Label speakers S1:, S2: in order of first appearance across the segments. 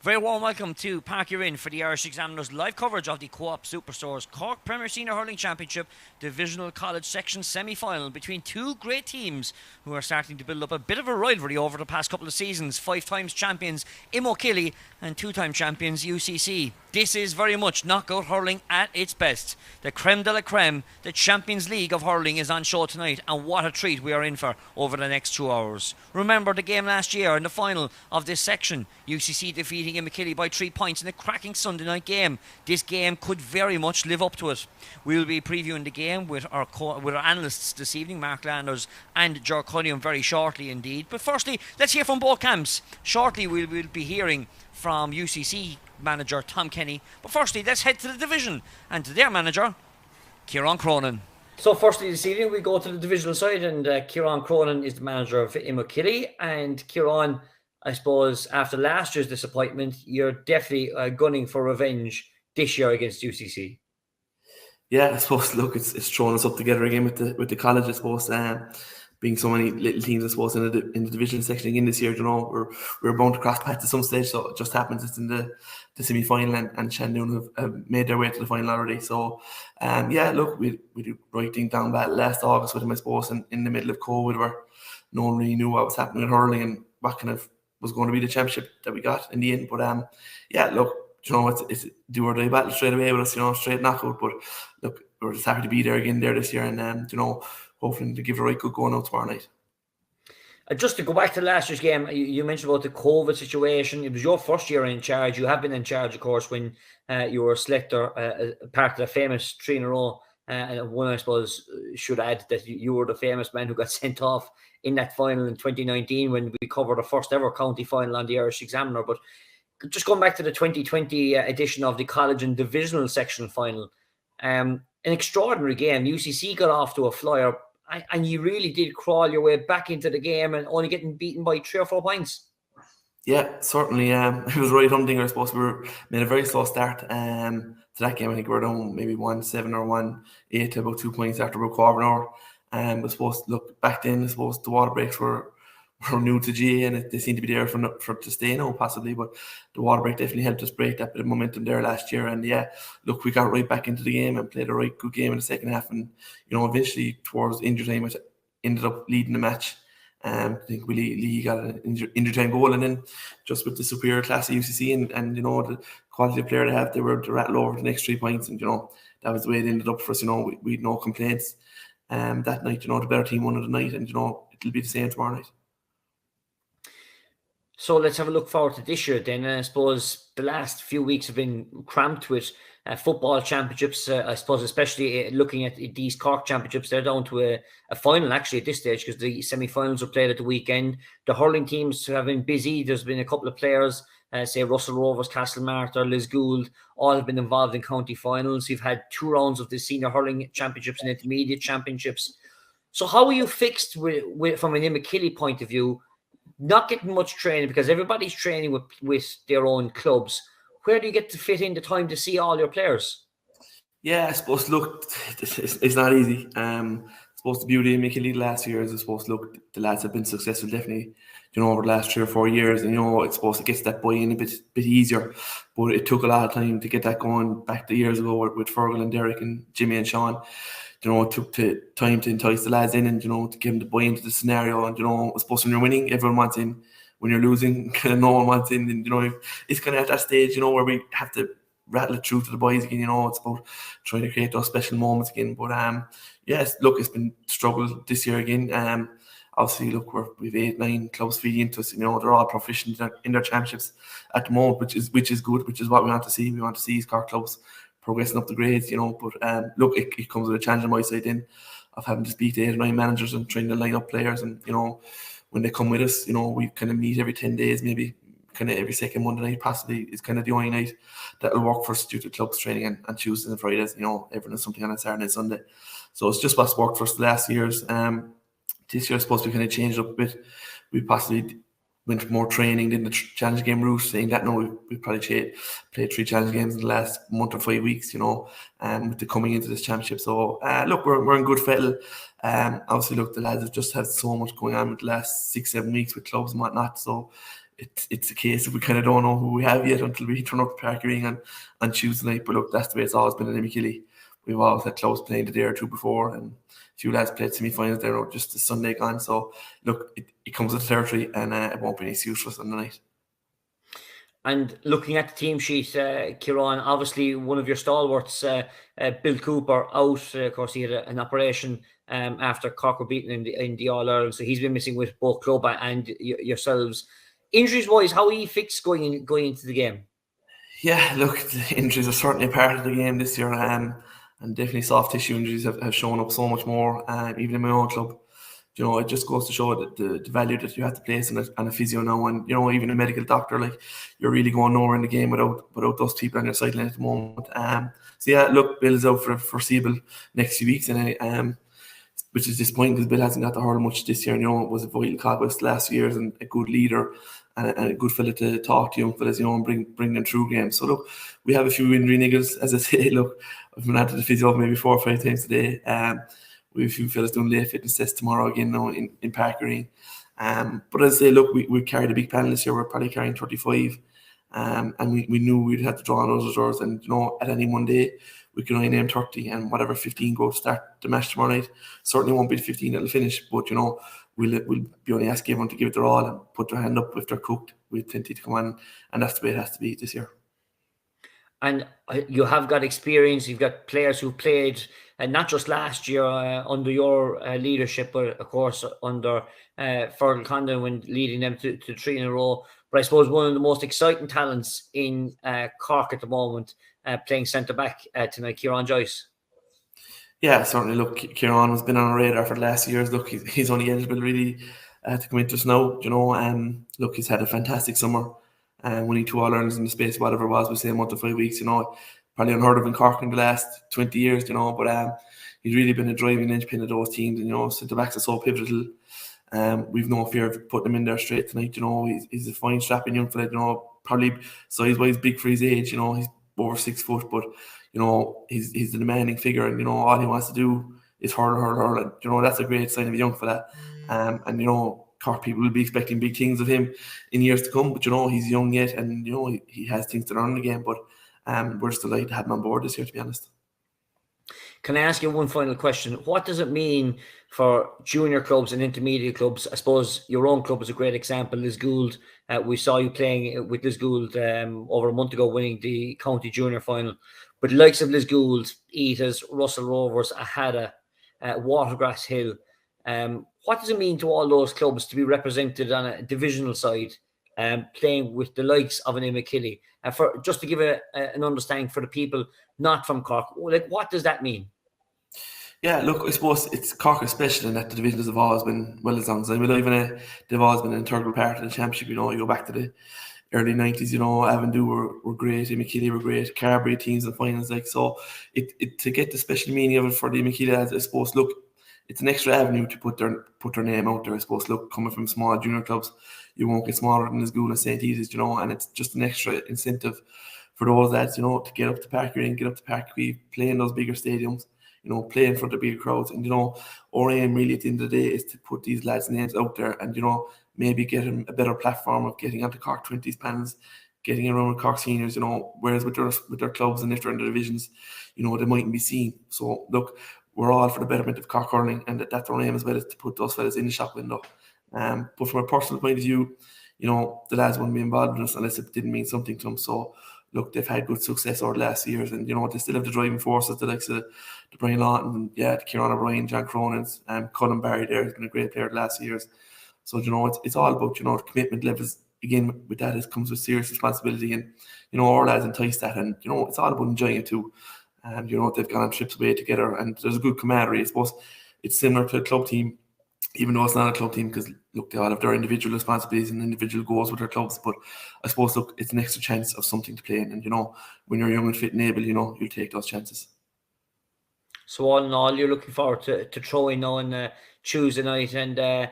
S1: Very warm welcome to Park You're In for the Irish Examiners live coverage of the Co-op Superstores Cork Premier Senior Hurling Championship Divisional College Section semi-final between two great teams who are starting to build up a bit of a rivalry over the past couple of seasons. 5 times champions Imokilly and 2-time champions UCC. This is very much knockout hurling at its best. The creme de la creme, the Champions League of hurling, is on show tonight, and what a treat we are in for over the next 2 hours. Remember the game last year in the final of this section, UCC defeating Imokilly by 3 points in a cracking Sunday night game. This game could very much live up to it. We will be previewing the game with our analysts this evening, Mark Landers and Ger Cunningham, very shortly indeed. But firstly, let's hear from both camps. Shortly we will be hearing from UCC manager Tom Kenny. But firstly, let's head to the division and to their manager, Kieran Cronin. So firstly this evening we go to the divisional side, and Kieran Cronin is the manager of Imokilly. And Kieran, I suppose after last year's disappointment, you're definitely gunning for revenge this year against UCC.
S2: Yeah, I suppose, look, it's thrown us up together again with the college, I suppose. Being so many little teams, I suppose, in the division section again this year, we're bound to cross paths at some stage. So it just happens it's in the semi-final, and Shandoon have made their way to the final already. So, look, we did right thing down that last August with them, I suppose, and in the middle of COVID, where no one really knew what was happening with hurling and what kind of was going to be the championship that we got in the end. But look, it's do or die battle straight away with us, straight knockout. But look, we're just happy to be there again this year, and hopefully to give it a right good going out tomorrow night.
S1: Just to go back to last year's game, you mentioned about the COVID situation. It was your first year in charge. You have been in charge, of course, when you were a selector, part of the famous 3 in a row. And one, I suppose, should add that you were the famous man who got sent off in that final in 2019 when we covered the first ever county final on the Irish Examiner. But just going back to the 2020 edition of the college and divisional section final, an extraordinary game. UCC got off to a flyer, and you really did crawl your way back into the game and only getting beaten by 3 or 4 points.
S2: Yeah, certainly. It was right humdinger. I suppose we made a very slow start to that game. I think we were down maybe 1-7 or 1-8 to about 2 points after about quarter of an hour. I suppose, look, back then, I suppose the water breaks were new to GA, and they seem to be there for to stay now, possibly. But the water break definitely helped us break that bit of momentum there last year. And look, we got right back into the game and played a right good game in the second half. And eventually towards injury time, it ended up leading the match. I think Lee got an injury time goal, and then just with the superior class of UCC and the quality of player they have, they were to rattle over the next 3 points, and that was the way it ended up for us. We had no complaints that night. The better team won of the night, and it'll be the same tomorrow night.
S1: So let's have a look forward to this year then. I suppose the last few weeks have been cramped with football championships. I suppose especially looking at these Cork championships, they're down to a final actually at this stage because the semi-finals are played at the weekend. The hurling teams have been busy. There's been a couple of players, say Russell Rovers, Castlemartyr, Liz Gould, all have been involved in county finals. You've had 2 rounds of the senior hurling championships and intermediate championships. So how are you fixed with from an Imokilly point of view? Not getting much training because everybody's training with their own clubs. Where do you get to fit in the time to see all your players?
S2: Yeah, I suppose, look, it's not easy. I suppose the beauty of Imokilly last year is, I suppose, look, the lads have been successful definitely, over the last 3 or 4 years. And, it's supposed to get that buy-in a bit easier. But it took a lot of time to get that going back the years ago with Fergal and Derek and Jimmy and Sean. It took time to entice the lads in and, to give them to buy into the scenario. And, I suppose when you're winning, everyone wants in. When you're losing, kind of no one wants in. And, it's kind of at that stage, where we have to rattle it through to the boys again. It's about trying to create those special moments again. But, yes, look, it's been struggle this year again. Obviously, look, we've 8-9 clubs feeding into us. They're all proficient in their championships at the moment, which is good, which is what we want to see. We want to see these Cork clubs progressing up the grades, but look, it comes with a challenge on my side then of having to speak to 8 or 9 managers and trying to line up players, and when they come with us, we kind of meet every 10 days, maybe kind of every second Monday night possibly is kind of the only night that'll work for us due to clubs training, and Tuesdays and Fridays, everyone has something on a Saturday and Sunday. So it's just what's worked for us the last years. This year I suppose we kind of changed up a bit. We possibly went for more training than the challenge game route, saying that no, we've probably played 3 challenge games in the last month or 5 weeks, with the coming into this championship. So look, we're in good fettle. Obviously, look, the lads have just had so much going on with the last 6-7 weeks with clubs and whatnot. So it's a case of we kind of don't know who we have yet until we turn up to Park Ring on Tuesday night. But look, that's the way it's always been in Imokilly. We've always had close playing the day or two before, and a few lads played semi-finals there just the Sunday gone. So look, it comes with the territory, and it won't be any excuse for us on the night.
S1: And looking at the team sheet, Kieran, obviously one of your stalwarts, Bill Cooper, out. Of course, he had an operation after Cork were beaten in the All-Ireland, so he's been missing with both club and yourselves. Injuries-wise, how are you fixed going into the game?
S2: Yeah, look, the injuries are certainly a part of the game this year, and definitely soft tissue injuries have shown up so much more, even in my own club. You know, it just goes to show that the value that you have to place on a physio now, and you know, even a medical doctor, like you're really going nowhere in the game without those people on your sideline at the moment. So yeah, look, Bill's out for foreseeable next few weeks, and which is disappointing because Bill hasn't got to hurl much this year. You know, was a vital cog the last few years and a good leader and a good fella to talk to young fellas, you know, and bring them through games. So look, we have a few injury niggles, as I say. Look, I've been out to the physio maybe 4 or 5 times today. We have a few fellas doing late fitness tests tomorrow again now in Park Ring. But as I say, look, we carried a big panel this year. We're probably carrying 35. And we knew we'd have to draw on those reserves. And, you know, at any one day, we can only name 30, and whatever 15 go to start the match tomorrow night. Certainly won't be the 15 that'll finish. But, you know, we'll be only asking everyone to give it their all and put their hand up if they're cooked. We've plenty to come on. And that's the way it has to be this year.
S1: And you have got experience. You've got players who played, not just last year under your leadership, but of course under Fergal Condon when leading them to 3 in a row. But I suppose one of the most exciting talents in Cork at the moment, playing centre back tonight, Kieran Joyce.
S2: Yeah, certainly. Look, Kieran has been on our radar for the last years. Look, he's only eligible really to come into us now. You know, look, he's had a fantastic summer. Winning 2 All-Irelands in the space of whatever it was, we say a month to 5 weeks, you know, probably unheard of in Cork in the last 20 years, you know, but he's really been a driving linchpin of those teams, and, you know, centre-backs are so pivotal. We've no fear of putting him in there straight tonight, you know. He's a fine, strapping young fella, you know, probably size-wise big for his age, you know, he's over 6 foot, but, you know, he's a demanding figure, and, you know, all he wants to do is hurl, and, you know, that's a great sign of a young fella. And, you know, Cork people will be expecting big things of him in years to come, but, you know, he's young yet, and, you know, he has things to learn in the game, but we're just delighted to have him on board this year, to be honest.
S1: Can I ask you one final question? What does it mean for junior clubs and intermediate clubs? I suppose your own club is a great example, Liz Gould. We saw you playing with Liz Gould over a month ago, winning the county junior final. But the likes of Liz Gould, Etas, Russell Rovers, Ahada, Watergrass Hill, what does it mean to all those clubs to be represented on a divisional side, playing with the likes of an Imokilly? For just to give an understanding for the people not from Cork, like, what does that mean?
S2: Yeah, look, I suppose it's Cork especially in that the divisions have always been, well, as long as I'm alive, they've always been an integral part of the championship. You know, you go back to the early 90s, you know, Avondhu were great, Imokilly were great, Carberry teams and finals, like, so it to get the special meaning of it for the Imokilly lads, I suppose, look, it's an extra avenue to put their name out there, I suppose. Look, coming from small junior clubs, you won't get smaller than as good as St. Eda's, you know, and it's just an extra incentive for those lads, you know, to get up to Park Ring, get up to Park Quay, play in those bigger stadiums, you know, play in front of bigger crowds. And, you know, our aim really at the end of the day is to put these lads' names out there and, you know, maybe get them a better platform of getting onto Cork 20s panels, getting around with Cork seniors, you know, whereas with their clubs and if they're in the divisions, you know, they mightn't be seen. So, look, we're all for the betterment of Cork hurling, and that's our aim as well, is to put those fellas in the shop window. But from a personal point of view, you know, the lads wouldn't be involved in us unless it didn't mean something to them. So, look, they've had good success over the last years, and, you know, they still have the driving forces, the likes of the Brian Lawton, and, yeah, the Kieran O'Brien, John Cronin's, Colin Barry there has been a great player the last years. So, you know, it's all about, you know, the commitment levels. Again, with that, it comes with serious responsibility, and, you know, our lads entice that, and, you know, it's all about enjoying it too. And, you know, they've gone on trips away together, and there's a good camaraderie. I suppose it's similar to a club team, even though it's not a club team, because, look, they all have their individual responsibilities and individual goals with their clubs. But I suppose, look, it's an extra chance of something to play in. And, you know, when you're young and fit and able, you know, you'll take those chances.
S1: So all in all, you're looking forward to throwing on Tuesday night. And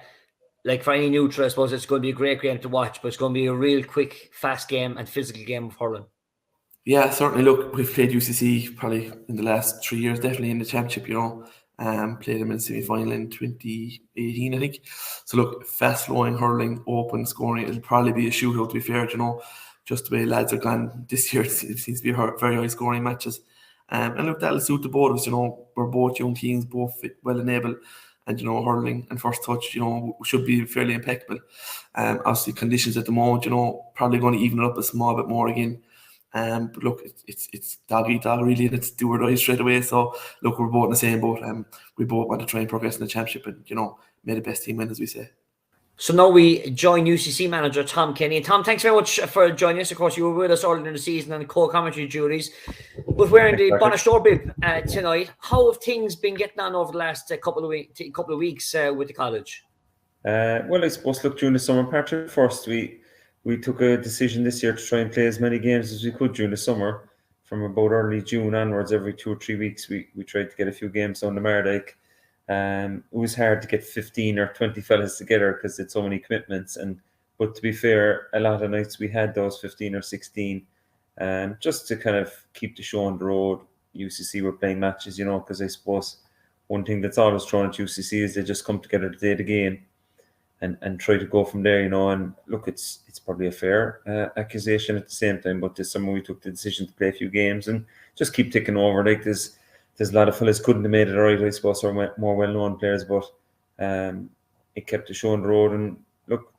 S1: like for any neutral, I suppose it's going to be a great game to watch, but it's going to be a real quick, fast game and physical game of hurling.
S2: Yeah, certainly. Look, we've played UCC probably in the last 3 years, definitely in the championship, you know. Played them in semi-final in 2018, I think. So look, fast-flowing hurling, open scoring. It'll probably be a shootout, to be fair. Just the way lads are gone this year, it seems to be very high-scoring matches. And look, that'll suit the both of us. We're both young teams, both fit, well enabled, and hurling and first touch, should be fairly impeccable. Obviously, conditions at the moment, probably going to even it up a small bit more again. But look, it's dog eat dog really, and it's do or die straight away. So look, we're both in the same boat. We both want to try and progress in the championship, and may the best team win, as we say.
S1: So now we join UCC manager Tom Kenny. And Tom, thanks very much for joining us. Of course, you were with us earlier in the season on the co-commentary duties, but wearing the Bonashore bib tonight. How have things been getting on over the last couple of weeks with the college?
S3: Well, I suppose look, during the summer, Patrick, first we took a decision this year to try and play as many games as we could during the summer. From about early June onwards, every 2 or 3 weeks, we tried to get a few games down the Mardyke. It was hard to get 15 or 20 fellas together because it's so many commitments. But to be fair, a lot of nights we had those 15 or 16, just to kind of keep the show on the road. UCC were playing matches, because I suppose one thing that's always thrown at UCC is they just come together the day of the game and try to go from there, And look, it's probably a fair accusation at the same time, but this summer we took the decision to play a few games and just keep ticking over. Like there's a lot of fellas couldn't have made it right, I suppose, or more well-known players, but it kept the show on the road. And look,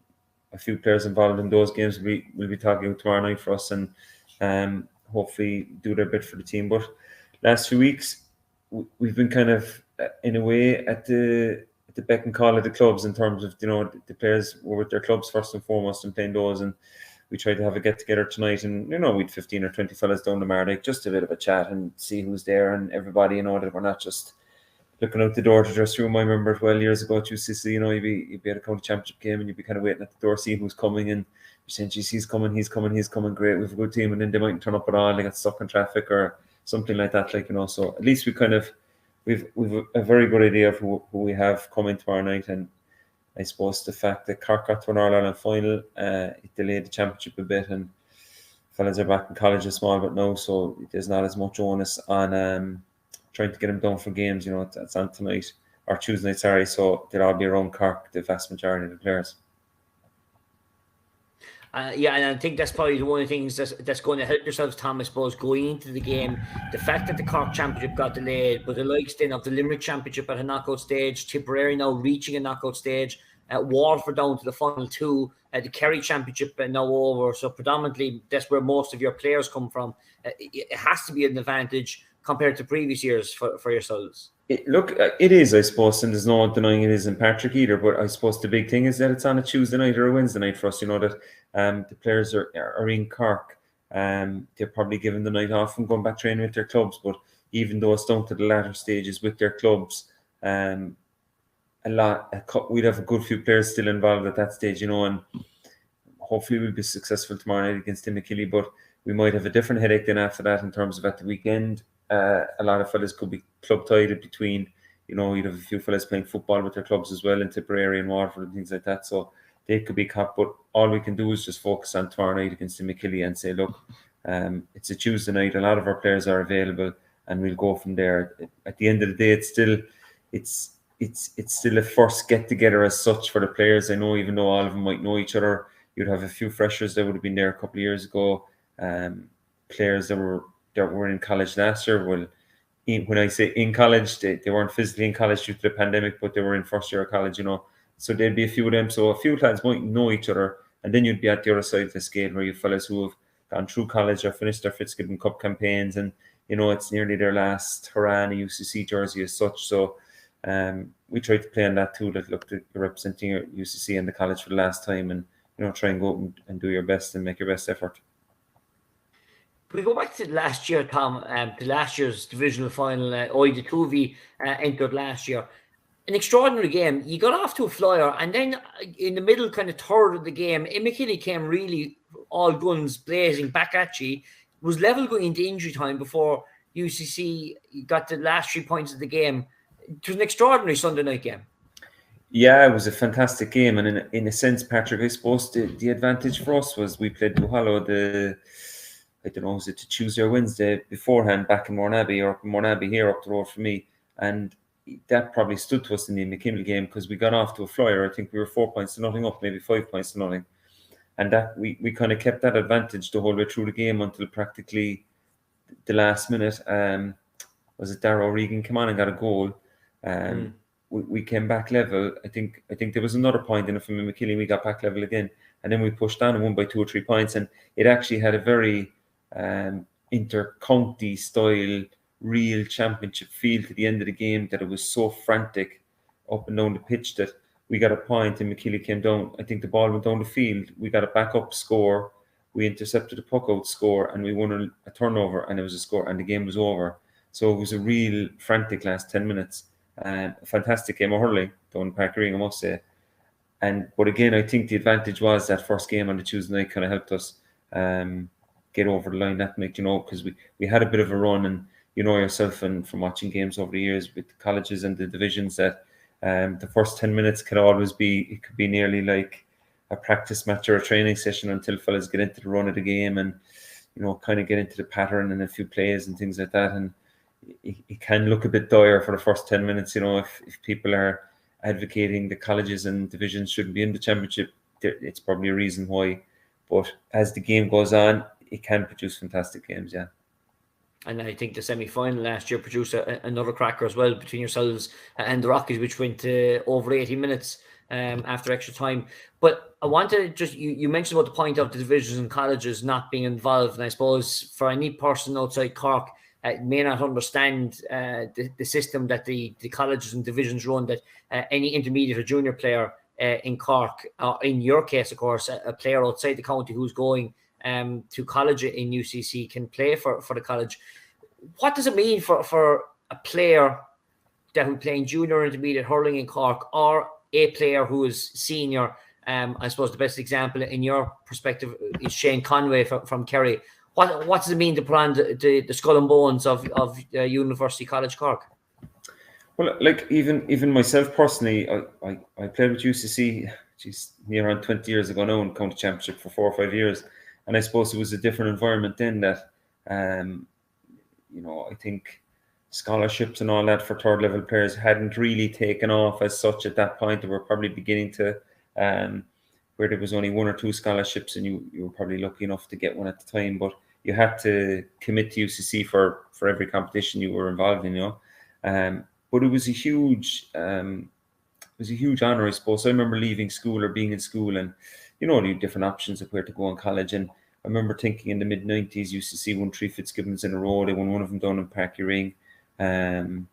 S3: a few players involved in those games will be talking tomorrow night for us, and hopefully do their bit for the team. But last few weeks, we've been kind of, in a way, at the beck and call of the clubs in terms of, the players were with their clubs first and foremost and playing those, and we tried to have a get-together tonight, and, we'd 15 or 20 fellas down the Mardyke, just a bit of a chat and see who's there and everybody, that we're not just looking out the door to dress room. I remember 12 years ago at UCC, you'd be at a county championship game and you'd be kind of waiting at the door, seeing who's coming, and you're saying, geez, he's coming, great, we have a good team, and then they mightn't turn up at all, they got stuck in traffic or something like that, so at least we've a very good idea of who we have coming tomorrow night. And I suppose the fact that Cork got to an All-Ireland final, it delayed the championship a bit, and fellas are back in college a small bit now, so there's not as much onus on trying to get them done for games. It's on tonight, or Tuesday night, sorry, so they'll all be around Cork, the vast majority of the players.
S1: Yeah, and I think that's probably one of the things that's going to help yourselves, Tom, I suppose, going into the game. The fact that the Cork Championship got delayed, but the likes then of the Limerick Championship at a knockout stage, Tipperary now reaching a knockout stage, Waterford down to the final 2, the Kerry Championship now over. So predominantly, that's where most of your players come from. It has to be an advantage compared to previous years for yourselves.
S3: It is, I suppose, and there's no denying it is in Patrick either, but I suppose the big thing is that it's on a Tuesday night or a Wednesday night for us, that the players are in Cork. They're probably given the night off and going back training with their clubs, but even though it's down to the latter stages with their clubs, we'd have a good few players still involved at that stage, and hopefully we'll be successful tomorrow night against Imokilly, but we might have a different headache then after that in terms of at the weekend. A lot of fellas could be club tied between, you'd have a few fellas playing football with their clubs as well in Tipperary and Waterford and things like that. So they could be caught, but all we can do is just focus on tomorrow night against Imokilly and say, look, it's a Tuesday night. A lot of our players are available, and we'll go from there. At the end of the day, it's still a first get together as such for the players. I know, even though all of them might know each other, you'd have a few freshers that would have been there a couple of years ago. Players that were in college last year. Well, when I say in college, they weren't physically in college due to the pandemic, but they were in first year of college, So there'd be a few of them. So a few lads might know each other, and then you'd be at the other side of the scale where you fellas who have gone through college or finished their Fitzgibbon Cup campaigns, and it's nearly their last hurrah in a UCC jersey as such. So we tried to play on that too. That look, you're representing your UCC and the college for the last time, and try and go out and do your best and make your best effort.
S1: We go back to last year, Tom, to last year's divisional final. The 2V entered last year. An extraordinary game. You got off to a flyer, and then in the middle kind of third of the game, Imokilly came really all guns blazing back at you. It was level going into injury time before UCC got the last 3 points of the game. It was an extraordinary Sunday night game.
S3: Yeah, it was a fantastic game, and in a sense, Patrick, I suppose the advantage for us was we played Duhallow I don't know, was it Tuesday or Wednesday beforehand back in Mornabbey, or Mornabbey here up the road for me. And that probably stood to us in the Imokilly game because we got off to a flyer. I think we were 4-0 up, maybe 5-0. And that we kind of kept that advantage the whole way through the game until practically the last minute. Was it Darrow Regan came on and got a goal? We came back level. I think there was another point in it from Imokilly. We got back level again, and then we pushed on and won by 2 or 3 points. And it actually had a very inter-county style, real championship feel to the end of the game, that it was so frantic up and down the pitch that we got a point and Imokilly came down. I think the ball went down the field. We got a back-up score. We intercepted a puck-out score and we won a turnover, and it was a score and the game was over. So it was a real frantic last 10 minutes. A fantastic game of hurling down in Park Ring, I must say. But again, I think the advantage was that first game on the Tuesday night kind of helped us get over the line that night, because we had a bit of a run, and yourself and from watching games over the years with the colleges and the divisions that the first 10 minutes could be nearly like a practice match or a training session until fellas get into the run of the game and kind of get into the pattern and a few plays and things like that. And it can look a bit dire for the first 10 minutes, if people are advocating the colleges and divisions shouldn't be in the championship. It's probably a reason why. But as the game goes on, it can produce fantastic games, yeah.
S1: And I think the semi-final last year produced another cracker as well between yourselves and the Rockies, which went over 80 minutes after extra time. But I wanted to you mentioned about the point of the divisions and colleges not being involved. And I suppose for any person outside Cork may not understand the system that the colleges and divisions run, that any intermediate or junior player in Cork, in your case, of course, a player outside the county who's going to college in UCC can play for the college. What does it mean for a player that who's playing junior or intermediate hurling in Cork, or a player who is senior? I suppose the best example in your perspective is Shane Conway from Kerry. What does it mean to put on the skull and bones of University College Cork?
S3: Well, like even myself personally, I played with UCC near on 20 years ago now in county championship for 4 or 5 years. And I suppose it was a different environment then that, I think scholarships and all that for third level players hadn't really taken off as such at that point. They were probably beginning to, where there was only 1 or 2 scholarships and you were probably lucky enough to get one at the time. But you had to commit to UCC for every competition you were involved in, But it was a huge honor, I suppose. I remember leaving school or being in school and, you had different options of where to go in college. And I remember thinking in the mid-90s, UCC won 3 Fitzgibbons in a row. They won one of them down in Parky Ring. Joe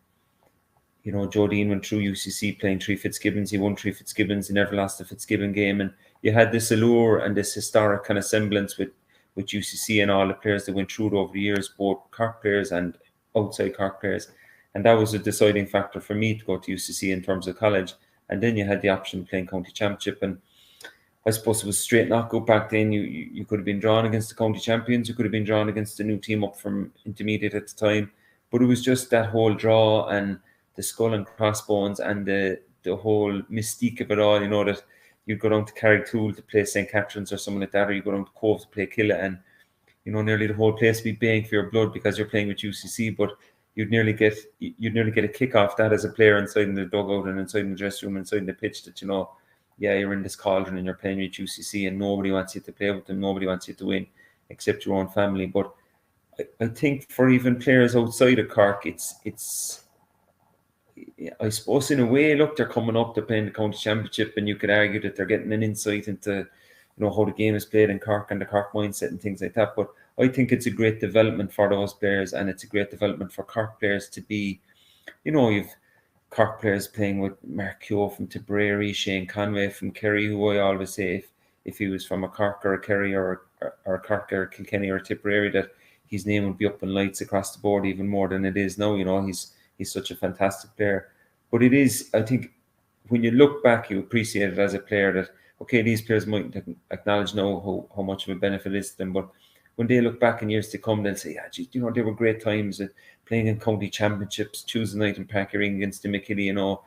S3: Dean went through UCC playing 3 Fitzgibbons. He won 3 Fitzgibbons. He never lost a Fitzgibbon game. And you had this allure and this historic kind of semblance with UCC and all the players that went through it over the years, both Cork players and outside Cork players. And that was a deciding factor for me to go to UCC in terms of college. And then you had the option of playing county championship. And I suppose it was straight knockout back then. You could have been drawn against the county champions. You could have been drawn against a new team up from intermediate at the time. But it was just that whole draw and the skull and crossbones and the whole mystique of it all, that you'd go down to Carricktool to play St. Catherine's or something like that, or you go down to Cove to play Killa, and, nearly the whole place would be baying for your blood because you're playing with UCC, but you'd nearly get a kick off that as a player inside in the dugout and inside in the dressing room, inside in the pitch, that, you're in this cauldron and you're playing with UCC and nobody wants you to play with them, nobody wants you to win except your own family. But I think for even players outside of Cork, it's I suppose in a way, look, they're coming up, they're playing the county championship, and you could argue that they're getting an insight into, how the game is played in Cork and the Cork mindset and things like that. But I think it's a great development for those players, and it's a great development for Cork players to be, you've Cork players playing with Mark Keogh from Tipperary, Shane Conway from Kerry, who I always say if he was from a Cork or a Kerry or a Cork or a Kilkenny or a Tipperary, that his name would be up in lights across the board even more than it is now. He's such a fantastic player. But it is, I think, when you look back, you appreciate it as a player that, okay, these players might acknowledge now how much of a benefit it is to them, but when they look back in years to come, they'll say, they were great times at playing in county championships, Tuesday night in Parky Ring against Imokilly,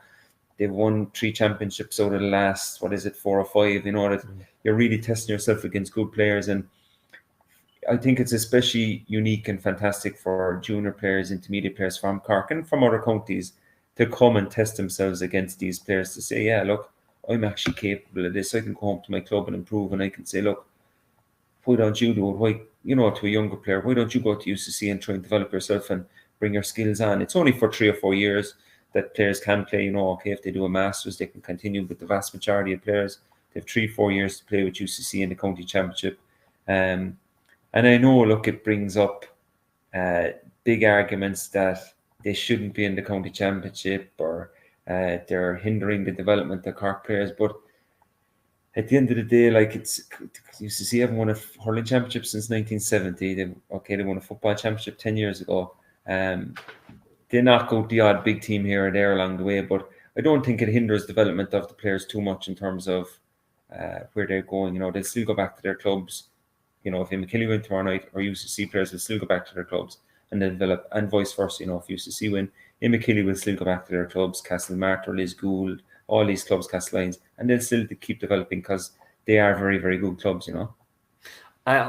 S3: they've won 3 championships out of the last, 4 or 5, that you're really testing yourself against good players. And I think it's especially unique and fantastic for junior players, intermediate players from Cork and from other counties to come and test themselves against these players to say, yeah, look, I'm actually capable of this. I can go home to my club and improve, and I can say, look, why don't you do it? Why, to a younger player, why don't you go to UCC and try and develop yourself and bring your skills on? It's only for 3 or 4 years that players can play. Okay, if they do a Masters, they can continue, but the vast majority of players, they have 3-4 years to play with UCC in the county championship. And I know, look, it brings up big arguments that they shouldn't be in the county championship, or they're hindering the development of Cork players. But at the end of the day, like, it's UCC haven't won a hurling championship since 1970. They won a football championship 10 years ago. They knock out the odd big team here or there along the way, but I don't think it hinders development of the players too much in terms of where they're going. They'll still go back to their clubs. If Imokilly win tomorrow night, or UCC players will still go back to their clubs and develop, and vice versa. If UCC win, Imokilly will still go back to their clubs, Castlemartyr, Lisgould, all these clubs, Castlelyons, and they'll still keep developing because they are very, very good clubs,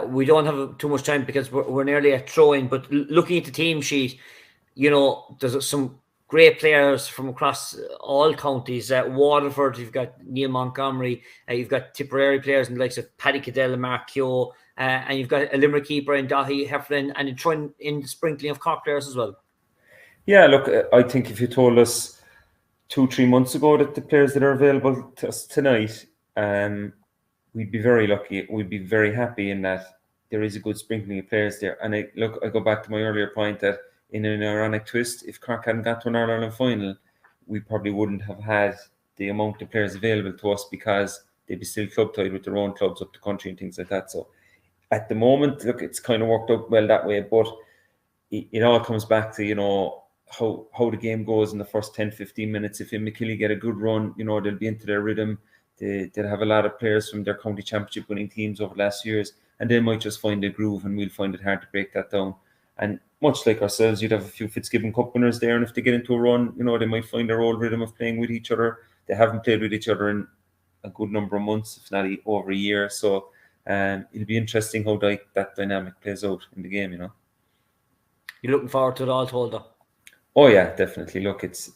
S1: We don't have too much time because we're nearly at throw-in, but looking at the team sheet, there's some great players from across all counties. Waterford, you've got Neil Montgomery, you've got Tipperary players in the likes of Paddy Cadell and Mark Keogh, and you've got a Limerick keeper in Dahi Heflin, and trying in the sprinkling of Cork players as well. Yeah,
S3: look, I think if you told us 2-3 months ago that the players that are available to us tonight, we'd be very lucky. We'd be very happy in that there is a good sprinkling of players there. And I go back to my earlier point that in an ironic twist, if Cork hadn't got to an All-Ireland final, we probably wouldn't have had the amount of players available to us because they'd be still club tied with their own clubs up the country and things like that. So at the moment, look, it's kind of worked out well that way, but it all comes back to, how the game goes in the first 10-15 minutes. If Imokilly get a good run, they'll be into their rhythm. They'll have a lot of players from their county championship winning teams over the last years, and they might just find a groove, and we'll find it hard to break that down. And much like ourselves, you'd have a few Fitzgibbon Cup winners there, and if they get into a run, they might find their old rhythm of playing with each other. They haven't played with each other in a good number of months, if not over a year. So it'll be interesting how that dynamic plays out in the game,
S1: You're looking forward to it all, told though?
S3: Oh yeah, definitely. Look, it's,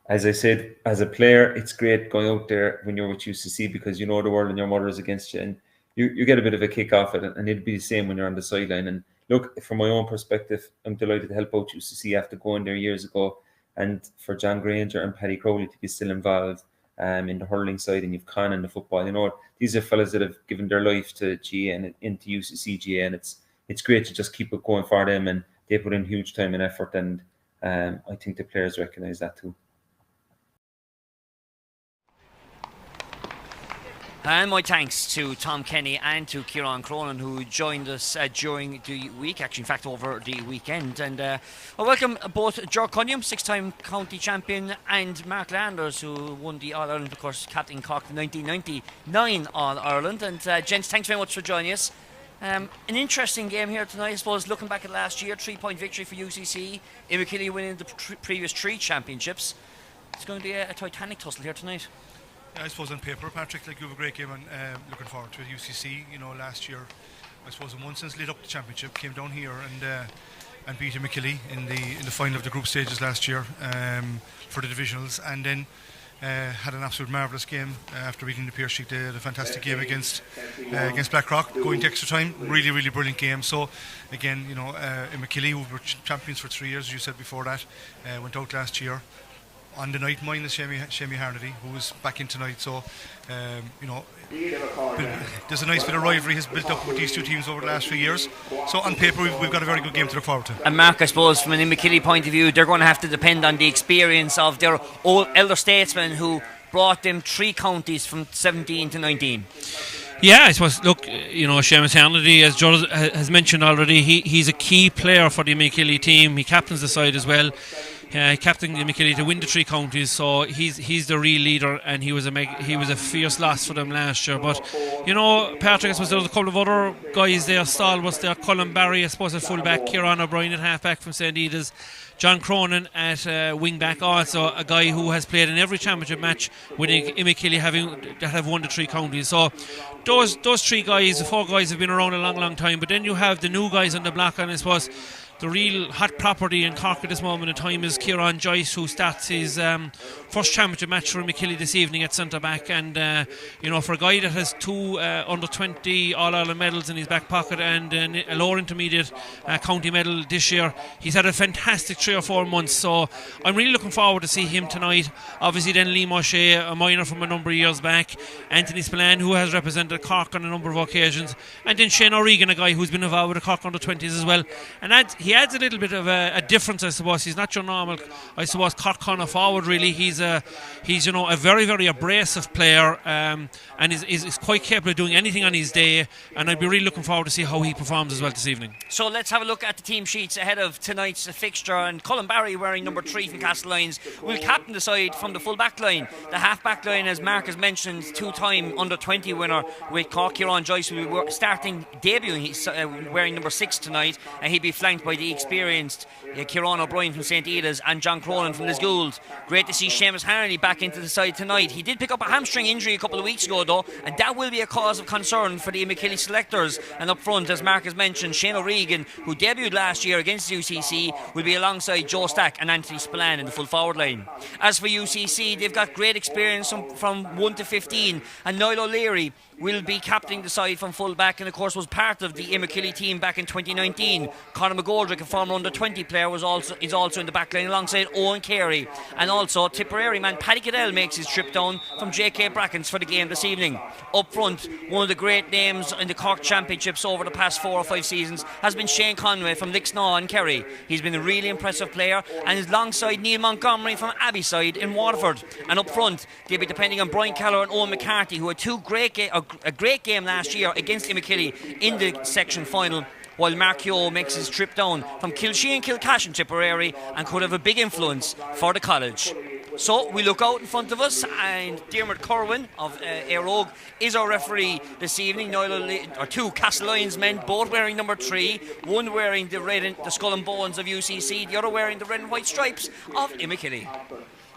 S3: as I said, as a player, it's great going out there when you're with UCC because the world and your mother is against you, and you get a bit of a kick off it, and it'll be the same when you're on the sideline. And look, from my own perspective, I'm delighted to help out UCC after going there years ago, and for John Granger and Paddy Crowley to be still involved in the hurling side, and you've Con in the football. These are fellas that have given their life to GA and into UCC GA, and it's great to just keep it going for them, and they put in huge time and effort, and I think the players recognise that too.
S1: And my thanks to Tom Kenny and to Kieran Cronin, who joined us during the week, actually in fact over the weekend. And I welcome both Ger Cunningham, 6-time county champion, and Mark Landers, who won the All-Ireland, of course, captain Cork, the 1999 All-Ireland. And gents, thanks very much for joining us. An interesting game here tonight, I suppose, looking back at last year, 3-point victory for UCC, Imokilly winning the previous 3 championships. It's going to be a titanic tussle here tonight.
S4: I suppose on paper, Patrick, you have a great game, and looking forward to it. UCC, last year, I suppose in one sense lit up the championship, came down here and beat Imokilly in the final of the group stages last year for the divisionals, and then had an absolute marvellous game after beating the PSHC. They had a fantastic game against Blackrock, going to extra time. Really, really brilliant game. So again, Imokilly, who were champions for 3 years, as you said before that, went out last year on the night, minus Shamie Harnedy, who was back in tonight. So there's a nice bit of rivalry has built up with these two teams over the last 3 years. So on paper, we've got a very good game to look forward to.
S1: And Mark, I suppose from an Imokilly point of view, they're going to have to depend on the experience of their old elder statesmen who brought them 3 counties from 17 to 19.
S5: Yeah, I suppose, look, Seamus Hannity, as Joe has mentioned already, he's a key player for the Imokilly team. He captains the side as well. Captain Imokilly to win the 3 counties, so he's the real leader, and he was a fierce loss for them last year. But Patrick, I suppose there's a couple of other guys there, stalwarts there. Colin Barry, I suppose, at full back, Kieran O'Brien at half back from St. Edith's, John Cronin at wing back, also a guy who has played in every championship match with Imokilly that have won the 3 counties. So those 3 guys, the 4 guys have been around a long time. But then you have the new guys on the block, and I suppose the real hot property in Cork at this moment in time is Kieran Joyce, who starts his first championship match for Imokilly this evening at centre back. And for a guy that has 2 under 20 All-Ireland medals in his back pocket and a lower intermediate county medal this year, he's had a fantastic 3 or 4 months. So I'm really looking forward to see him tonight. Obviously then Liam O'Shea, a minor from a number of years back, Anthony Spillane, who has represented Cork on a number of occasions, and then Shane O'Regan, a guy who's been involved with the Cork under 20s as well. And he adds a little bit of a difference, I suppose. He's not your normal, I suppose, Cork corner forward really. He's a very, very abrasive player, and is quite capable of doing anything on his day, and I'd be really looking forward to see how he performs as well this evening.
S1: So let's have a look at the team sheets ahead of tonight's fixture. And Colin Barry, wearing number 3 from Castlelyons, will captain the side from the full back line. The half back line, as Mark has mentioned, 2-time under 20 winner with Cork, Kieran Joyce, will be starting debuting. He's wearing number 6 tonight, and he'll be flanked by the experienced Kieran O'Brien from St. Eda's and John Cronin from Lisgould. Great to see Seamus Harney back into the side tonight. He did pick up a hamstring injury a couple of weeks ago though, and that will be a cause of concern for the Imokilly selectors. And up front, as Mark has mentioned, Shane O'Regan, who debuted last year against UCC, will be alongside Joe Stack and Anthony Spillane in the full forward line. As for UCC, they've got great experience from 1 to 15, and Niall O'Leary will be captaining the side from full back, and of course was part of the Imokilly team back in 2019. Conor McGoldrick, a former under 20 player, is also in the back line alongside Owen Carey, and also Tipperary man Paddy Cadell makes his trip down from JK Brackens for the game this evening. Up front, one of the great names in the Cork Championships over the past 4 or 5 seasons has been Shane Conway from Lixnaw and Kerry. He's been a really impressive player, and is alongside Neil Montgomery from Abbeyside in Waterford. And up front, they'll be depending on Brian Keller and Owen McCarthy, who had a great game last year against Imokilly in the section final, while Mark Yo makes his trip down from Kilshee and Kilcash in Tipperary and could have a big influence for the college. So we look out in front of us, and Diarmuid Corwin of Éireog is our referee this evening. 2 Castlelyons men, both wearing number 3, one wearing the skull and bones of UCC, the other wearing the red and white stripes of Imokilly.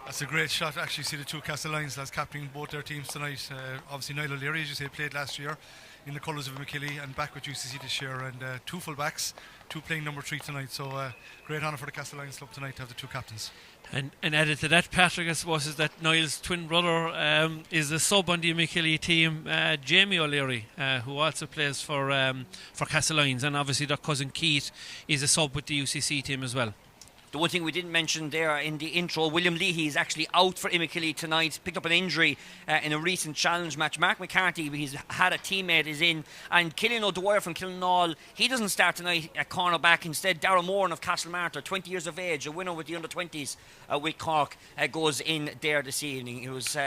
S4: That's a great shot to actually see the 2 Castlelyons lads captaining both their teams tonight. Obviously Niall O'Leary, as you say, played last year in the colours of Imokilly and back with UCC this year, and 2 full backs, 2 playing number 3 tonight. So great honour for the Castlelyons club tonight to have the 2 captains.
S5: And added to that, Patrick, I suppose, is that Niall's twin brother is a sub on the Imokilly team, Jamie O'Leary, who also plays for Castlelyons, and obviously their cousin Keith is a sub with the UCC team as well.
S1: The one thing we didn't mention there in the intro, William Leahy is actually out for Imokilly tonight. Picked up an injury in a recent challenge match. Mark McCarthy, he's had a teammate, is in. And Killian O'Dwyer from Killinall, he doesn't start tonight at cornerback. Instead, Darragh Moran of Castlemartyr, 20 years of age, a winner with the under-20s with Cork, goes in there this evening. It was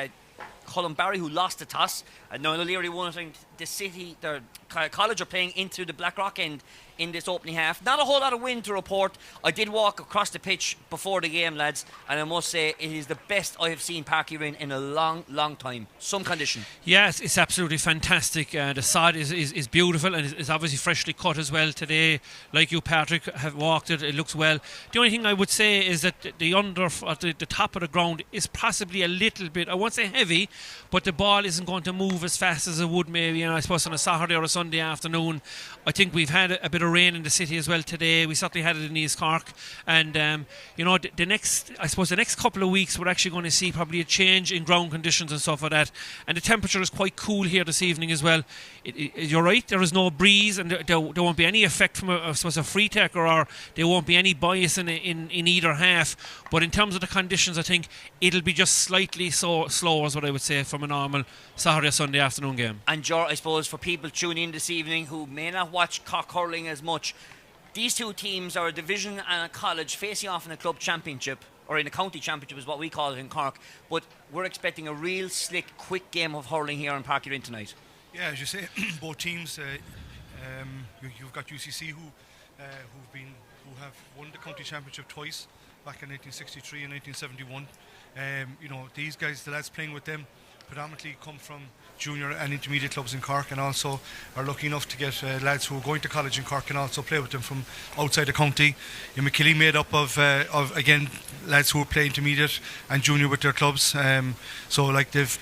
S1: Colin Barry who lost the toss. Niall O'Leary won the City, their college are playing into the Blackrock end in this opening half. Not a whole lot of wind to report. I did walk across the pitch before the game, lads, and I must say it is the best I have seen Páirc Uí Rinn in a long time. Some condition.
S5: Yes, it's absolutely fantastic. The sod is beautiful, and it's obviously freshly cut as well today. Like you, Patrick, have walked it. It looks well. The only thing I would say is that the top of the ground is possibly a little bit, I won't say heavy, but the ball isn't going to move as fast as it would maybe, I suppose, on a Saturday or a Sunday afternoon. I think we've had a bit of rain in the city as well today. We certainly had it in East Cork, and the next couple of weeks we're actually going to see probably a change in ground conditions and stuff like that, and the temperature is quite cool here this evening as well. You're right, there is no breeze, and there won't be any effect from a free taker, or there won't be any bias in either half, but in terms of the conditions I think it'll be just slightly slow is what I would say from a normal Saturday or Sunday afternoon game.
S1: And I suppose for people tuning in this evening who may not watch Cork hurling as much, these 2 teams are a division and a college facing off in a club championship, or in a county championship is what we call it in Cork, but we're expecting a real slick, quick game of hurling here in Páirc Uí Rinn tonight. Yeah,
S4: as you say, both teams, you've got UCC who have won the county championship twice, back in 1963 and 1971. These guys, the lads playing with them, predominantly come from junior and intermediate clubs in Cork, and also are lucky enough to get lads who are going to college in Cork and also play with them from outside the county. Imokilly made up of again lads who play intermediate and junior with their clubs. So like there's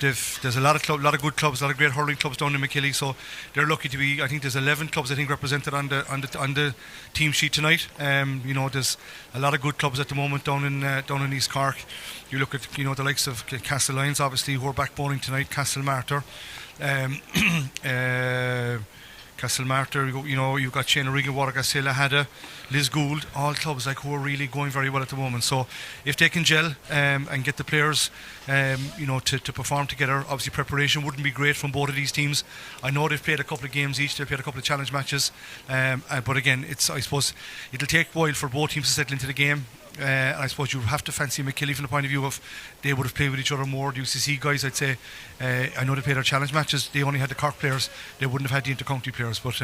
S4: a lot of good clubs, a lot of great hurling clubs down in Imokilly. So they're lucky to be. I think there's 11 clubs represented on the team sheet tonight. There's a lot of good clubs at the moment down in East Cork. You look at the likes of Castle Lions, obviously, who are backboning tonight. Castle Martyr, you've got Shane O'Regan, Watergasilla, Hadda, Liz Gould, all clubs who are really going very well at the moment. So if they can gel and get the players to perform together, obviously preparation wouldn't be great from both of these teams. I know they've played a couple of games each, they've played a couple of challenge matches, but again, I suppose it'll take a while for both teams to settle into the game. I suppose you have to fancy Imokilly from the point of view of they would have played with each other more. The UCC guys, I'd say, I know they played their challenge matches. They only had the Cork players. They wouldn't have had the inter-county players, but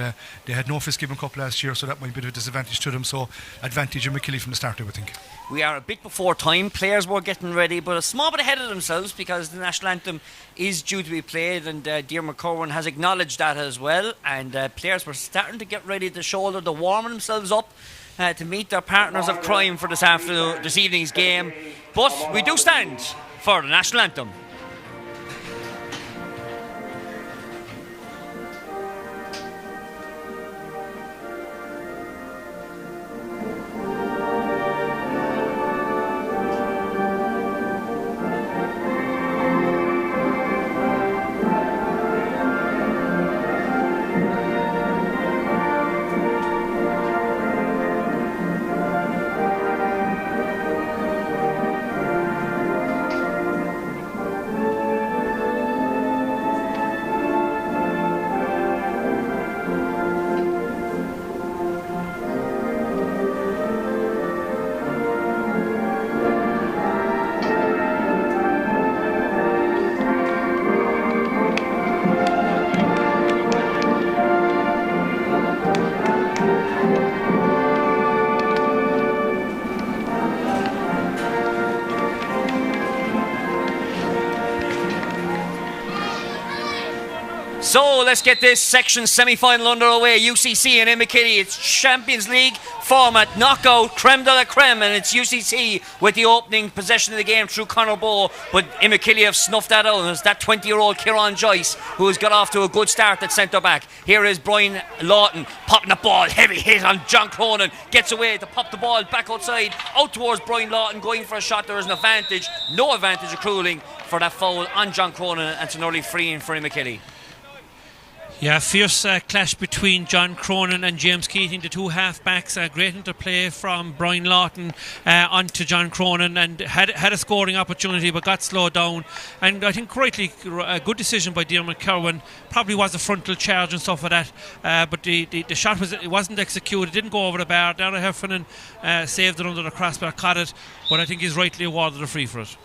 S4: they had no Fitzgibbon Cup last year, so that might be a bit of a disadvantage to them. So advantage Imokilly from the start, I would think.
S1: We are a bit before time. Players were getting ready, but a small bit ahead of themselves because the national anthem is due to be played, and Diarmuid Corwin has acknowledged that as well. And players were starting to get ready to shoulder, to warming themselves up to meet their partners of crime for this evening's game. But we do stand for the national anthem. So let's get this section semi-final underway. UCC and Imokilly. It's Champions League format, knockout, creme de la creme, and it's UCC with the opening possession of the game through Conor Bowe, but Imokilly have snuffed that out, and it's that 20-year-old Kieran Joyce who has got off to a good start at centre-back. Here is Brian Lawton popping the ball, heavy hit on John Cronin, gets away to pop the ball back outside, out towards Brian Lawton, going for a shot. There is an advantage, no advantage accruing for that foul on John Cronin, and it's an early free-in for Imokilly.
S5: Yeah, fierce clash between John Cronin and James Keating, the two half-backs. Great interplay from Brian Lawton onto John Cronin, and had a scoring opportunity but got slowed down. And I think rightly a good decision by Diarmuid Corwin. Probably was a frontal charge and stuff like that, but the shot wasn't executed, didn't go over the bar. Dara Heffernan saved it under the crossbar, caught it, but I think he's rightly awarded a free for it.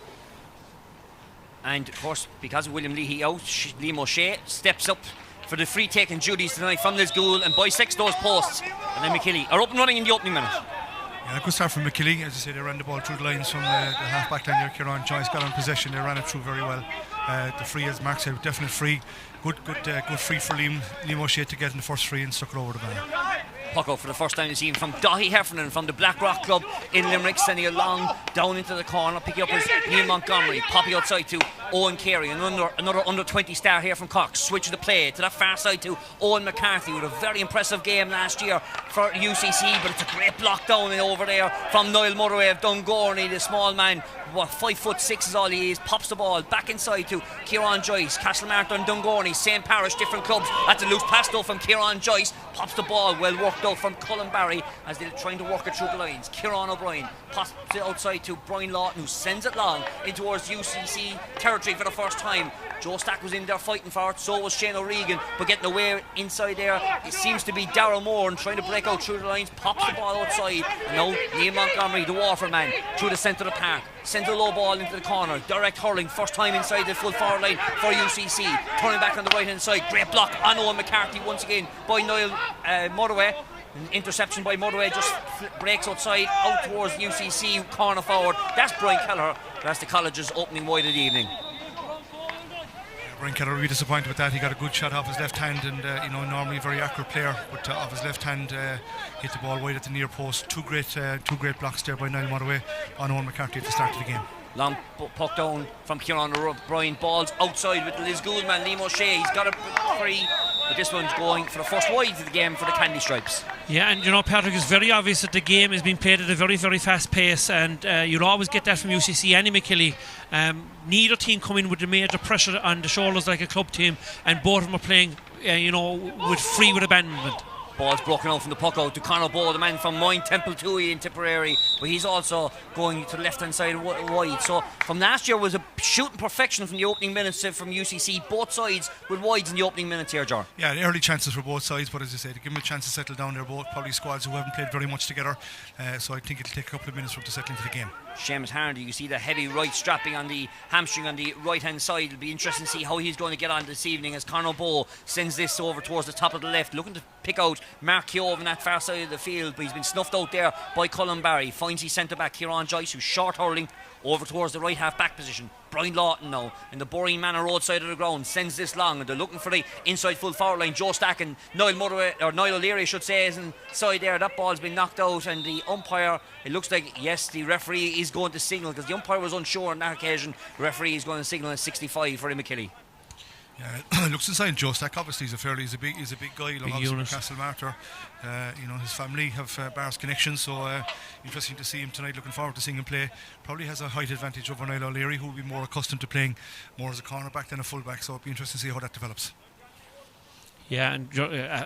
S1: And of course, because of William Leahy out, Liam O'Shea steps up for the free taking duties tonight from Liz Gould and bisects those posts. And then Imokilly are up and running in the opening minute.
S4: Yeah, good start from Imokilly. As I say, they ran the ball through the lines from the half-back line there. Kieran Joyce got on possession. They ran it through very well. The free, as Mark said, definite free. Good free for Liam O'Shea to get in the first free and stuck it over the bar.
S1: Puck out for the first time this evening from Dahi Heffernan from the Blackrock Club in Limerick, sending it long down into the corner, picking up his Neil Montgomery, popping outside to Owen Carey, another under 20 star here from Cork, switching the play to that far side to Owen McCarthy with a very impressive game last year for UCC, but it's a great block down over there from Niall Murray of Dungorney, the small man, 5'6" is all he is, pops the ball back inside to Kieran Joyce, Castlemartin and Dungorney, same parish, different clubs. That's a loose pass though from Kieran Joyce, pops the ball, well worked out from Cullen Barry as they're trying to work it through the lines. Kieran O'Brien pops it outside to Brian Lawton, who sends it long in towards UCC territory for the first time. Joe Stack was in there fighting for it, so was Shane O'Regan, but getting away inside there, it seems to be Darragh Moore and trying to break out through the lines, pops the ball outside, and now Liam Montgomery, the Waterford man, through the centre of the park, sends a low ball into the corner, direct hurling, first time inside the full forward line for UCC, turning back on the right hand side, great block on Owen McCarthy once again by Niall Murray. An interception by Murray, just breaks outside, out towards UCC, corner forward. That's Brian Kelleher. That's the college's opening wide of the evening.
S4: Brian Keller will be disappointed with that. He got a good shot off his left hand, and normally a very accurate player, but off his left hand hit the ball wide at the near post. Two great blocks there by Niall Mottaway on Owen McCarthy at the start of the game.
S1: Long puck down from Kieran O'Brien. Balls outside with Liz Gouldman. Liam O'Shea, he's got it free. But this one's going for the first wide of the game for the Candy Stripes.
S5: Yeah, and Patrick, it's very obvious that the game is being played at a very, very fast pace, and you'll always get that from UCC and Imokilly. Neither team come in with the major pressure on the shoulders like a club team, and both of them are playing, with abandonment.
S1: Ball's broken out from the puck out to Conor Bowe, the man from Moyne Temple Toohey in Tipperary, but he's also going to the left hand side wide. So from last year was a shooting perfection from the opening minutes from UCC, both sides with wides in the opening minutes here, Jar.
S4: Yeah, the early chances for both sides, but as I said, to give them a chance to settle down, they're both probably squads who haven't played very much together, so I think it'll take a couple of minutes for them to settle into the game.
S1: Seamus Harnedy, you see the heavy right strapping on the hamstring on the right hand side. It'll be interesting to see how he's going to get on this evening as Conor Bowe sends this over towards the top of the left, looking to pick out Mark Keogh on that far side of the field, but he's been snuffed out there by Cullen Barry. Finds his centre back Kieran Joyce, who's short hurling over towards the right half back position. Brian Lawton now in the Boring Manor road side of the ground sends this long, and they're looking for the inside full forward line. Joe Stack and Niall O'Leary, should say, is inside there. That ball's been knocked out, and the umpire, it looks like, yes, the referee is going to signal, because the umpire was unsure on that occasion. The referee is going to signal at 65 for Imokilly.
S4: Yeah, it looks inside Joe Stack. Obviously, he's a big guy. Along Castle Martyr. His family have Bars connections, so interesting to see him tonight. Looking forward to seeing him play. Probably has a height advantage over Niall O'Leary, who will be more accustomed to playing more as a cornerback than a fullback. So it'll be interesting to see how that develops.
S5: Yeah, and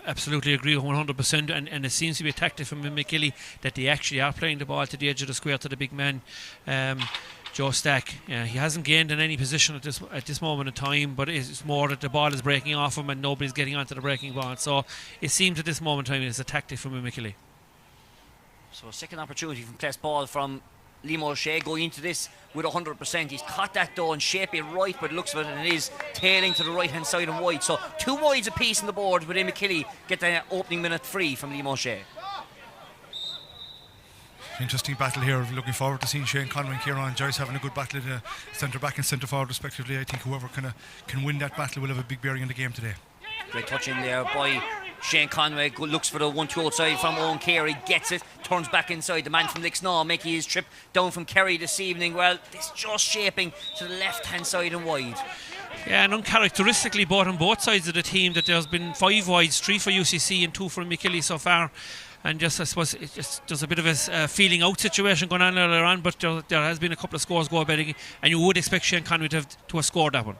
S5: absolutely agree 100%. And it seems to be a tactic from Imokilly that they actually are playing the ball to the edge of the square to the big man. Joe Stack, he hasn't gained in any position at this moment in time, but it's more that the ball is breaking off him and nobody's getting onto the breaking ball. So it seems at this moment in time it's a tactic from Imokilly.
S1: So a second opportunity from Test ball from Liam O'Shea going into this with 100%. He's caught that though and shaped it right, but it looks of it, and it is tailing to the right hand side and wide. So 2 wides apiece on the board, with Imokilly get the opening minute free from Liam O'Shea.
S4: Interesting battle here. Looking forward to seeing Shane Conway and Kieran Joyce having a good battle at centre back and centre forward respectively. I think whoever can win that battle will have a big bearing in the game today.
S1: Great touch in there by Shane Conway. Looks for the 1-2 outside from Owen Carey, gets it, turns back inside. The man from Lixnaw making his trip down from Kerry this evening. Well, it's just shaping to the left hand side and wide.
S5: Yeah, and uncharacteristically on both sides of the team that there's been 5 wides, 3 for UCC and 2 for Imokilly so far. And just, I suppose, there's a bit of a feeling out situation going on earlier on, but there has been a couple of scores go betting, and you would expect Shane Conway to have scored that one.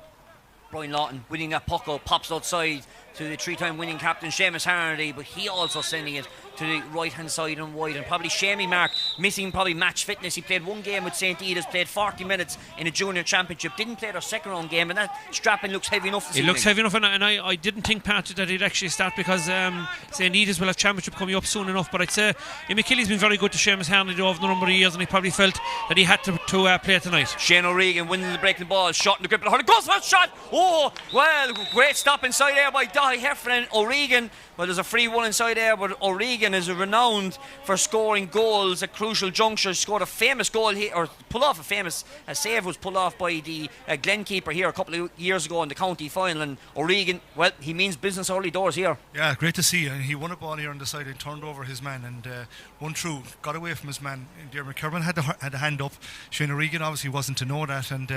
S1: Brian Lawton winning that puck out, pops outside to the 3-time winning captain Seamus Harnedy, but he also sending it to the right hand side and wide, and probably Shamey Mark missing probably match fitness. He played 1 game with St. Edith's, played 40 minutes in a junior championship, didn't play their second round game, and that strapping looks heavy enough this evening.
S5: Looks heavy enough, and I didn't think, Patrick, that he'd actually start, because St. Edith's will have championship coming up soon enough, but I'd say Imokilly's been very good to Seamus Harnedy over the number of years, and he probably felt that he had to play tonight.
S1: Shane O'Regan winning the breaking ball, shot in the grip of the hurling, goes for a shot. Oh well, great stop inside there by Dahi Heffernan. O'Regan, well, there's a free one inside there, but O'Regan is renowned for scoring goals at crucial junctures. Scored a famous goal here, or pull off a famous save was pulled off by the Glen keeper here a couple of years ago in the county final. And O'Regan, well, he means business early doors here.
S4: Yeah, great to see. And he won a ball here on the side and turned over his man and won through, got away from his man. Dermot McKerman had a hand up. Shane O'Regan obviously wasn't to know that, and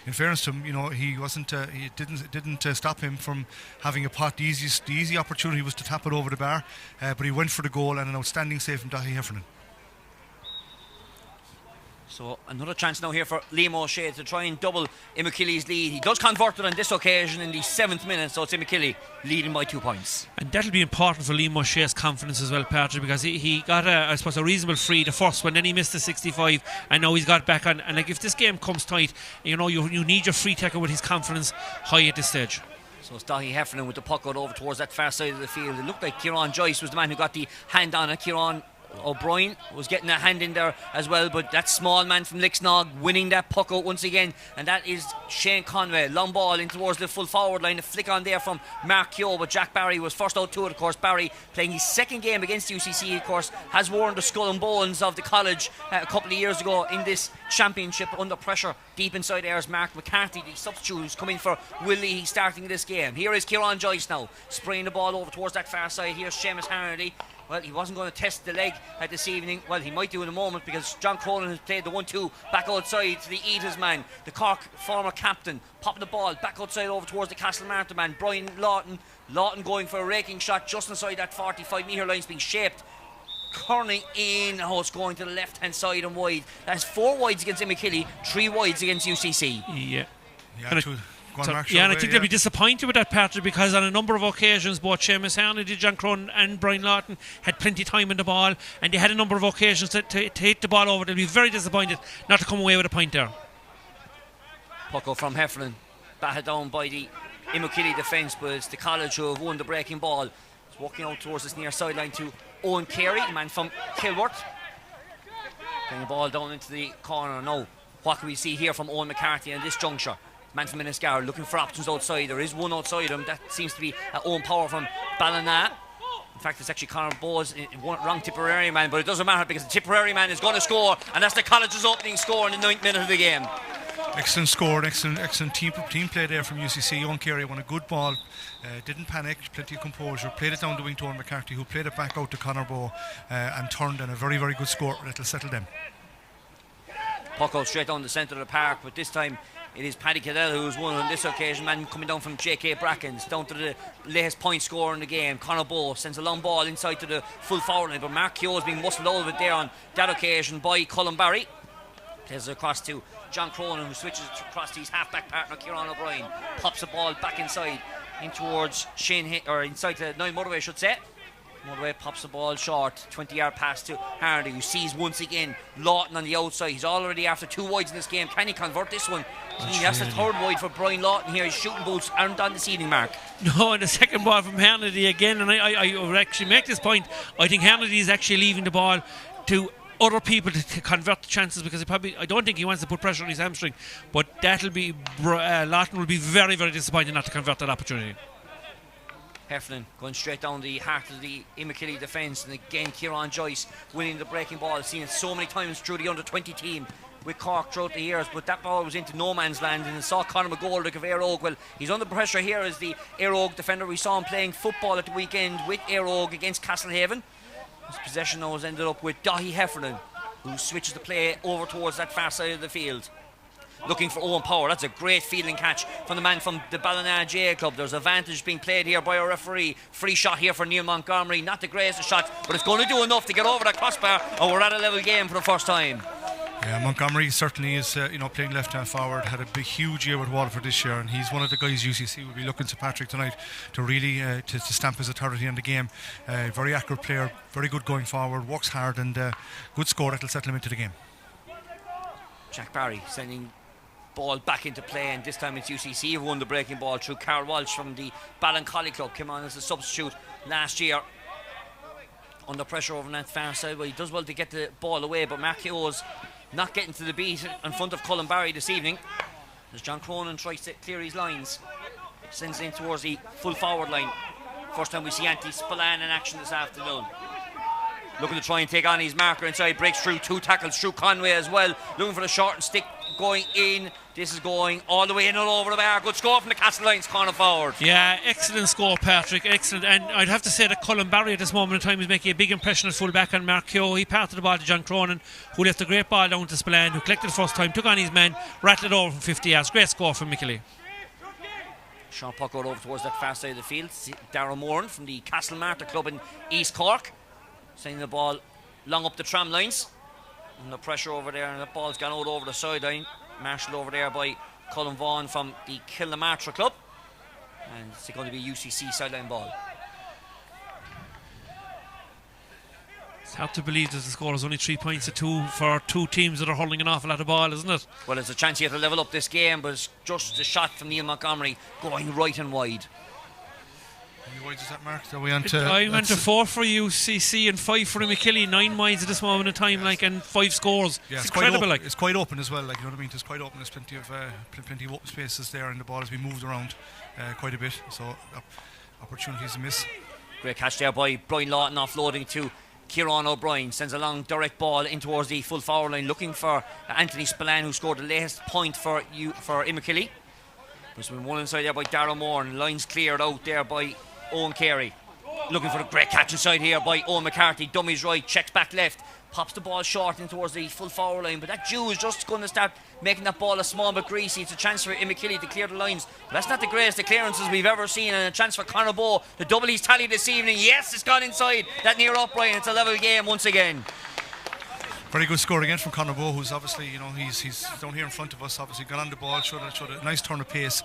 S4: in fairness to him, he wasn't. He didn't stop him from having a pot. The easy opportunity was to tap it over the bar, but he went for the goal, and an outstanding save from Dahi Heffernan.
S1: So another chance now here for Liam O'Shea to try and double Imokilly's lead. He does convert it on this occasion in the 7th minute, so it's Imokilly leading by 2 points. And
S5: that'll be important for Liam O'Shea's confidence as well, Patrick, because he got a reasonable free the first one, then he missed the 65, and now he's got back on. And like, if this game comes tight, you need your free taker with his confidence high at this stage.
S1: So it's Dahi Heffernan with the puck out over towards that far side of the field. It looked like Kieran Joyce was the man who got the hand on it. Kieran O'Brien was getting a hand in there as well, but that small man from Lixnog winning that puck out once again, and that is Shane Conway. Long ball in towards the full forward line, a flick on there from Mark Keogh, but Jack Barry was first out to it. Of course, Barry playing his second game against UCC, of course, has worn the skull and bones of the college a couple of years ago in this championship under pressure. Deep inside there is Mark McCarthy, the substitute who's coming for Willie, starting this game. Here is Kieran Joyce now, spraying the ball over towards that far side. Here's Seamus Harnedy. Well, he wasn't going to test the leg this evening. Well, he might do in a moment, because John Cronin has played the 1-2 back outside to the Eaters man, the Cork former captain, popping the ball back outside over towards the Castlemartin man, Brian Lawton. Lawton going for a raking shot just inside that 45-metre line, being shaped. Curling in, it's going to the left hand side and wide. That's 4 wides against Imokilly, 3 wides against UCC.
S5: Yeah.
S4: And I
S5: think they'll be disappointed with that, Patrick, because on a number of occasions both Seamus Harnedy, John Cronin and Brian Lawton had plenty of time in the ball, and they had a number of occasions to hit the ball over. They'll be very disappointed not to come away with a point there.
S1: Puck out from Heffernan, batted down by the Imokilly defence, but it's the college who have won the breaking ball. It's walking out towards this near sideline to Owen Carey, the man from Kilworth. Getting the ball down into the corner now. What can we see here from Owen McCarthy in this juncture? Man from Inniscar looking for options outside. There is one outside him. That seems to be Owen Power from Ballina. In fact, it's actually Conor Bowes, wrong Tipperary man, but it doesn't matter, because the Tipperary man is going to score, and that's the college's opening score in the 9th minute of the game.
S4: Excellent score, excellent team play there from UCC. Owen Carey won a good ball, didn't panic, plenty of composure, played it down the wing to Owen McCarthy, who played it back out to Conor Bowe, and turned in a very, very good score that'll settle them.
S1: Puck out straight down the centre of the park, but this time it is Paddy Cadell who's won on this occasion, man coming down from JK Brackens, down to the latest point scorer in the game. Conor Bowe sends a long ball inside to the full forward line, but Mark Keogh is being muscled out of it there on that occasion by Colin Barry. Plays it across to John Cronin, who switches across to his half-back partner Kieran O'Brien. Pops the ball back inside in towards inside to Niall Motherway, I should say. Motherway pops the ball short, 20-yard pass to Hardy, who sees once again Lawton on the outside. He's already after 2 wides in this game. Can he convert this one? That's the 3rd wide for Brian Lawton here. His shooting boots aren't on this evening, Mark.
S5: No, and the second ball from Harnedy again, and I would actually make this point. I think Harnedy is actually leaving the ball to other people to convert the chances, because I don't think he wants to put pressure on his hamstring, but Lawton will be very, very disappointed not to convert that opportunity.
S1: Heffernan going straight down the heart of the Imokilly defence, and again Kieran Joyce winning the breaking ball. Seen it so many times through the under-20 team with Cork throughout the years, but that ball was into no man's land, and saw Conor McGoldrick of Éire Óg. Well, he's under pressure here as the Éire Óg defender. We saw him playing football at the weekend with Éire Óg against Castlehaven. His possession now has ended up with Dahi Heffernan, who switches the play over towards that far side of the field. Looking for Owen Power. That's a great fielding catch from the man from the Ballina GA Club. There's advantage being played here by a referee. Free shot here for Neil Montgomery. Not the greatest of shots, but it's going to do enough to get over that crossbar, and we're at a level game for the first time.
S4: Yeah, Montgomery certainly is, playing left-hand forward. Had a big, huge year with Waterford this year, and he's one of the guys UCC will be looking to Patrick tonight to really to stamp his authority on the game. Very accurate player, very good going forward, works hard, and good score that'll settle him into the game.
S1: Jack Barry sending ball back into play, and this time it's UCC who won the breaking ball through Carl Walsh from the Ballincolly club. Came on as a substitute last year. Under pressure over on that far side, well, he does well to get the ball away, but Mark Keogh's not getting to the beat in front of Colin Barry this evening, as John Cronin tries to clear his lines. Sends in towards the full forward line. First time we see Antti Spillane in action this afternoon. Looking to try and take on his marker inside, breaks through 2 tackles through Conway as well. Looking for the short and stick going in. This is going all the way in and over the bar. Good score from the Castle Lions corner forward.
S5: Yeah, excellent score, Patrick. Excellent. And I'd have to say that Colin Barry at this moment in time is making a big impression as full back on Mark Keogh. He parted the ball to John Cronin, who left a great ball down to Spillane, who collected the first time, took on his men, rattled it over from 50 yards. Great score from Imokilly.
S1: Sean puck out over towards that far side of the field. Darragh Moran from the Castlemartin club in East Cork, sending the ball long up the tram lines. And the pressure over there, and the ball's gone out over the sideline. Marshalled over there by Colin Vaughan from the Kilnamartyr club. And it's going to be UCC sideline ball.
S5: It's hard to believe that the score is only 3 points to 2 for 2 teams that are hurling an awful lot of ball, isn't it?
S1: Well, there's a chance here to level up this game, but it's just a shot from Neil Montgomery going right and wide.
S4: wides is that, Mark? Are we on to?
S5: I went to 4 for UCC and 5 for Imokilly. 9 wides at this moment in time, and 5 scores.
S4: Yeah,
S5: it's
S4: incredible.
S5: Quite
S4: it's quite open as well. You know what I mean? It's quite open. There's plenty of open spaces there, and the ball has been moved around quite a bit. So opportunities to miss.
S1: Great catch there by Brian Lawton, offloading to Kieran O'Brien. Sends a long direct ball in towards the full forward line, looking for Anthony Spillane, who scored the latest point for Imokilly. There's been one inside there by Darragh Moore, and lines cleared out there by Owen Carey. Looking for the great catch inside here by Owen McCarthy. Dummies right, checks back left, pops the ball short in towards the full forward line. But that Jew is just going to start making that ball a small bit greasy. It's a chance for Imokilly to clear the lines. But that's not the greatest of clearances we've ever seen. And a chance for Conor Bowe to double his tally this evening. Yes, it's gone inside that near upright. It's a level game once again.
S4: Very good score again from Conor Bowe, who's obviously, he's down here in front of us, obviously got on the ball, showed a nice turn of pace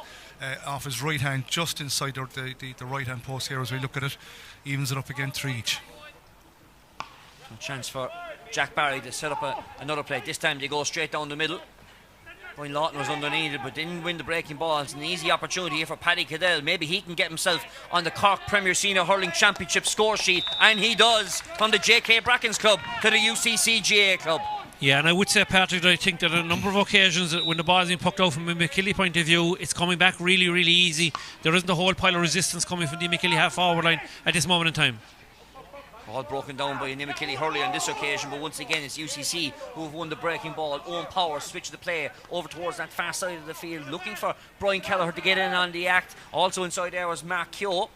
S4: off his right hand, just inside the right hand post here as we look at it. Evens it up again, 3 each.
S1: A chance for Jack Barry to set up another play. This time they go straight down the middle. Brian Lawton was underneath it, but didn't win the breaking ball. It's an easy opportunity here for Paddy Cadell. Maybe he can get himself on the Cork Premier Senior Hurling Championship score sheet, and he does, from the JK Brackens club to the UCC GA club.
S5: Yeah, and I would say, Patrick, that I think that on a number of occasions when the ball is being pucked out from a Imokilly point of view, it's coming back really, really easy. There isn't a whole pile of resistance coming from the Imokilly half forward line at this moment in time.
S1: All broken down by an Imokilly hurley on this occasion, but once again it's UCC who have won the breaking ball. Owen Power switched the play over towards that far side of the field, looking for Brian Kelleher to get in on the act. Also inside there was Mark Keogh.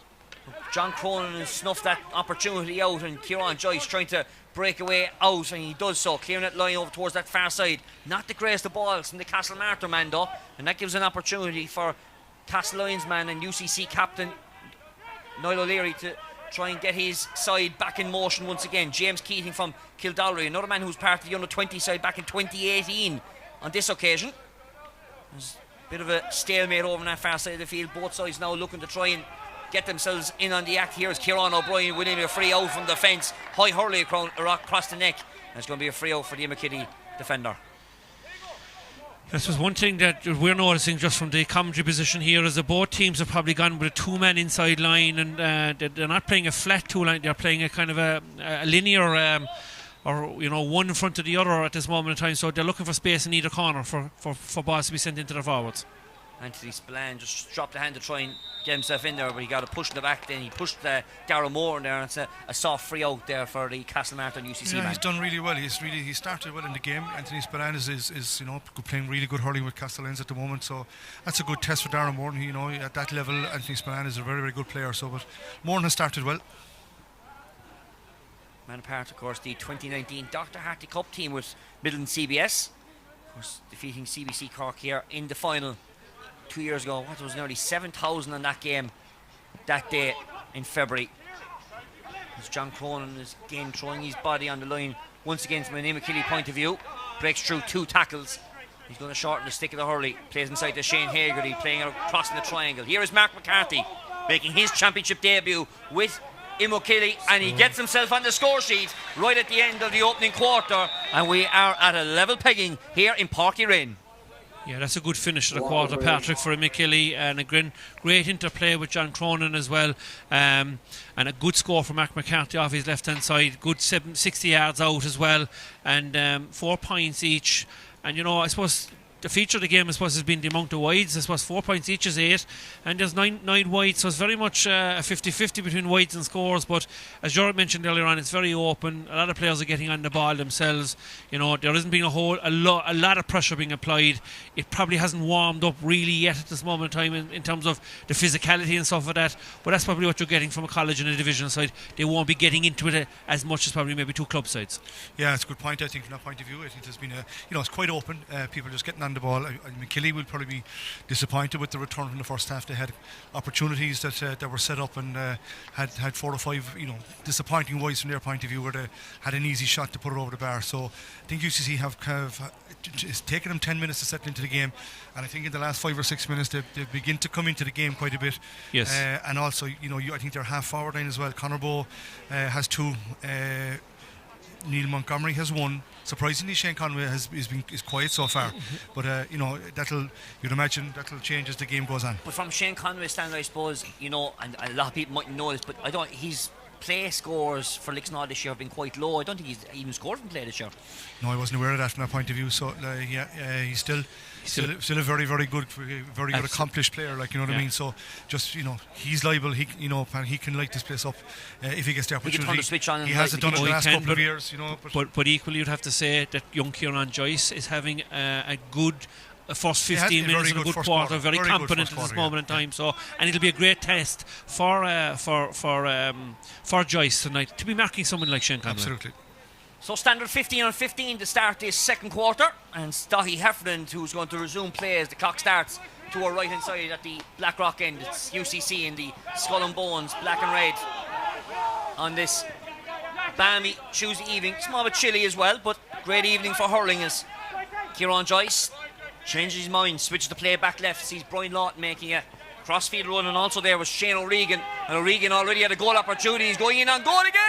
S1: John Cronin has snuffed that opportunity out, and Kieran Joyce trying to break away out, and he does so, clearing that line over towards that far side. Not the greatest of balls from the Castlemartyr man though, and that gives an opportunity for Castle Lions man and UCC captain Niall O'Leary to try and get his side back in motion once again. James Keating from Kildallery, another man who's part of the under-20 side back in 2018 on this occasion. There's a bit of a stalemate over on that far side of the field. Both sides now looking to try and get themselves in on the act. Here's Kieran O'Brien winning a free out from the fence. High hurley across the neck. And it's going to be a free out for the Imokilly defender.
S5: This was one thing that we're noticing just from the commentary position here, is that both teams have probably gone with a 2-man inside line, and they're not playing a flat 2 line, they're playing a kind of a linear or one in front of the other at this moment in time, so they're looking for space in either corner for balls to be sent into their forwards.
S1: Anthony Spillane just dropped a hand to try and get himself in there, but he got a push in the back. Then he pushed Darragh Moore in there, and it's a soft free out there for the Castlemartyr UCC man.
S4: He's done really well. He started well in the game. Anthony Spillane is playing really good hurling with Castellans at the moment, so that's a good test for Darragh Moore. At that level, Anthony Spillane is a very, very good player. So, but Moore has started well.
S1: Man apart, of course, the 2019 Dr. Hartley Cup team with Midland CBS, of course, defeating CBC Cork here in the final 2 years ago. What, there was nearly 7,000 in that game that day in February. As John Cronin is again throwing his body on the line once again from an Imokilly point of view. Breaks through 2 tackles. He's going to shorten the stick of the hurley. Plays inside to Shane Hagerty, playing across in the triangle. Here is Mark McCarthy making his championship debut with Imokilly, and he gets himself on the score sheet right at the end of the opening quarter, and we are at a level pegging here in Páirc Uí Rinn.
S5: Yeah, that's a good finish to the quarter, Patrick, for Imokilly, and a great interplay with John Cronin as well, and a good score for Mark McCarthy off his left hand side. Good 60 yards out as well, and 4 points each. And I suppose the feature of the game, has been the amount of wides. I suppose 4 points each is 8, and there's nine wides, so it's very much a 50-50 between wides and scores. But as Gerard mentioned earlier on, it's very open. A lot of players are getting on the ball themselves. There isn't being a lot of pressure being applied. It probably hasn't warmed up really yet at this moment in time in terms of the physicality and stuff like that. But that's probably what you're getting from a college and a division side. They won't be getting into it as much as probably maybe 2 club sides.
S4: Yeah, it's a good point. I think from that point of view, I think there's been it's quite open. People just getting on the ball. Imokilly will probably be disappointed with the return from the first half. They had opportunities that were set up and had 4 or 5 disappointing wides from their point of view, where they had an easy shot to put it over the bar. So I think UCC have it's taken them 10 minutes to settle into the game, and I think in the last 5 or 6 minutes they begin to come into the game quite a bit.
S5: Yes.
S4: And also I think they're half forward line as well. Conor Bowe has 2 Neil Montgomery has won. Surprisingly, Shane Conway is quiet so far, but you'd imagine that'll change as the game goes on.
S1: But from Shane Conway's standard, I suppose, and a lot of people mightn't know this, but his play scores for Lixnaw this year have been quite low. I don't think he's even scored from play this year.
S4: No, I wasn't aware of that from that point of view. So he's still a very, very good, very good accomplished player. Like, you know what I mean. So just he's liable. He can light this place up if he gets the opportunity.
S1: He can turn the switch on.
S4: He hasn't done it the last couple of years.
S5: But equally, you'd have to say that young Kieran Joyce is having a good. First 15 minutes in a good quarter, very confident at this moment in time. So, and it'll be a great test for Joyce tonight to be marking someone like Shane Conway.
S4: Absolutely.
S1: So standard 15-15 to start this second quarter, and Stahie Heffernan, who's going to resume play as the clock starts to our right hand side at the Blackrock end. It's UCC in the Skull and Bones, black and red, on this balmy Tuesday evening. Small bit chilly as well, but great evening for hurling as Kieran Joyce changes his mind, switches the play back left, sees Brian Lawton making a crossfield run, and also there was Shane O'Regan, and O'Regan already had a goal opportunity. He's going in on goal again.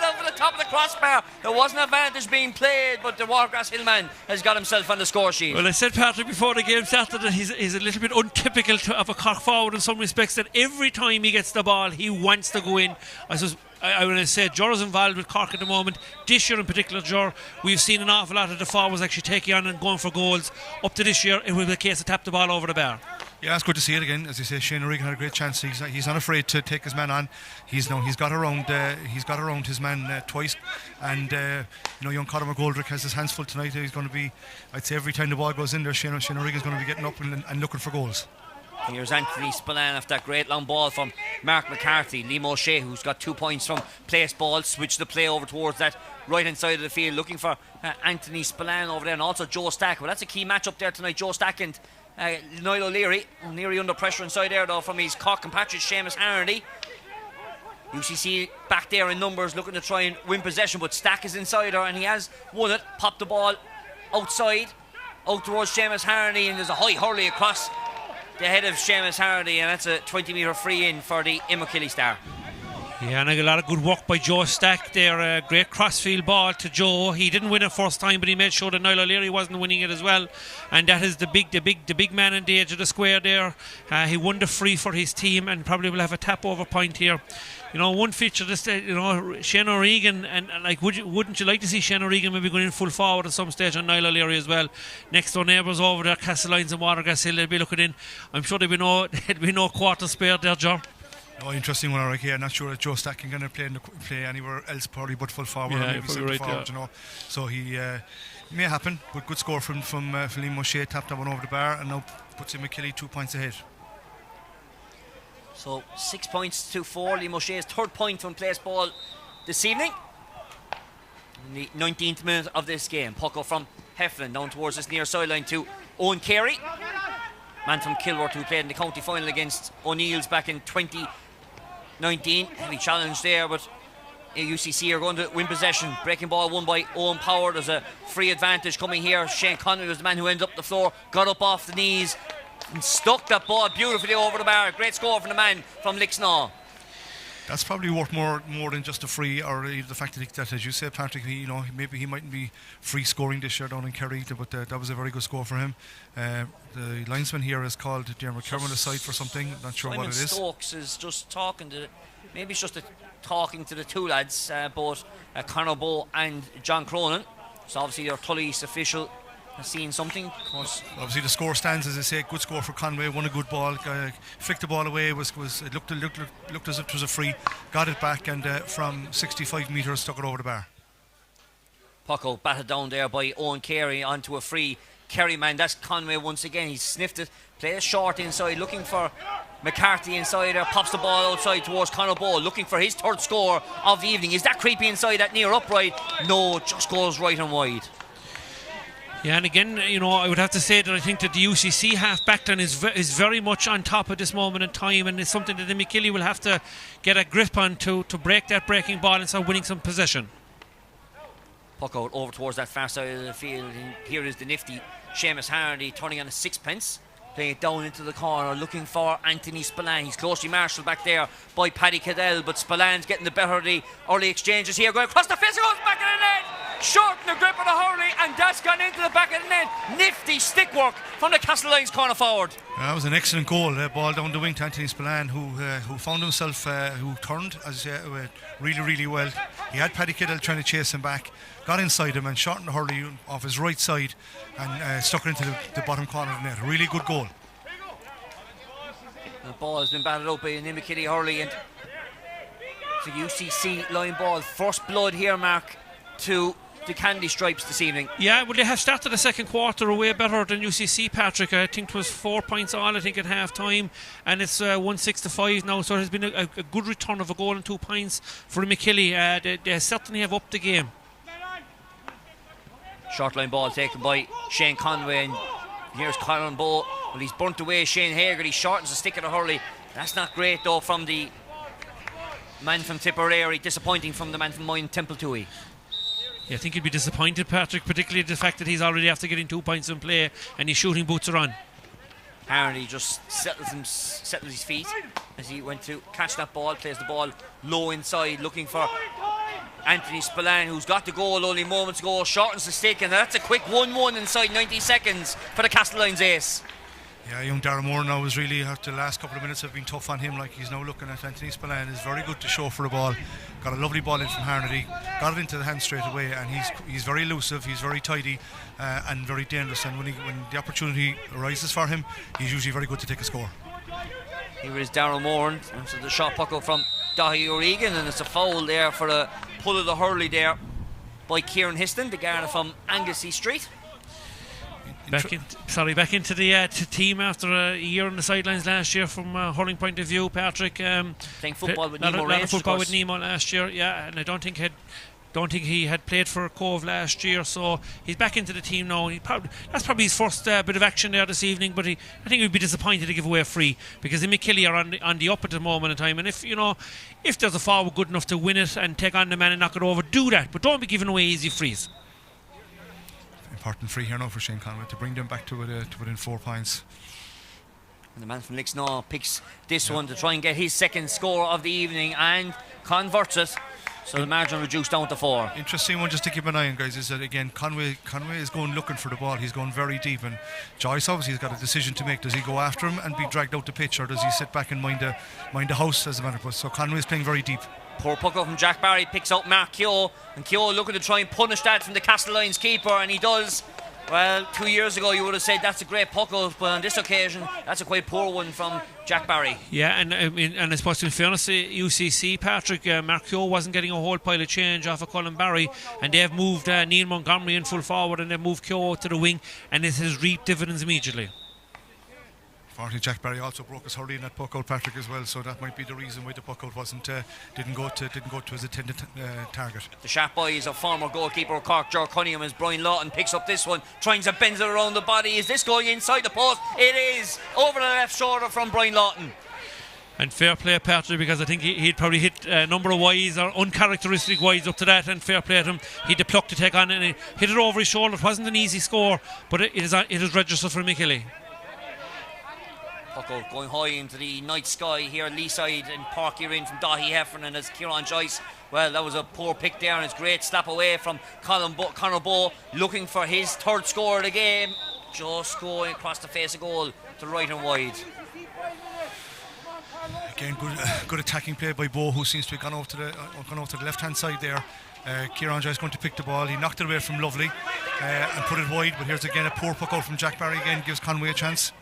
S1: Down for the top of the crossbar. There was an advantage being played, but the Watergrass Hillman has got himself on the score sheet.
S5: Well, I said, Patrick, before the game started that he's a little bit untypical of a Cork forward in some respects, that every time he gets the ball he wants to go in. I suppose I would say Jur's involved with Cork at the moment. This year in particular, Jur, we've seen an awful lot of the forwards actually taking on and going for goals. Up to this year, it will be the case to tap the ball over the bar.
S4: Yeah, it's good to see it again. As you say, Shane O'Regan had a great chance. He's not afraid to take his man on. He's got around his man twice, and young Conor McGoldrick has his hands full tonight. He's going to be, I'd say, every time the ball goes in there, Shane O'Regan's going to be getting up and looking for goals.
S1: Here's Anthony Spillane after that great long ball from Mark McCarthy. Liam O'Shea, who's got 2 points from place ball, switched the play over towards that right hand side of the field, looking for Anthony Spillane over there, and also Joe Stack. Well, that's a key match up there tonight. Joe Stack and Niall O'Leary. O'Leary under pressure inside there though from his Cork compatriot Seamus Harnedy. UCC back there in numbers, looking to try and win possession, but Stack is inside her and he has won it. Popped the ball outside, out towards Seamus Harnedy, and there's a high hurley across the head of Seamus Harnedy, and that's a 20-metre free in for the Imokilly star.
S5: Yeah, and a lot of good work by Joe Stack there. A great crossfield ball to Joe. He didn't win it first time, but he made sure that Niall O'Leary wasn't winning it as well. And that is the big man on the edge of the square there. He won the free for his team and probably will have a tap over point here. One feature this, Shane O'Regan, and like, wouldn't you like to see Shane O'Regan maybe going in full forward at some stage on Niall O'Leary as well? Next door neighbours over there, Castlelines and Watergrass Hill, they'll be looking in. I'm sure there'll be no quarter spare there, Joe.
S4: Oh, interesting one, Eric. Yeah, not sure that Joe Stack can play anywhere else, probably but full forward, or maybe centre forward. So he may happen. But good score from Liam O'Shea, tapped that one over the bar, and now puts Imokilly 2 points ahead.
S1: So 6 points to 4. Liam O'Shea's third point from place ball this evening. In the 19th minute of this game, Pucko from Heflin down towards this near sideline to Owen Carey, man from Kilworth, who played in the county final against O'Neill's back in 2019. Heavy challenge there, but UCC are going to win possession. Breaking ball won by Owen Power. There's a free advantage coming here. Shane Conway was the man who ended up the floor, got up off the knees and stuck that ball beautifully over the bar. Great score from the man from Lixnaw.
S4: That's probably worth more than just a free, or the fact that as you said, Patrick, maybe he mightn't be free scoring this year down in Kerry, but that was a very good score for him. The linesman here is called Dermot Kerwin aside for something. Not sure
S1: Simon
S4: what it is.
S1: Stokes is just talking to, maybe it's just talking to the two lads, both Conor Bowe and John Cronin. So obviously their Tully's official has seen something. Of course,
S4: obviously the score stands, as I say. Good score for Conway. Won a good ball. Flicked the ball away. It looked as if it was a free. Got it back, and from 65 metres stuck it over the bar.
S1: Pucko batted down there by Owen Carey onto a free. Kerry man, that's Conway once again. He's sniffed it. Plays short inside, looking for McCarthy inside there. Pops the ball outside towards Conor Bowe, looking for his third score of the evening. Is that creepy inside that near upright? No, just goes right and wide.
S5: Yeah, and again, I would have to say that I think that the UCC half backline is very much on top at this moment in time, and it's something that Imokilly will have to get a grip on to break that breaking ball and start winning some possession.
S1: Puck out over towards that far side of the field, and here is the nifty Seamus Harnedy turning on a sixpence, playing it down into the corner, looking for Anthony Spillane. He's closely marshalled back there by Paddy Cadell, but Spillane's getting the better of the early exchanges here, going across the face, goes back in the net. shorten the grip of the Hurley, and that's gone into the back of the net. Nifty stick work from the Castlelyons corner forward.
S4: That was an excellent goal. Ball down the wing to Anthony Spillane, who found himself, who turned really, really well. He had Paddy Kittle trying to chase him back, got inside him and shortened the Hurley off his right side and stuck it into the bottom corner of the net. A really good goal.
S1: The ball has been batted up by an Imokilly Hurley, and the UCC line ball. First blood here, Mark, to the Candy Stripes this evening.
S5: Yeah, well, they have started the second quarter way better than UCC, Patrick. I think it was 4 points all, I think, at half time, and it's 1-6-5 now, so it has been a good return of a goal and 2 points for Imokilly. They certainly have upped the game.
S1: Short line ball taken by Shane Conway, and here's Colin Bowe. Well, he's burnt away Shane Hagerty, shortens the stick of the Hurley. That's not great though from the man from Tipperary, disappointing from the man from Moyne Templetui.
S5: Yeah, I think he'd be disappointed, Patrick, particularly the fact that he's already after getting 2 points in play and his shooting boots are on.
S1: Hardy just settles his feet as he went to catch that ball, plays the ball low inside, looking for Anthony Spillane, who's got the goal only moments ago, shortens the stick, and that's a quick 1-1 inside 90 seconds for the Castlelyons ace.
S4: Yeah, young Darren Moore now is really, after the last couple of minutes have been tough on him, like he's now looking at Anthony Spillane. Is very good to show for the ball. Got a lovely ball in from Harnedy, got it into the hand straight away, and he's very elusive, he's very tidy and very dangerous, and when the opportunity arises for him, he's usually very good to take a score.
S1: Here is Darren Moore, and so the shot puck up from Dahi O'Regan, and it's a foul there for a pull of the Hurley there by Kieran Histon, the Garda from Anglesey Street.
S5: Back into the team after a year on the sidelines last year from a hurling point of view, Patrick.
S1: Playing football with Nemo
S5: a lot
S1: Range,
S5: of football with Nemo last year, yeah, and I don't think he had played for Cove last year, so he's back into the team now. That's probably his first bit of action there this evening, but I think he'd be disappointed to give away a free, because the Imokilly are on the up at the moment in time, and if there's a forward good enough to win it and take on the man and knock it over, do that, but don't be giving away easy frees.
S4: Important free here now for Shane Conway to bring them back to within 4 points.
S1: And the man from Lixnaw picks this one to try and get his second score of the evening and converts it, so the margin reduced down to 4.
S4: Interesting one just to keep an eye on, guys, is that again Conway is going looking for the ball. He's going very deep, and Joyce obviously has got a decision to make. Does he go after him and be dragged out the pitch, or does he sit back and mind the house, as a matter of fact? So Conway is playing very deep.
S1: Poor puck up from Jack Barry, picks out Mark Keogh, and Keogh looking to try and punish that from the Castlelyons keeper, and he does. Well, 2 years ago you would have said that's a great puck out, but on this occasion that's a quite poor one from Jack Barry.
S5: Yeah, and I suppose in fairness to UCC, Patrick, Mark Keogh wasn't getting a whole pile of change off of Colin Barry, and they have moved Neil Montgomery in full forward, and they've moved Keogh to the wing, and it has reaped dividends immediately.
S4: Unfortunately, Jack Barry also broke his Hurley in that puck out, Patrick, as well, so that might be the reason why the puck out didn't go to his intended target.
S1: The sharp boys of former goalkeeper Cork, Ger Cunningham, as Brian Lawton picks up this one, trying to bend it around the body. Is this going inside the post? It is, over the left shoulder from Brian Lawton.
S5: And fair play, Patrick, because I think he'd probably hit a number of wides or uncharacteristic wides up to that, and fair play to him. He had the pluck to take on it, and he hit it over his shoulder. It wasn't an easy score, but it is registered for Imokilly.
S1: Puck out going high into the night sky here, Leeside, and Parky in from Dahi Heffernan, and as Kieran Joyce, well, that was a poor pick there, and it's great slap away from Conor Bowe, looking for his third score of the game, just going across the face of goal to right and wide.
S4: Again, good attacking play by Bowe, who seems to have gone off to the left hand side there. Kieran Joyce going to pick the ball. He knocked it away from Lovely and put it wide, but here's again a poor puck out from Jack Barry, again gives Conway a chance.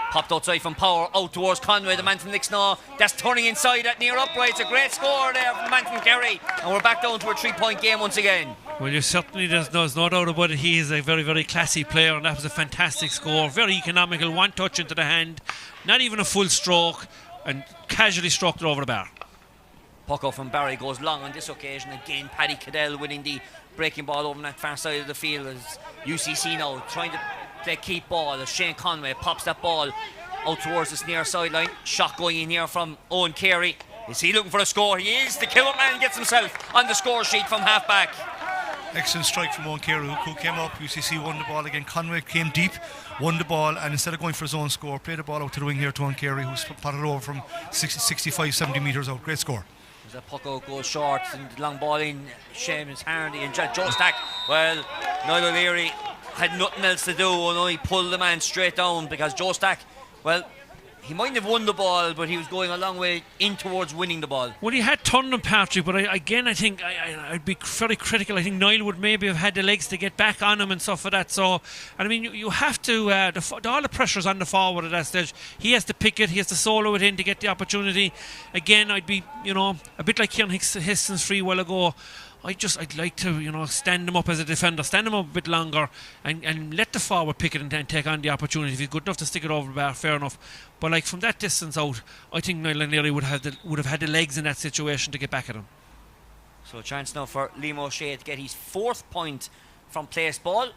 S1: Popped outside from Power, out towards Conway, the man from Lixnaw. That's turning inside at near upright. It's a great score there from the man from Kerry. And we're back down to a 3-point game once again.
S5: Well, there's no doubt about it. He is a very, very classy player, and that was a fantastic score. Very economical, one touch into the hand, not even a full stroke, and casually stroked it over the bar.
S1: Puck up from Barry goes long on this occasion. Again, Paddy Cadell winning the breaking ball over on that far side of the field, as UCC now trying to play keep ball as Shane Conway pops that ball out towards this near sideline. Shot going in here from Owen Carey. Is he looking for a score? He is. The killer man gets himself on the score sheet from half back.
S4: Excellent strike from Owen Carey, who came up. UCC won the ball again. Conway came deep, won the ball, and instead of going for his own score, played the ball out to the wing here to Owen Carey, who's potted over from 65-70 metres out. Great score.
S1: As the puck out goes short and the long ball in, Seamus Hardy and Joe Stack. Well, Niall O'Leary had nothing else to do and only pulled the man straight down because Joe Stack, well, he might have won the ball, but he was going a long way in towards winning the ball.
S5: Well, he had turned him, Patrick, but I think I'd be very critical. I think Niall would maybe have had the legs to get back on him and stuff like that. So, and I mean, you have to, all the pressure's on the forward at that stage. He has to pick it, he has to solo it in to get the opportunity. Again, I'd be, a bit like Kieran Histons 3 while ago. I'd like to, stand him up as a defender, stand him up a bit longer and let the forward pick it and take on the opportunity. If he's good enough to stick it over the bar, fair enough. But like from that distance out, I think Niall O'Leary would have had the legs in that situation to get back at him.
S1: So a chance now for Liam O'Shea to get his 4th point from place ball.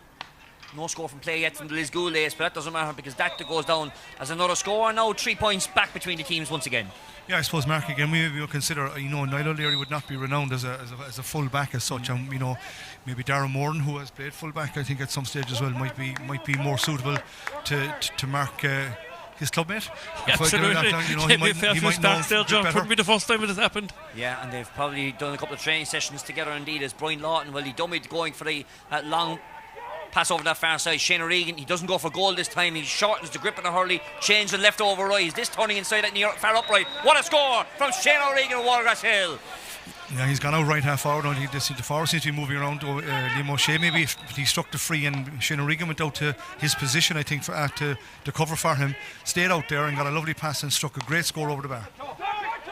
S1: No score from play yet from the Lisgool ace, but that doesn't matter because that goes down as another score. Now 3 points back between the teams once again.
S4: Yeah, I suppose, Mark, again, we will consider, Niall O'Leary would not be renowned as a full back as such, and maybe Darren Moran, who has played full back, I think at some stage as well, might be more suitable to mark his clubmate.
S5: Yeah, absolutely.
S4: He might know
S5: there, John. Couldn't be the first time it has happened.
S1: Yeah, and they've probably done a couple of training sessions together indeed, as Brian Lawton, well, he dummied going for the long pass over that far side. Shane O'Regan, he doesn't go for goal this time. He shortens the grip of the hurley, changes the left over rise. This turning inside at near far upright. What a score from Shane O'Regan of Watergrass Hill.
S4: Yeah, he's gone out right half forward. The forward seems to be moving around. Liam O'Shea, maybe if he struck the free and Shane O'Regan went out to his position, I think, to cover for him, stayed out there and got a lovely pass and struck a great score over the bar.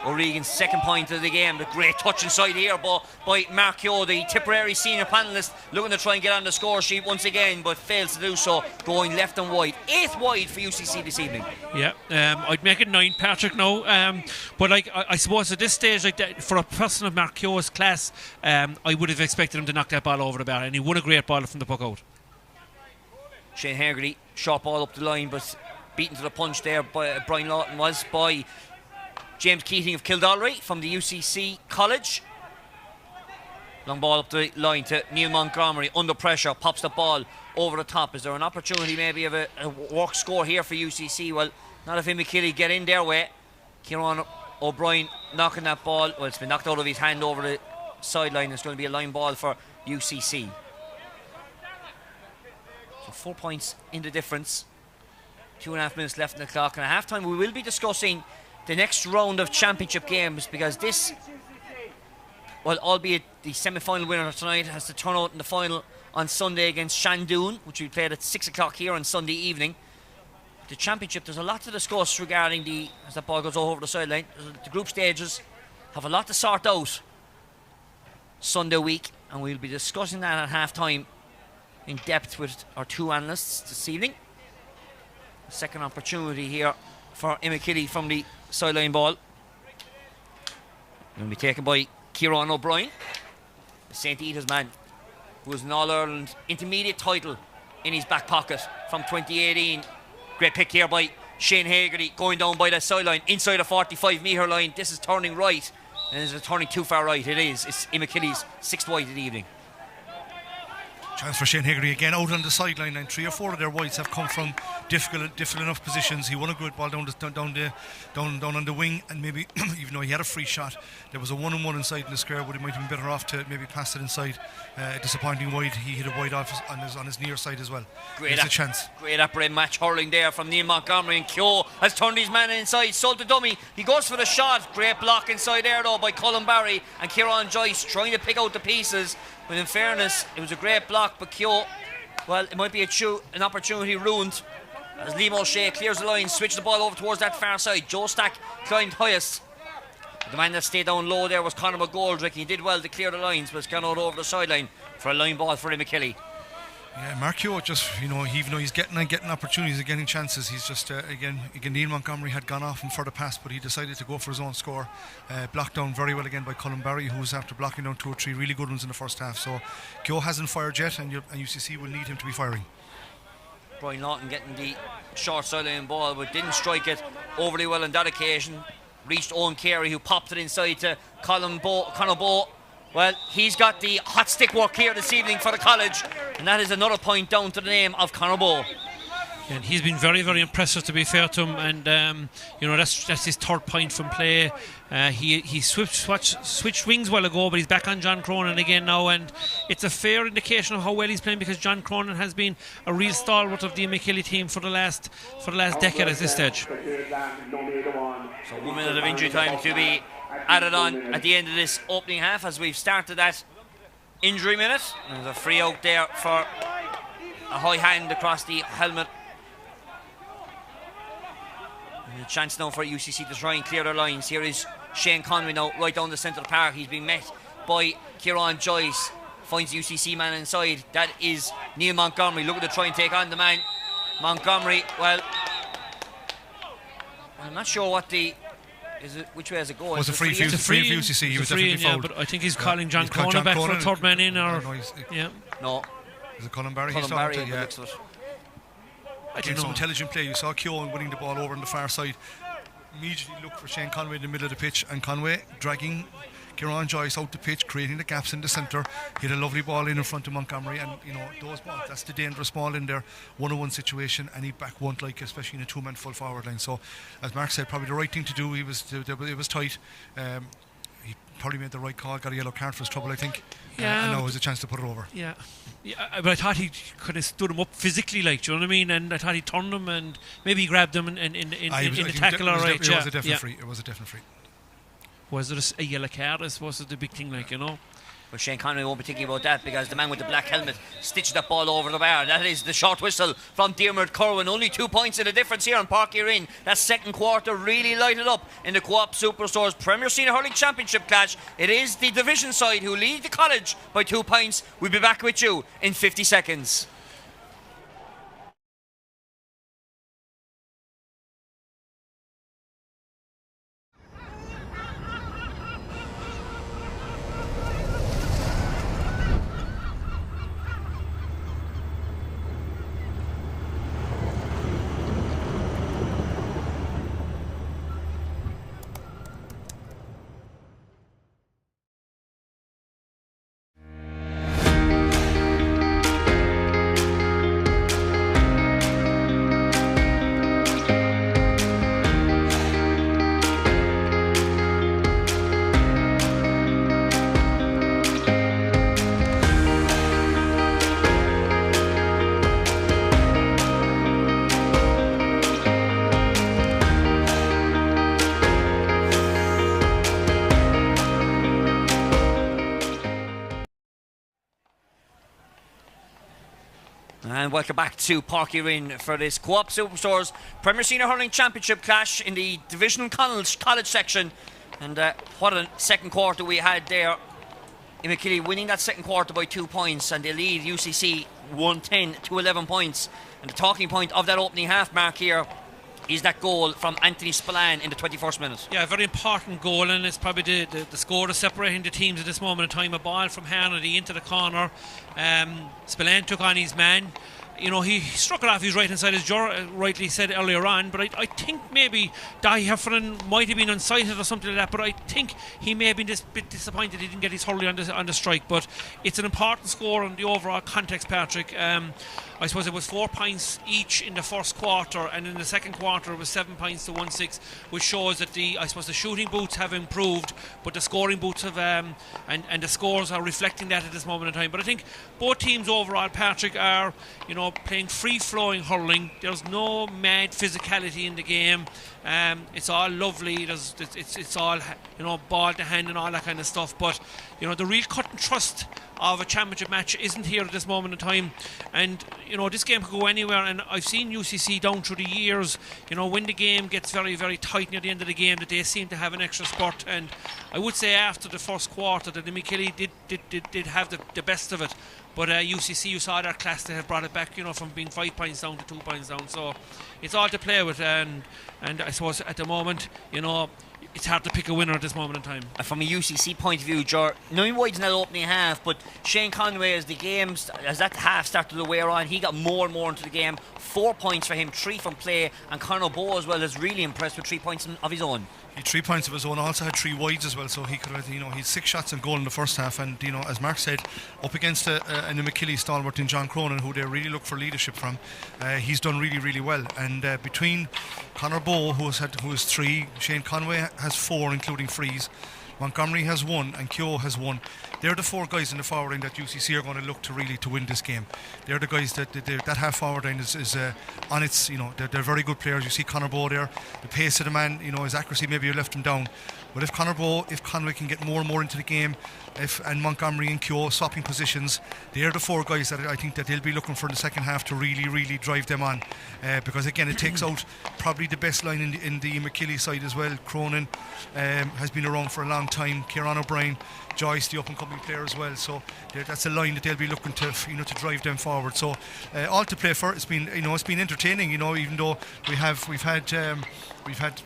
S1: O'Regan's 2nd point of the game. The great touch inside here by Mark Yo, the Tipperary senior panellist, looking to try and get on the score sheet once again, but fails to do so, going left and wide. 8th wide for UCC this evening.
S5: Yeah, I'd make it 9, Patrick, now. But I suppose at this stage, for a person of Mark Yo's class, I would have expected him to knock that ball over the bar, and he won a great ball from the puck out.
S1: Shane Haggerty, short ball up the line, but beaten to the punch there by Brian Lawton was by James Keating of Kildallery from the UCC College. Long ball up the line to Neil Montgomery, under pressure, pops the ball over the top. Is there an opportunity maybe of a work score here for UCC? Well, not if Imokilly get in their way. Kieran O'Brien knocking that ball. Well, it's been knocked out of his hand over the sideline. It's going to be a line ball for UCC. So 4 points in the difference. 2.5 minutes left in the clock. And at half time we will be discussing the next round of championship games, because this, well, albeit the semi-final winner tonight has to turn out in the final on Sunday against Shandoon, which we played at 6 o'clock here on Sunday evening. The championship, there's a lot to discuss regarding as that ball goes over the sideline, the group stages have a lot to sort out Sunday week, and we'll be discussing that at half time in depth with our 2 analysts this evening. The second opportunity here for Imokilly from the sideline ball. Going to be taken by Kieran O'Brien, the St. Eda's man, who has an All-Ireland intermediate title in his back pocket from 2018. Great pick here by Shane Haggerty, going down by that sideline inside the 45-metre line. This is turning right, and is it turning too far right? It is. It's Imokilly's 6th wide of the evening.
S4: Chance for Shane Haggerty again out on the sideline, and 3 or 4 of their wides have come from difficult enough positions. He won a good ball down on the wing, and maybe even though he had a free shot, there was a 1-on-1 inside in the square, but he might have been better off to maybe pass it inside. Disappointing wide. He hit a wide off on his near side as well. Great chance. Great
S1: upright match hurling there from Neil Montgomery, and Keogh has turned his man inside. Sold the dummy. He goes for the shot. Great block inside there though by Colin Barry and Kieran Joyce, trying to pick out the pieces. But in fairness, it was a great block, but Keogh, well, it might be an opportunity ruined as Liam O'Shea clears the line, switches the ball over towards that far side. Joe Stack climbed highest. The man that stayed down low there was Conor McGoldrick. He did well to clear the lines, but it's gone out over the sideline for a line ball for Imokilly.
S4: Yeah, Mark Keogh just, even though he's getting opportunities and getting chances, he's just, again, Neil Montgomery had gone off him for the pass, but he decided to go for his own score. Blocked down very well again by Colin Barry, who was after blocking down 2 or 3 really good ones in the first half. So Keogh hasn't fired yet, and UCC will need him to be firing.
S1: Brian Lawton getting the short sideline ball, but didn't strike it overly well on that occasion. Reached Owen Carey, who popped it inside to Conor Bowe. Well, he's got the hot stick work here this evening for the college, and that is another point down to the name of Conor Bowe.
S5: And he's been very, very impressive, to be fair to him. And that's his third point from play. He switched wings a while ago, but he's back on John Cronin again now, and it's a fair indication of how well he's playing, because John Cronin has been a real stalwart of the Imokilly team for the last decade at this stage.
S1: So 1 minute of injury time to be added on at the end of this opening half as we've started that injury minute. There's a free out there for a high hand across the helmet. And a chance now for UCC to try and clear their lines. Here is Shane Conway now right down the centre of the park. He's being met by Kieran Joyce. Finds the UCC man inside. That is Neil Montgomery looking to try and take on the man. Montgomery, well, I'm not sure what which way is it going?
S4: Was a free for UCC. He was definitely fouled.
S5: But I think he's calling John Cronin back for a third man in, or
S1: no.
S4: Is it Colin Barry?
S1: Colin Barry,
S4: yeah.
S5: I don't know.
S4: Some intelligent play. You saw Keoghan winning the ball over on the far side. Immediately looked for Shane Conway in the middle of the pitch, and Conway dragging Kieran Joyce out the pitch, creating the gaps in the centre. Hit a lovely ball in front of Montgomery, and those balls, that's the dangerous ball in there. 1-on-1 situation, and he back won't like, especially in a two-man full forward line. So, as Mark said, probably the right thing to do. It was tight. He probably made the right call, got a yellow card for his trouble, I think. And now has a chance to put it over.
S5: Yeah, but I thought he could have stood him up physically, like, do you know what I mean? And I thought he turned him, and maybe he grabbed him in the tackle. All right,
S4: it was a definite free. It was a definite free.
S5: Was it a yellow card? I suppose is the big thing, like,
S1: Well, Shane Conway won't be thinking about that, because the man with the black helmet stitched that ball over the bar. That is the short whistle from Diarmuid Corwin. Only 2 points in the difference here on Páirc Uí Rinn. That second quarter really lighted up in the Co-op Superstores Premier Senior Hurling Championship clash. It is the division side who lead the college by 2 points. We'll be back with you in 50 seconds. And welcome back to Páirc Uí Rinn for this Co-op Superstores Premier Senior Hurling Championship clash in the Divisional College section. And what a second quarter we had there. Imokilly winning that second quarter by 2 points, and they lead UCC 110 to 11 points. And the talking point of that opening half, Mark, here is that goal from Anthony Spillane in the 21st minute.
S5: Yeah, a very important goal, and it's probably the score that's separating the teams at this moment in time. A ball from Hannity into the corner. Spillane took on his man. He struck it off his right hand side, as rightly said earlier on, but I think maybe Dahi Heffernan might have been unsighted or something like that, but I think he may have been a bit disappointed he didn't get his hurley on the strike. But it's an important score in the overall context, Patrick. I suppose it was 4 points each in the first quarter, and in the second quarter it was 7 points to 1-6, which shows that the shooting boots have improved, but the scoring boots have and the scores are reflecting that at this moment in time. But I think both teams overall, Patrick, are playing free-flowing hurling. There's no mad physicality in the game. It's all lovely. It's all ball to hand and all that kind of stuff. But the real cut and thrust of a championship match isn't here at this moment in time. And this game could go anywhere. And I've seen UCC down through the years. When the game gets very, very tight near the end of the game, that they seem to have an extra spurt. And I would say after the first quarter that Imokilly did have the best of it. But UCC, you saw their class, they have brought it back, from being 5 points down to 2 points down. So it's all to play with, and I suppose at the moment, it's hard to pick a winner at this moment in time.
S1: From a UCC point of view, 9 wides in that opening half, but Shane Conway, as that half started to wear on, he got more and more into the game. 4 points for him, 3 from play, and Conor Bowe as well is really impressed with 3 points of his own.
S4: He had 3 points of his own, also had 3 wides as well, so he could have, he had 6 shots and goal in the first half, and as Mark said, up against an Imokilly stalwart in John Cronin, who they really look for leadership from. He's done really, really well, and between Conor Bowe, who has 3, Shane Conway has 4, including frees, Montgomery has 1, and Keogh has 1. They're the 4 guys in the forward line that UCC are going to look to really to win this game. They're the guys that half forward line is on its. They're very good players. You see Conor Bowe there, the pace of the man. His accuracy maybe you left him down. But if Conway can get more and more into the game, and Montgomery and Keogh swapping positions, they're the 4 guys that I think that they'll be looking for in the second half to really, really drive them on. Because again, it takes out probably the best line in the Imokilly side as well. Cronin has been around for a long time. Kieran O'Brien, Joyce, the up-and-coming player as well. So that's a line that they'll be looking to to drive them forward. So all to play for. It's been entertaining. Even though we've had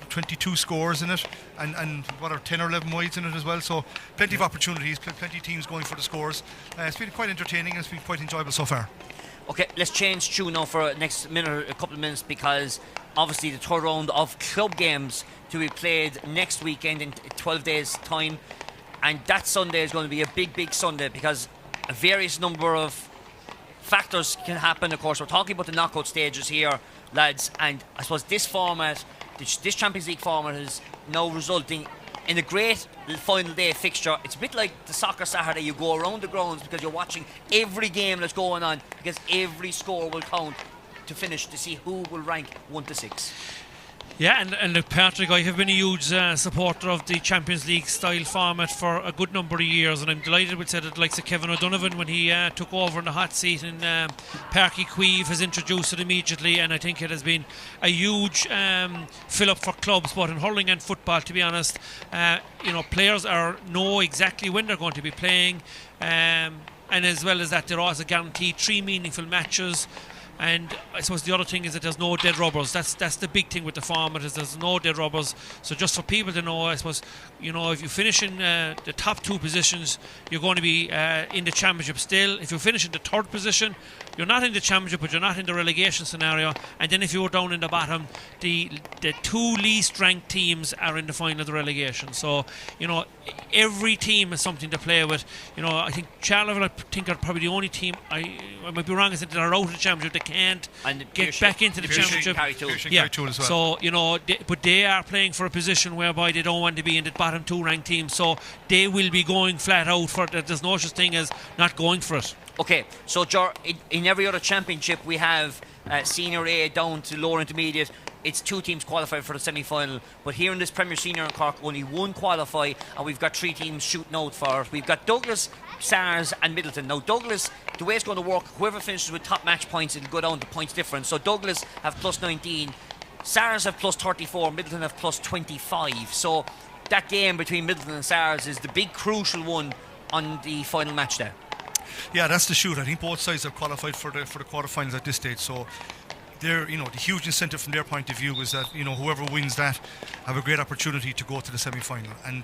S4: 22 scores in it, and what are 10 or 11 wides in it as well. So plenty of opportunities, plenty of teams going for the scores. It's been quite entertaining. It's been quite enjoyable so far.
S1: Okay, let's change tune now for next minute, a couple of minutes, because obviously the third round of club games to be played next weekend in 12 days' time, and that Sunday is going to be a big Sunday because a various number of factors can happen. Of course, we're talking about the knockout stages here, lads, and I suppose this format, this Champions League format, is now resulting in a great final day fixture. It's a bit like the soccer Saturday. You go around the grounds because you're watching every game that's going on, because every score will count to finish to see who will rank 1 to 6.
S5: Yeah, and look, Patrick, I have been a huge supporter of the Champions League style format for a good number of years, and I'm delighted with that, like Kevin O'Donovan, when he took over in the hot seat in Páirc Uí Chaoimh, has introduced it immediately, and I think it has been a huge fill up for clubs, both in hurling and football, to be honest. Players know exactly when they're going to be playing, and as well as that, they're also guaranteed 3 meaningful matches. And I suppose the other thing is that there's no dead rubbers. That's the big thing with the format, is there's no dead rubbers. So just for people to know, I suppose, if you finish in the top 2 positions, you're going to be in the championship still. If you finish in the 3rd position, you're not in the championship, but you're not in the relegation scenario. And then if you're down in the bottom, the 2 least ranked teams are in the final of the relegation. So, every team has something to play with. I think Charleville, are probably the only team, I might be wrong, is that they're out of the championship. They can't get back into the championship.
S4: Yeah.
S5: So but they are playing for a position whereby they don't want to be in the bottom 2 ranked team. So they will be going flat out for it. There's no such thing as not going for it.
S1: Okay, so in every other championship we have senior A down to lower intermediate. It's 2 teams qualified for the semi-final, but here in this Premier Senior in Cork, only 1 qualify, and we've got 3 teams shooting out for it. We've got Douglas, SARS and Middleton. Now Douglas, the way it's going to work, whoever finishes with top match points, it'll go down to points difference. So Douglas have plus 19, SARS have plus 34, Middleton have plus 25. So that game between Middleton and SARS is the big crucial one on the final match there.
S4: Yeah, that's the shoot. I think both sides have qualified for the quarterfinals at this stage. So the huge incentive from their point of view is that whoever wins that have a great opportunity to go to the semi-final, and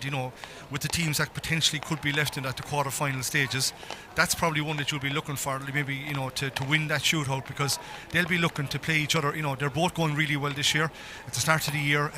S4: with the teams that potentially could be left in at the quarter-final stages, that's probably one that you'll be looking for, maybe to win that shootout, because they'll be looking to play each other. They're both going really well this year. At the start of the year,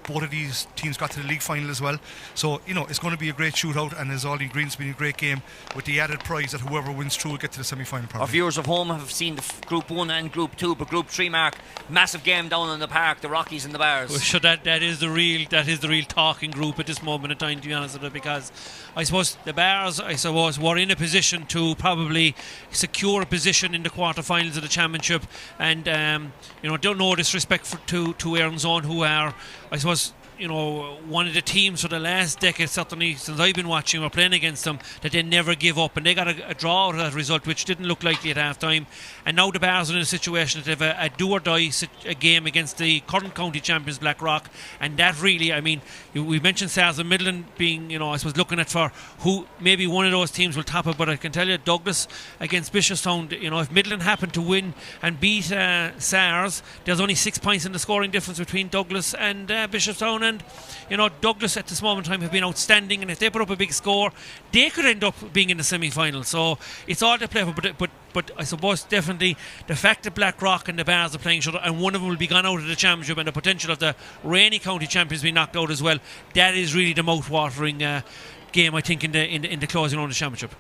S4: both of these teams got to the league final as well, so it's going to be a great shootout, and as all the ingredients, been a great game with the added prize that whoever wins through will get to the semi-final probably.
S1: Our viewers of home have seen the Group 1 and Group 2, but Group 3, Mark, massive game down in the park, the Rockies and the Bars.
S5: Well, sure, that is the real talking group at this moment in time, to be honest with you, because I suppose the Bars, were in a position to probably secure a position in the quarterfinals of the championship, and don't know disrespect to Erin's Own, who are, I suppose, one of the teams for the last decade, certainly since I've been watching or playing against them, that they never give up, and they got a draw out of that result, which didn't look likely at half time. And now the Bars are in a situation that they have a do or die game against the current county champions Blackrock, and that really, we mentioned SARS and Midland being, I suppose, looking at for who maybe one of those teams will top it, but I can tell you, Douglas against Bishopstown, if Midland happen to win and beat SARS, there's only 6 points in the scoring difference between Douglas and Bishopstown and Douglas at this moment in time have been outstanding, and if they put up a big score, they could end up being in the semi-final. So it's all to play for, but I suppose definitely the fact that Blackrock and the Bars are playing each other, and one of them will be gone out of the championship, and the potential of the reigning county champions being knocked out as well, that is really the mouth-watering game, I think, in the closing round of the championship.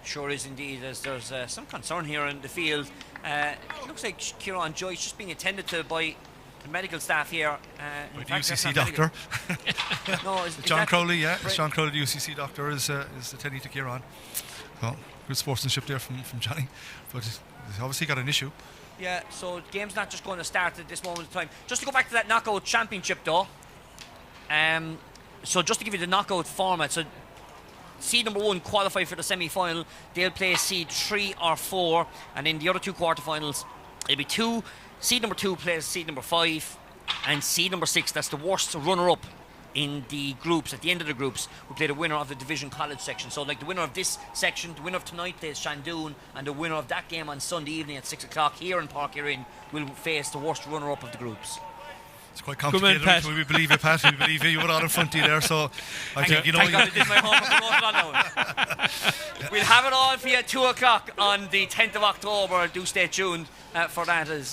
S1: Sure is indeed, as there's some concern here in the field. It looks like Kieran Joyce just being attended to by the medical staff here.
S4: By the UCC doctor.
S1: No,
S4: John Crowley, John Crowley, the UCC doctor, is attending to Kieran. Well, good sportsmanship there from Johnny, but he's obviously got an issue.
S1: Yeah, so the game's not just going to start at this moment in time. Just to go back to that knockout championship though, so just to give you the knockout format, so seed number 1 qualify for the semi-final. They'll play seed 3 or 4, and in the other 2 quarterfinals it'll be seed number 2 plays seed number 5, and seed number 6, that's the worst runner-up in the groups. At the end of the groups, we play the winner of the Division College section. So like the winner of this section, the winner of tonight plays Shandoon, and the winner of that game on Sunday evening at 6 o'clock here in Park Erin will face the worst runner-up of the groups.
S4: It's quite complicated. We believe you, Pat. We believe you. You were all in front of you there, so I think you know.
S1: Thank God I did my homework and wrote it on now. We'll have it all for you at 2 o'clock on the 10th of October. Do stay tuned for that. In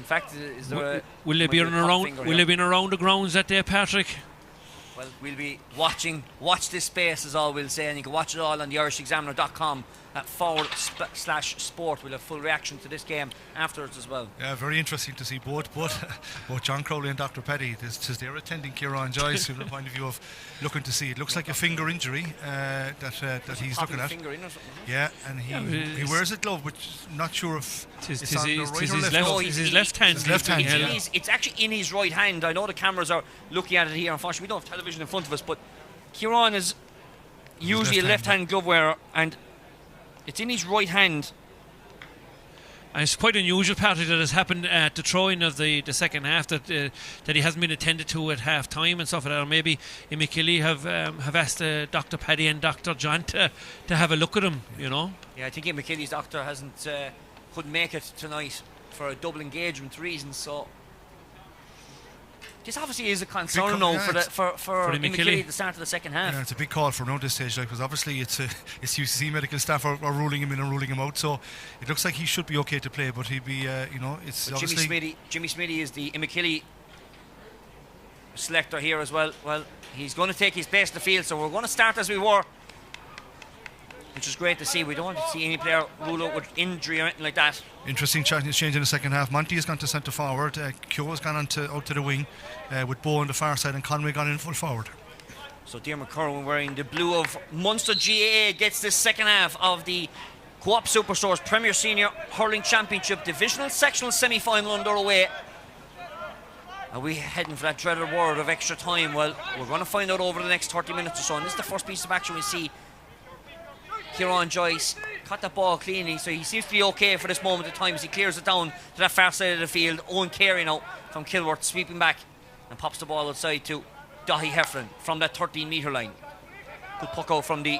S1: fact, is there
S5: will they be around the grounds that day, Patrick?
S1: Well, we'll be watch this space is all we'll say, and you can watch it all on the irishexaminer.com /sport. We'll have full reaction to this game afterwards as well.
S4: Yeah, very interesting to see both John Crowley and Dr. Petty. They're attending Kieran Joyce from the point of view of looking to see. It looks like a finger injury that he's looking at.
S1: Finger in or something,
S4: yeah, and he wears a glove, which I'm not sure if it's on the right or left.
S5: No, it's his left hand.
S1: It's actually in his right hand. I know the cameras are looking at it here. Unfortunately, we don't have television in front of us, but Kieran is usually a left-hand glove wearer, and it's in his right hand.
S5: And it's quite unusual, Patrick, that has happened at the throw-in of the second half, that he hasn't been attended to at half time and stuff like that. Or maybe Imokilly have asked Dr. Paddy and Dr. John to have a look at him, Yeah,
S1: I think Imokilly's doctor couldn't make it tonight for a double engagement reason, so this obviously is a concern now for Imokilly at the start of the second half.
S4: Yeah, it's a big call for him at this stage, because obviously it's UCC medical staff are ruling him in and ruling him out. So it looks like he should be okay to play, but he'd be, it's
S1: but
S4: obviously
S1: Jimmy Smitty is the Imokilly selector here as well. Well, he's going to take his place in the field, so we're going to start as we were, which is great to see. We don't want to see any player rule out with injury or anything like that.
S4: Interesting change in the second half. Monty has gone to centre forward. Kyo has gone out to the wing, with Bow on the far side, and Conway gone in full forward.
S1: So Diarmuid Curran, wearing the blue of Munster GAA, gets this second half of the Co-op Superstores Premier Senior Hurling Championship Divisional Sectional Semi-Final underway. Are we heading for that dreaded word of extra time? Well, we're going to find out over the next 30 minutes or so. And this is the first piece of action we see. Kieran Joyce caught the ball cleanly, so he seems to be okay for this moment of time as he clears it down to that far side of the field. Owen Carey now from Kilworth sweeping back and pops the ball outside to Dahi Heffron from that 13-metre line. Good puck out from the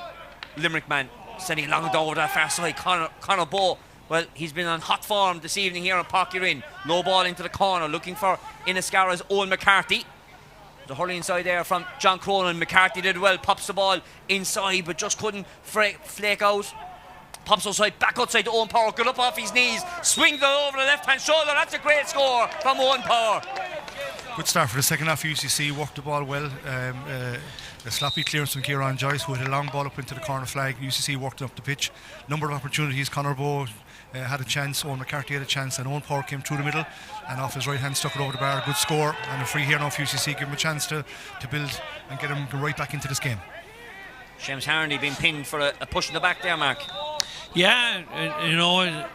S1: Limerick man, sending long down over that far side. Conor Bow, well, he's been on hot form this evening here in Park Erin. Low ball into the corner, looking for Inniscarra's Owen McCarthy. The hurling inside there from John Cronin. McCarthy did well, pops the ball inside, but just couldn't flake out. Pops outside, back outside to Owen Power. Good up off his knees, swings it over the left-hand shoulder. That's a great score from Owen Power.
S4: Good start for the second half. UCC worked the ball well. A sloppy clearance from Kieran Joyce, who had a long ball up into the corner flag. UCC worked up the pitch. Number of opportunities. Conor Bow had a chance. Owen McCarthy had a chance, and Owen Power came through the middle and off his right hand stuck it over the bar. Good score and a free here now for UCC. Give him a chance to build and get him right back into this game.
S1: Seamus Harney being pinned for a push in the back there, Mark.
S5: Yeah,
S1: enough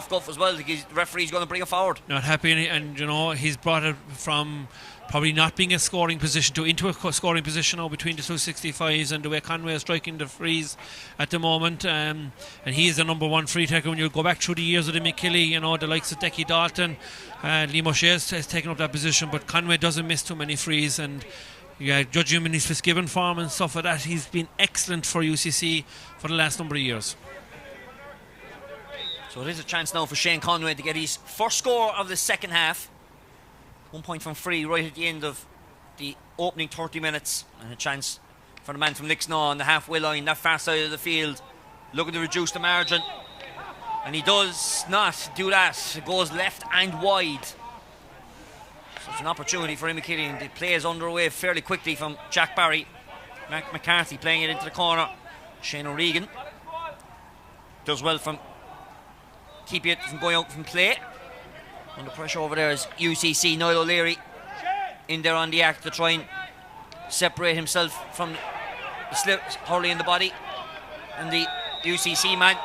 S1: guff as well. The referee's going to bring it forward.
S5: Not happy, and he's brought it from probably not being a scoring position into a scoring position now between the 265s, and the way Conway is striking the frees at the moment, and he is the number one free taker. When you go back through the years with Imokilly, the likes of Decky Dalton, Lee Moshe has taken up that position, but Conway doesn't miss too many frees, and judging him in his Fitzgibbon form and stuff like that, he's been excellent for UCC for the last number of years. So
S1: it is a chance now for Shane Conway to get his first score of the second half. 1 point from free right at the end of the opening 30 minutes, and a chance for the man from Lixnaw on the halfway line, that far side of the field, looking to reduce the margin, and he does not do that. It goes left and wide. So it's an opportunity for Imokilly, and the play is underway fairly quickly from Jack Barry. Mac McCarthy playing it into the corner. Shane O'Regan does well from keeping it from going out from play. Under pressure over there is UCC. Niall O'Leary in there on the act to try and separate himself from the slip, Hurley in the body and the UCC man.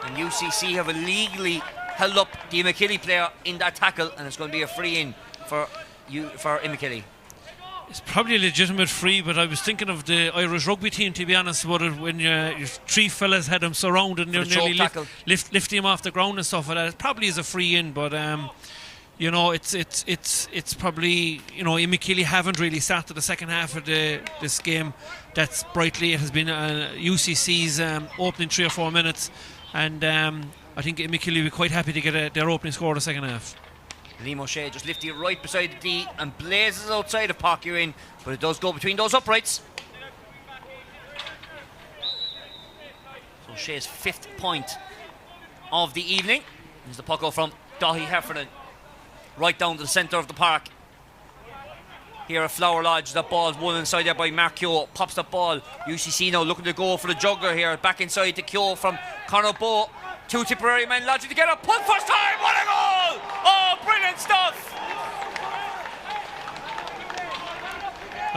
S1: And UCC have illegally held up the Imokilly player in that tackle, and it's going to be a free in for Imokilly.
S5: It's probably a legitimate free, but I was thinking of the Irish rugby team, to be honest about it, when your three fellas had him surrounded and nearly lift him off the ground and stuff like that. It probably is a free in, but you know, it's probably, you know, Imokilly haven't really started the second half of this game. That's brightly. It has been UCC's opening 3 or 4 minutes, and I think Imokilly will be quite happy to get their opening score of the second half.
S1: Liam O'Shea just lifting it right beside the D and blazes outside of Pock-Urin, but it does go between those uprights. So O'Shea's 5th point of the evening. There's the puck out from Daithí Heffernan right down to the centre of the park. Here at Flower Lodge, that ball's won inside there by Mark Keogh. Pops that ball. UCC now looking to go for the juggler here. Back inside to Keogh from Conor Bowe. 2 Tipperary men lodging together. Punt first time. What a goal! Oh, brilliant stuff!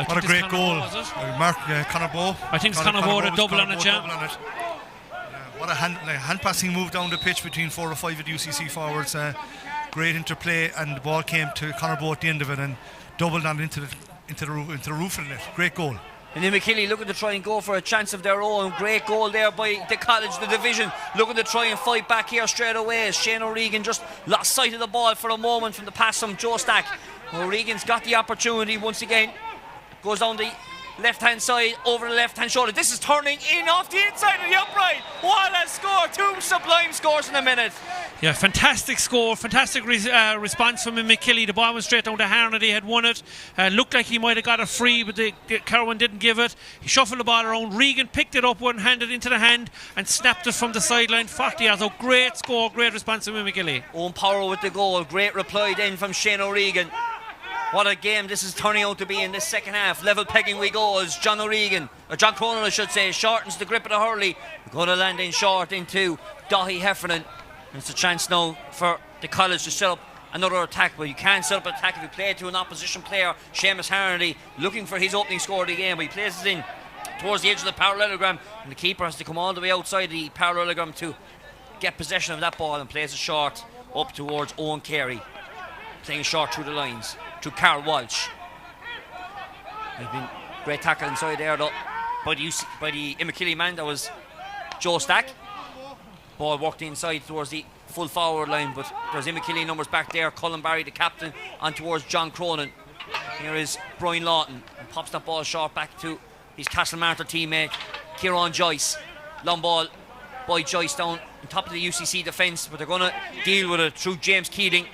S4: What a great goal. Conor Bowe.
S5: I think it's Conor Bowe with a double on it, yeah.
S4: What a hand passing move down the pitch between 4 or 5 of the UCC forwards. Great interplay, and the ball came to Conor Bowe at the end of it and doubled on into the roof of the net. Great goal.
S1: And Imokilly looking to try and go for a chance of their own. Great goal there by the college, the division, looking to try and fight back here straight away. Shane O'Regan just lost sight of the ball for a moment from the pass from Joe Stack. O'Regan's got the opportunity once again. Goes down the left hand side, over the left hand shoulder. This is turning in off the inside of the upright. What a score! 2 sublime scores in a minute.
S5: Yeah, fantastic score, fantastic response from Imokilly. The ball went straight down to Harnedy, had won it. Looked like he might have got a free, but Kerwin didn't give it. He shuffled the ball around. Regan picked it up one handed into the hand and snapped it from the sideline. 40 yards. So great score, great response from Imokilly.
S1: Owen Power with the goal. Great reply then from Shane O'Regan. What a game this is turning out to be in this second half. Level pegging we go as John Cronin I should say, shortens the grip of the Hurley. We're going to land in short into Daithí Heffernan. And it's a chance now for the college to set up another attack, but you can't set up an attack if you play to an opposition player. Seamus Harnedy looking for his opening score of the game, but he places it in towards the edge of the parallelogram, and the keeper has to come all the way outside the parallelogram to get possession of that ball and plays it short up towards Owen Carey, playing short through the lines to Carl Walsh. There's been great tackle inside there though by the Imokilly man. That was Joe Stack. Ball walked inside towards the full forward line, but there's Imokilly numbers back there. Colin Barry, the captain, on towards John Cronin. Here is Brian Lawton, and pops that ball short back to his Castlemartyr teammate Kieran Joyce. Long ball by Joyce down on top of the UCC defence, but they're going to deal with it through James Keating.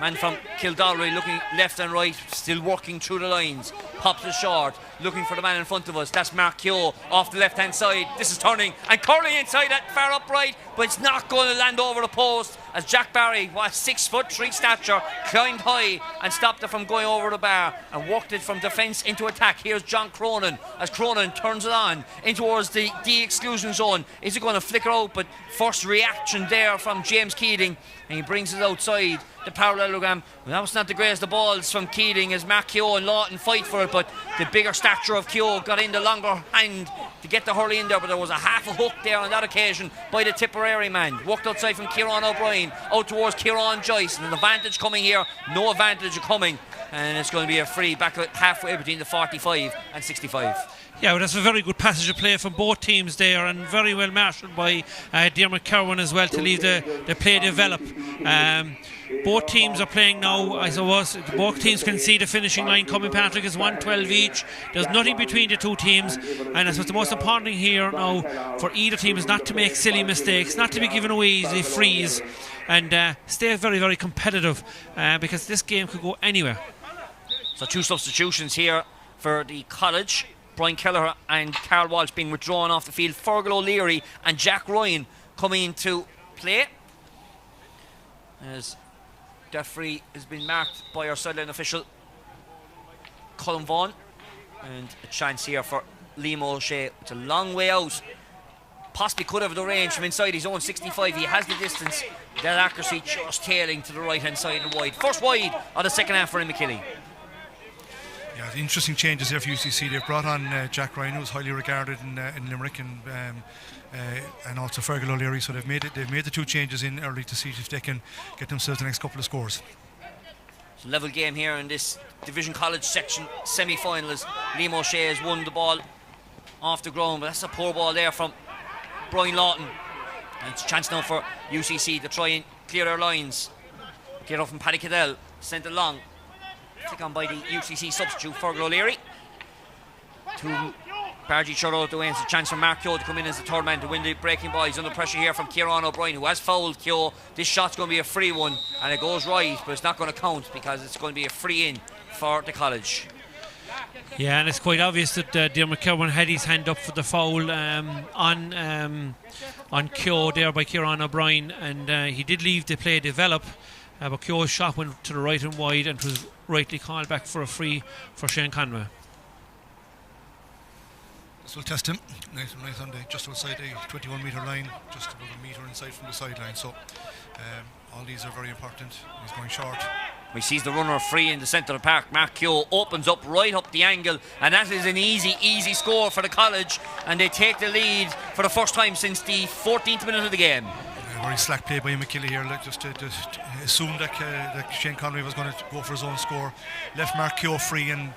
S1: Man from Kildallery looking left and right, still working through the lines. Pops it short, looking for the man in front of us. That's Mark Keogh off the left hand side. This is turning and curling inside that far upright, but it's not going to land over the post as Jack Barry, 6'3" stature, climbed high and stopped it from going over the bar and walked it from defence into attack. Here's John Cronin as Cronin turns it on in towards the exclusion zone. Is it going to flicker out? But first reaction there from James Keating, and he brings it outside the parallelogram. Well, that was not the greatest of balls from Keating as Mark Keogh and Lawton fight for it, but the bigger stature of Keogh got in the longer hand to get the Hurley in there, but there was a half a hook there on that occasion by the Tipperary man. Walked outside from Kieran O'Brien out towards Kieran Joyce, and an advantage coming here, no advantage coming, and it's going to be a free back halfway between the 45 and 65.
S5: Yeah, well, that's a very good passage of play from both teams there, and very well marshalled by Diarmuid Kerwin as well to leave the play develop. Both teams are playing now, I suppose. Both teams can see the finishing line coming, Patrick, is 1-12 each. There's nothing between the two teams, and I suppose the most important thing here now for either team is not to make silly mistakes, not to be given away easy frees. and stay very, very competitive because this game could go anywhere.
S1: So 2 substitutions here for the College. Brian Kelleher and Carl Walsh being withdrawn off the field. Fergal O'Leary and Jack Ryan coming into play. As referee has been marked by our sideline official Colin Vaughan, and a chance here for Liam O'Shea. It's a long way out, possibly could have the range from inside his own 65. He has the distance, that accuracy just tailing to the right hand side and wide. First wide of the second half for Imokilly.
S4: Yeah, the interesting changes there for UCC. They've brought on Jack Ryan, who's highly regarded in Limerick, and also Fergal O'Leary. So they've made the 2 changes in early to see if they can get themselves the next couple of scores.
S1: It's a level game here in this Division College section semi-final as Liam O'Shea has won the ball off the ground, but that's a poor ball there from Brian Lawton. And it's a chance now for UCC to try and clear their lines. Get off from Paddy Cadell, sent along. Take on by the UCC substitute, Fergal O'Leary. 2 barge each other out the way. It's a chance for Mark Keogh to come in as the third man to win the breaking ball. He's under pressure here from Kieran O'Brien, who has fouled Keogh. This shot's going to be a free one, and it goes right, but it's not going to count because it's going to be a free in for the College.
S5: Yeah, and it's quite obvious that Diarmuid Cowan had his hand up for the foul on Keogh there by Kieran O'Brien, and he did leave the play develop. But Keogh's shot went to the right and wide and was rightly called back for a free for Shane Conway.
S4: This will test him. Nice on just outside the 21 metre line, just about a metre inside from the sideline. So all these are very important. He's going short.
S1: He sees the runner free in the centre of the park. Mark Keogh opens up right up the angle, and that is an easy score for the College, and they take the lead for the first time since the 14th minute of the game.
S4: Very slack play by Imokilly here, just to assume that Shane Conway was going to go for his own score. Left Mark Keogh free, and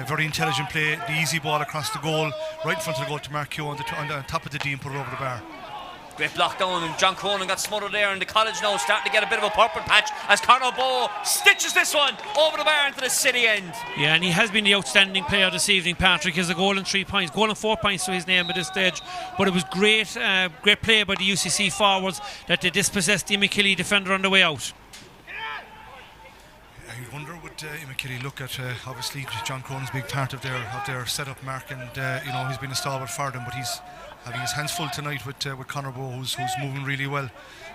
S4: very intelligent play. The easy ball across the goal, right in front of the goal to Mark Keogh on the top of the D and put it over the bar.
S1: Great block down, and John Cronin got smothered there, and the College now starting to get a bit of a purple patch as Conor Bowe stitches this one over the bar into the city end.
S5: Yeah, and he has been the outstanding player this evening, Patrick. He has a goal and 3 points, goal and 4 points to his name at this stage. But it was great play by the UCC forwards that they dispossessed the Imokilly defender on the way out.
S4: You wonder would Imokilly look at obviously John Cronin's big part of their setup, Mark, and he's been a stalwart for them, but he's having his hands full tonight with Conor Bowe, who's moving really well.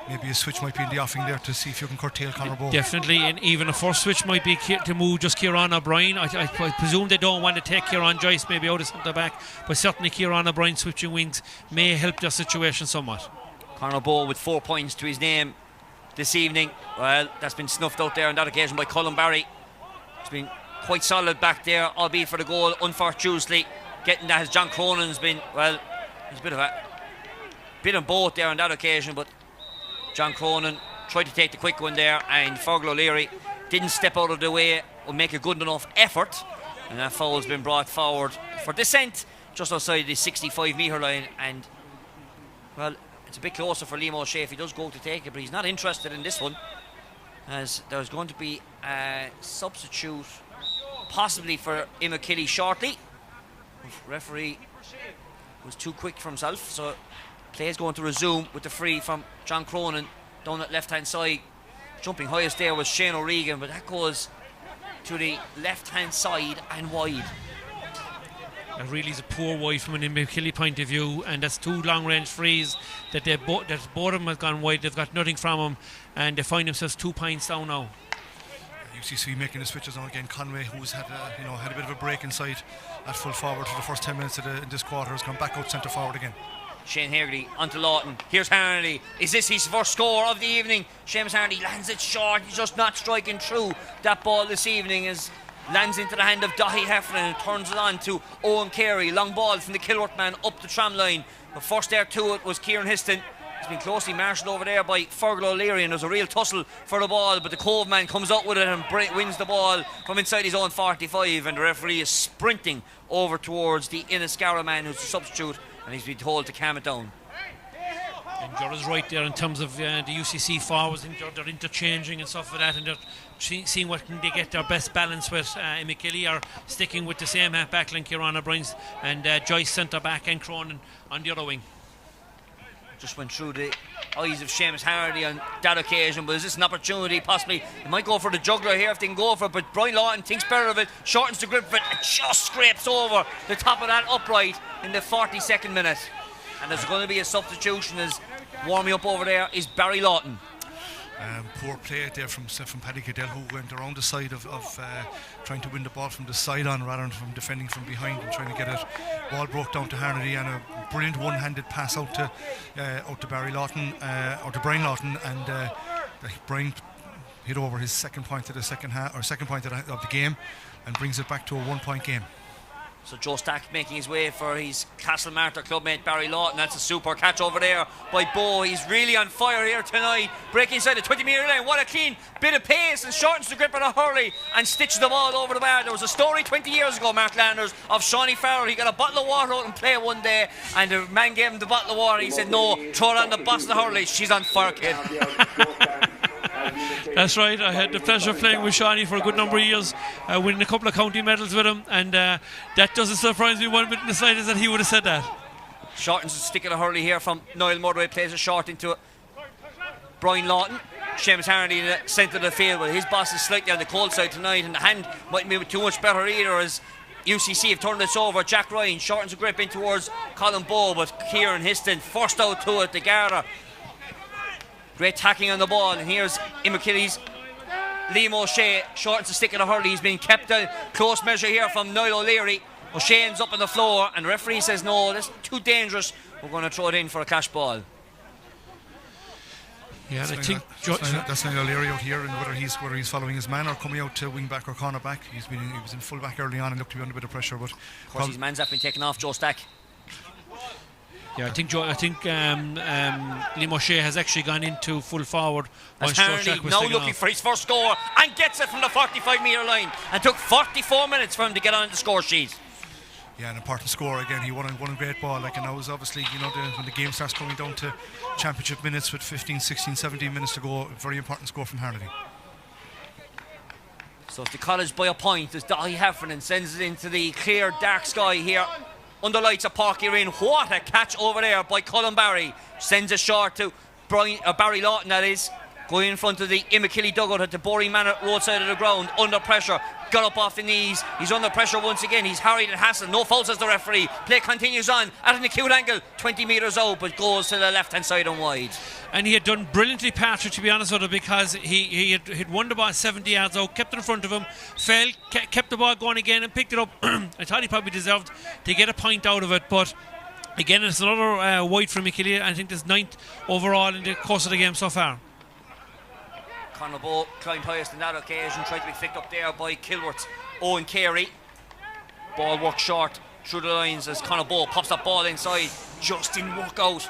S4: Maybe a switch might be in the offing there to see if you can curtail Conor Bowe.
S5: Definitely, and even a first switch might be to move just Kieran O'Brien. I presume they don't want to take Kieran Joyce maybe out of centre back, but certainly Kieran O'Brien switching wings may help their situation somewhat.
S1: Conor Bowe with 4 points to his name this evening. Well, that's been snuffed out there on that occasion by Colin Barry. It's been quite solid back there, albeit for the goal. Unfortunately, getting that as John Cronin's been, well, there's a bit of both there on that occasion, but John Cronin tried to take the quick one there, and Fergal O'Leary didn't step out of the way or make a good enough effort, and that foul's been brought forward for dissent just outside the 65 metre line. And well, it's a bit closer for Liam O'Shea if he does go to take it, but he's not interested in this one, as there's going to be a substitute possibly for Imokilly shortly. Referee was too quick for himself, so play is going to resume with the free from John Cronin down that left hand side. Jumping highest there was Shane O'Regan, but that goes to the left hand side and wide.
S5: That really is a poor wide from an Imokilly point of view, and that's 2 long range frees that both of them have gone wide. They've got nothing from them, and they find themselves 2 points down now.
S4: UCC making the switches now again. Conway, who's had a bit of a break inside at full forward for the first 10 minutes in this quarter, has gone back out centre forward again.
S1: Shane Haggerty onto Lawton. Here's Harnedy. Is this his first score of the evening? Seamus Harnedy lands it short. He's just not striking through that ball this evening, as lands into the hand of Dahi Heffernan and turns it on to Owen Carey. Long ball from the Kilworth man up the tram line. The first there to it was Kieran Histon. He's been closely marshalled over there by Fergal O'Leary, and there's a real tussle for the ball, but the Cove man comes up with it and wins the ball from inside his own 45, and the referee is sprinting over towards the Inniscarra man, who's the substitute, and he's been told to calm it down.
S5: And Gerard's right there in terms of the UCC forwards, and they're interchanging and stuff like that, and they're seeing what can they get their best balance with. Imokilly are sticking with the same half-back line, Kieran O'Brien and Joyce centre back and Cronin on the other wing.
S1: just went through the eyes of Seamus Hardy on that occasion, but is this an opportunity possibly? He might go for the juggler here if they can go for it, but Brian Lawton thinks better of it, shortens the grip of it and just scrapes over the top of that upright in the 42nd minute. And there's going to be a substitution as warming up over there is Barry Lawton.
S4: Poor play there from Paddy Cadell, who went around the side of trying to win the ball from the side on rather than from defending from behind and trying to get it. Ball broke down to Harnedy and a brilliant one-handed pass out to Barry Lawton or to Brian Lawton, and Brian hit over his second point of the second half or second point of the game and brings it back to a 1-point game.
S1: So Joe Stack making his way for his Castlemartyr clubmate Barry Lawton. That's a super catch over there by Bo. He's really on fire here tonight. Breaking inside the 20-metre line. What a clean bit of pace, and shortens the grip of the Hurley and stitches the ball over the bar. There was a story 20 years ago, Mark Landers, of Shawnee Farrell. He got a bottle of water out and play one day, and the man gave him the bottle of water. He said, no, throw it on the boss of the Hurley. She's on fire, kid.
S5: That's right. I had the pleasure of playing with Shawnee for a good number of years, winning a couple of county medals with him, and that doesn't surprise me one bit in the slightest that he would have said that.
S1: Shortens the stick of the Hurley here from Niall Murray, plays it short into it. Brian Lawton, Seamus Harnedy in the centre of the field, but his boss is slightly on the cold side tonight, and the hand mightn't be too much better either as UCC have turned this over. Jack Ryan shortens the grip in towards Colin Bowe, but Kieran Histon forced out to it, the Garda. Great tacking on the ball, and here's Imokilly's Liam O'Shea shortens the stick of the Hurley. He's been kept a close measure here from Niall O'Leary. O'Shea ends up on the floor, and the referee says no, that's too dangerous, we're going to throw it in for a cash ball.
S5: Yeah, and I think
S4: that's Niall O'Leary out here, and whether he's following his man or coming out to wing back or corner back. He was in full back early on and looked to be under a bit of pressure, but
S1: of course his man's have been taken off. Joe Stack.
S5: Yeah, I think Liam O'Shea has actually gone into full forward.
S1: As Harnedy now looking for his first score and gets it from the 45-metre line, and took 44 minutes for him to get on the score sheet.
S4: Yeah, an important score again. He won a great ball. Like, and now is obviously, when the game starts coming down to championship minutes with 15, 16, 17 minutes to go, a very important score from Harnedy.
S1: So it's the college by a point as Dahi Heffernan sends it into the clear dark sky here under lights of Páirc Uí Rinn. What a catch over there by Colin Barry. Sends it short to Barry Lawton, that is. Going in front of the Imokilly dugout at the Boring Manor roadside of the ground. Under pressure. Got up off the knees. He's under pressure once again. He's harried and hassled. No fault, says the referee. Play continues on at an acute angle. 20 metres out, but goes to the left-hand side and wide.
S5: And he had done brilliantly, Patrick, to be honest with him, because he had won the ball 70 yards out, kept it in front of him, fell, kept the ball going again and picked it up. I thought he probably deserved to get a point out of it, but again, it's another white from Imokilly. I think there's 9th overall in the course of the game so far.
S1: Conor Bowe climbed highest on that occasion, tried to be flicked up there by Kilworth's Owen Carey. Ball worked short through the lines as Conor Bowe pops that ball inside. Just didn't work out.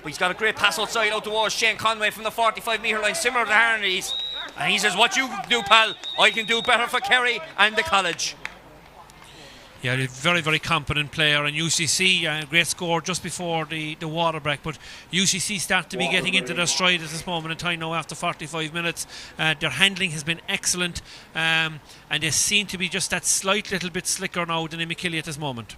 S1: But he's got a great pass outside out towards Shane Conway from the 45-metre line, similar to Harnedy's. And he says, what you do, pal, I can do better for Kerry and the college.
S5: Yeah, a very, very competent player, and UCC, great score just before the water break, but UCC start to be getting into their stride at this moment in time now after 45 minutes. Their handling has been excellent, and they seem to be just that slight little bit slicker now than Imokilly at this moment.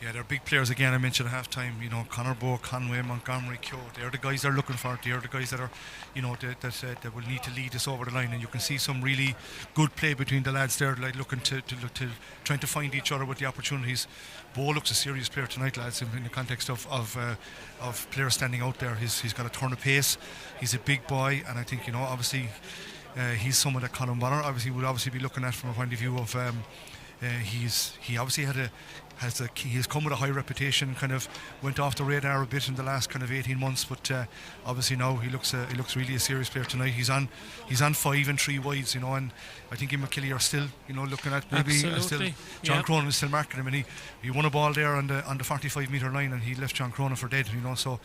S4: Yeah, they're big players again. I mentioned at half time, Conor Bowe, Conway, Montgomery, Keogh. They're the guys they're looking for. They're the guys that are, that will need to lead us over the line. And you can see some really good play between the lads there, like looking to trying to find each other with the opportunities. Bowe looks a serious player tonight, lads, in the context of players standing out there. He's got a turn of pace. He's a big boy, and I think obviously he's someone that Colin Bonner would obviously be looking at from a point of view of. He obviously he's come with a high reputation, kind of went off the radar a bit in the last kind of 18 months, but obviously now he looks really a serious player tonight. He's on 5 and 3 wides, and I think Imokilly are still looking at maybe still John Cronin is still marking him, and he won a ball there on the 45-metre line, and he left John Cronin for dead, so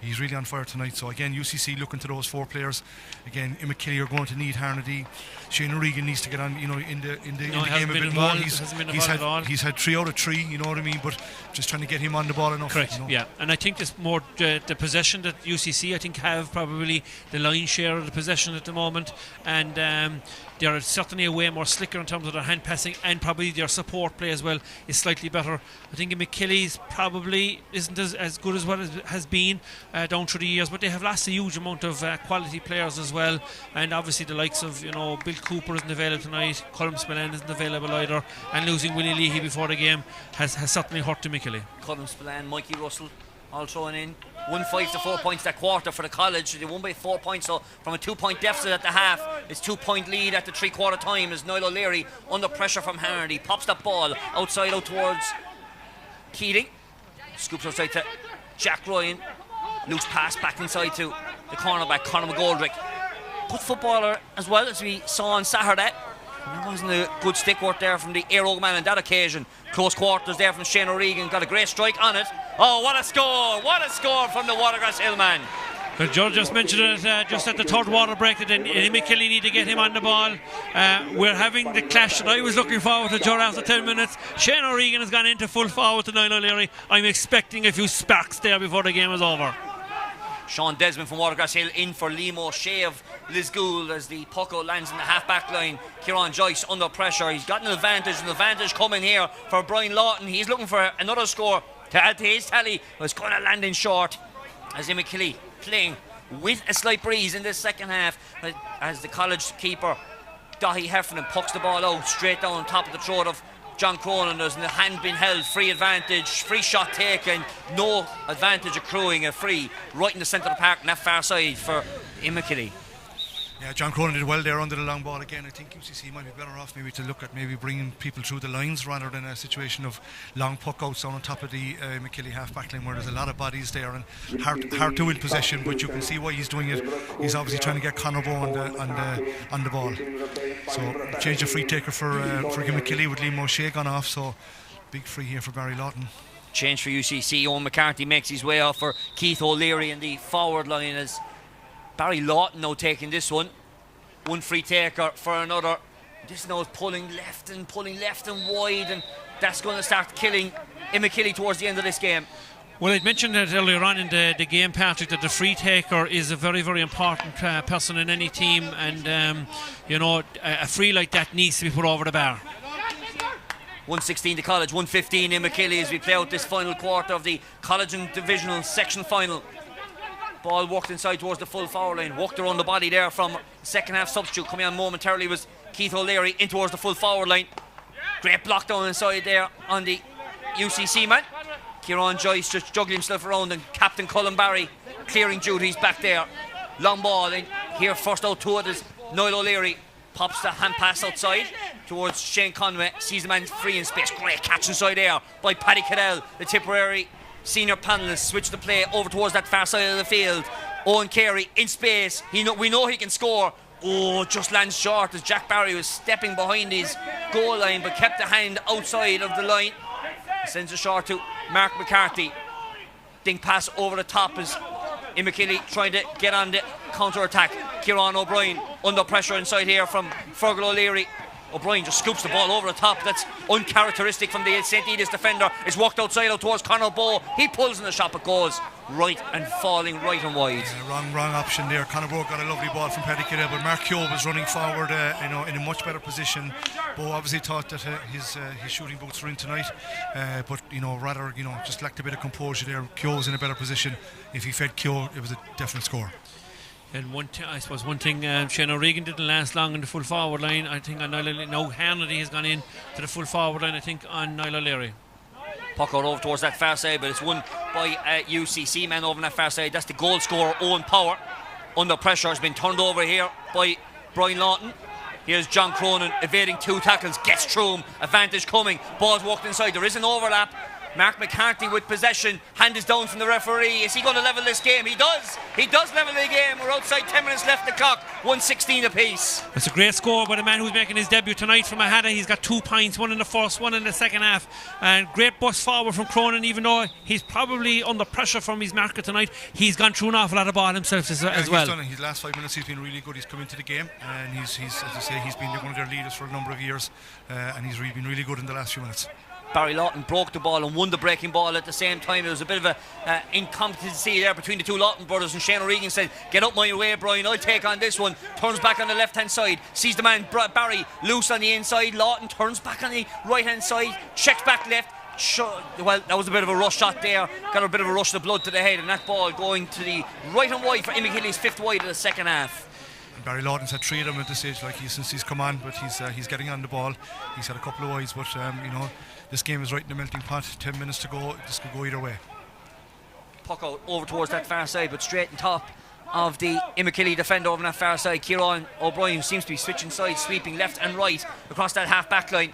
S4: He's really on fire tonight. So again, UCC looking to those 4 players. Again, Imokilly are going to need Harnedy. Shane O'Regan needs to get on, in the game a bit more. He's had 3 out of 3, you know what I mean. But just trying to get him on the ball enough.
S5: Correct. Yeah, and I think it's more the possession that UCC I think have probably the lion's share of the possession at the moment, and they're certainly a way more slicker in terms of their hand passing, and probably their support play as well is slightly better. I think Imokilly's probably isn't as good as what it has been down through the years, but they have lost a huge amount of quality players as well, and obviously the likes of Bill Cooper isn't available tonight, Colm Spillane isn't available either, and losing Willie Leahy before the game has certainly hurt Imokilly.
S1: Colm Spillane, Mikey Russell all throwing in. 1-5 to 4 points that quarter for the college. They won by 4 points, so from a 2-point deficit at the half, it's 2-point lead at the 3/4 time as Niall O'Leary under pressure from Harnedy pops that ball outside out towards Keating, scoops outside to Jack Ryan, loose pass back inside to the cornerback Conor McGoldrick. Good footballer as well, as we saw on Saturday. There wasn't a good stick work there from the Aero man on that occasion. Close quarters there from Shane O'Regan, got a great strike on it. Oh, what a score! What a score from the Watergrass Hill man.
S5: Well, Joe just mentioned it just at the third water break that Imokilly need to get him on the ball. We're having the clash that I was looking forward to, Joe, after 10 minutes. Shane O'Regan has gone into full forward to Niall O'Leary. I'm expecting a few sparks there before the game is over.
S1: Sean Desmond from Watergrass Hill in for Liam O'Shea of Lisgould as the puck lands in the half-back line. Kieran Joyce under pressure. He's got an advantage coming here for Brian Lawton. He's looking for another score to add to his tally. It's going to land in short as Imokilly playing with a slight breeze in this second half as the college keeper Dahi Heffernan pucks the ball out straight down on top of the throat of John Cronin. There's the hand being held, free advantage, free shot taken, no advantage accruing, a free right in the centre of the park on that far side for Imokilly.
S4: Yeah, John Cronin did well there under the long ball again. I think UCC might be better off maybe to look at maybe bringing people through the lines rather than a situation of long puck outs on top of the Imokilly half-back line where there's a lot of bodies there and hard to win possession, but you can see why he's doing it. He's obviously trying to get Conor Bowe on the ball. So change the free taker for Imokilly with Liam O'Shea gone off, so big free here for Barry Lawton.
S1: Change for UCC. Owen McCarthy makes his way off for Keith O'Leary in the forward line as Barry Lawton now taking this one. One free taker for another. This now is pulling left and wide, and that's going to start killing Imokilly towards the end of this game.
S5: Well, I'd mentioned that earlier on in the game, Patrick, that the free taker is a very, very important person in any team, and a free like that needs to be put over the bar.
S1: 1:16 to college, 1:15 Imokilly as we play out this final quarter of the college and divisional section final. Ball walked inside towards the full forward line, walked around the body there from second half substitute. Coming on momentarily was Keith O'Leary in towards the full forward line. Great block down inside there on the UCC man. Kieran Joyce just juggling himself around, and Captain Cullen Barry clearing duties back there. Long ball in here, first out to it is Niall O'Leary. Pops the hand pass outside towards Shane Conway. Sees the man free in space. Great catch inside there by Paddy Cadell, the Tipperary senior panelist. Switch the play over towards that far side of the field. Owen Carey in space. We know he can score. Oh, just lands short as Jack Barry was stepping behind his goal line but kept the hand outside of the line. Sends it short to Mark McCarthy. Dink pass over the top as Imokilly trying to get on the counter-attack. Kieran O'Brien under pressure inside here from Fergal O'Leary. O'Brien just scoops the ball over the top. That's uncharacteristic from the St. Edith's defender. It's walked outside out towards Conor Bowe. He pulls in the shot but goes right and falling right and wide.
S4: Yeah, wrong option there. Conor Bowe got a lovely ball from Paddy Cadell, but Mark Keogh was running forward in a much better position. Bowe obviously thought that his shooting boots were in tonight, but rather just lacked a bit of composure there. Keogh was in a better position. If he fed Keogh, it was a definite score.
S5: And I suppose one thing, Shane O'Regan didn't last long in the full forward line. I think on Niall O'Leary. Now Harnedy has gone in to the full forward line, I think, on Niall O'Leary.
S1: Puck out over towards that far side, but it's won by UCC man over on that far side. That's the goal scorer, Owen Power. Under pressure, has been turned over here by Brian Lawton. Here's John Cronin evading two tackles, gets through him. Advantage coming. Ball's walked inside. There is an overlap. Mark McCarthy with possession. Hand is down from the referee. Is he going to level this game? He does. He does level the game. We're outside 10 minutes left the clock. 1:16 apiece.
S5: It's a great score by the man who's making his debut tonight from Ahada. He's got 2 points, one in the first, one in the second half. And great bust forward from Cronin, even though he's probably under pressure from his marker tonight. He's gone through an awful lot of ball himself as well.
S4: Done it. His last 5 minutes he's been really good. He's come into the game and he's as I say, he's been one of their leaders for a number of years, and he's really been really good in the last few minutes.
S1: Barry Lawton broke the ball and won the breaking ball at the same time. There was a bit of a incompetency there between the two Lawton brothers, and Shane O'Regan said, get up my way, Brian, I'll take on this one. Turns back on the left hand side, sees the man Barry loose on the inside. Lawton turns back on the right hand side, checks back left. Well, that was a bit of a rush shot there. Got a bit of a rush of the blood to the head, and that ball going to the right and wide for Imokilly's 5th wide of the second half.
S4: Barry Lawton's had 3 of them at this stage, since he's come on, but he's getting on the ball. He's had a couple of wides, but this game is right in the melting pot. 10 minutes to go. This could go either way.
S1: Puck out over towards that far side, but straight on top of the Imokilly defender over on that far side. Kieran O'Brien seems to be switching sides, sweeping left and right across that half back line,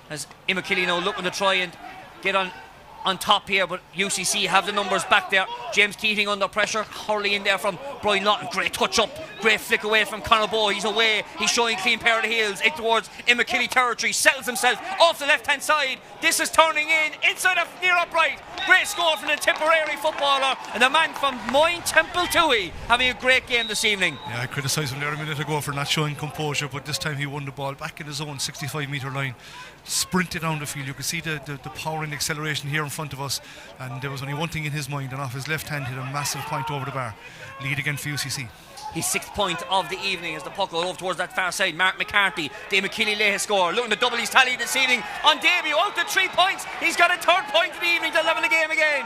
S1: as Imokilly now looking to try and get on top here, but UCC have the numbers back there. James Keating under pressure, Hurling in there from Brian Lawton. Great touch up, great flick away from Conor Bowe. He's away, he's showing clean pair of the heels in towards Imokilly territory, settles himself off the left hand side. This is turning in inside of near upright. Great score from the Tipperary footballer, and the man from Moyne Temple Toohey having a great game this evening.
S4: Yeah, I criticised him there a minute ago for not showing composure, but this time he won the ball back in his own 65-metre line, sprinted down the field. You could see the power and acceleration here in front of us, and there was only one thing in his mind, and off his left hand hit a massive point over the bar. Lead again for UCC.
S1: His 6th point of the evening as the puck goes over towards that far side. Mark McCarthy, the Imokilly lay his score, looking to double his tally this evening on debut, out to 3 points. He's got a 3rd point of the evening to level the game again.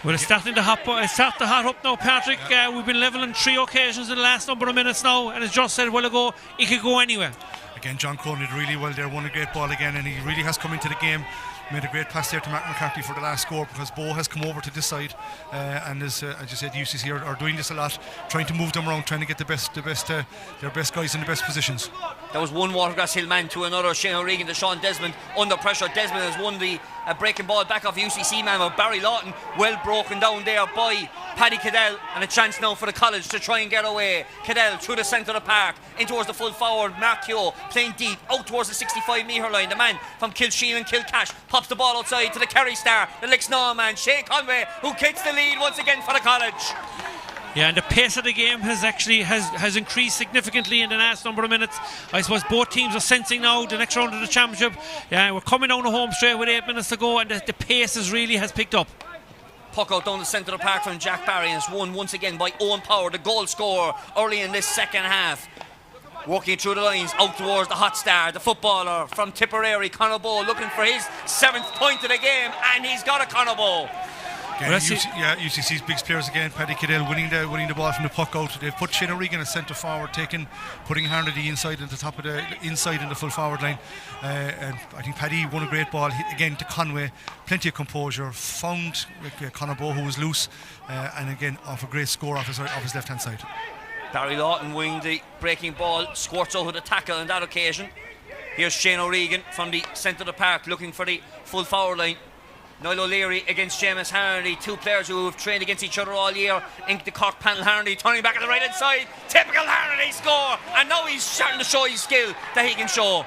S5: Well, it's starting to hot up now, Patrick. We've been leveling 3 occasions in the last number of minutes now, and as Josh said a while ago, it could go anywhere.
S4: Again, John Cronin did really well there, won a great ball again, and he really has come into the game. Made a great pass there to Mark McCarthy for the last score, because Bowe has come over to this side, and as you said, UCC are doing this a lot, trying to move them around, trying to get their best guys in the best positions.
S1: There was one Watergrass Hill man to another. Shane O'Regan to Sean Desmond under pressure. Desmond has won the breaking ball back off UCC man, but Barry Lawton well broken down there by Paddy Cadell, and a chance now for the college to try and get away. Cadell through the centre of the park in towards the full forward. Mark Keogh playing deep out towards the 65-metre line. The man from Kilsheen and Kilcash pops the ball outside to the Kerry star, the Lixnaw man Shane Conway, who kicks the lead once again for the college.
S5: Yeah, and the pace of the game has increased significantly in the last number of minutes. I suppose both teams are sensing now the next round of the championship. Yeah, we're coming down the home straight with 8 minutes to go, and the pace has picked up.
S1: Puck out down the centre of the park from Jack Barry, and it's won once again by Owen Power, the goal scorer early in this second half. Working through the lines out towards the hot star, the footballer from Tipperary, Conor Bowe, looking for his 7th point of the game, and he's got a Conor Bowe.
S4: UCC's big players again. Paddy Cadell winning the ball from the puck out. They've put Shane O'Regan as centre forward, putting Harnedy inside at the top of the inside in the full forward line. And I think Paddy won a great ball again to Conway. Plenty of composure. Found Conor Bowe, who was loose, and again off a great score off his left hand side. Barry
S1: Lawton winning the breaking ball, squirts out with a tackle on that occasion. Here's Shane O'Regan from the centre of the park looking for the full forward line. Niall O'Leary against Seamus Harnedy, 2 players who have trained against each other all year in the Cork panel. Harnedy turning back at the right hand side, typical Harnedy score, and now he's starting to show his skill that he can show.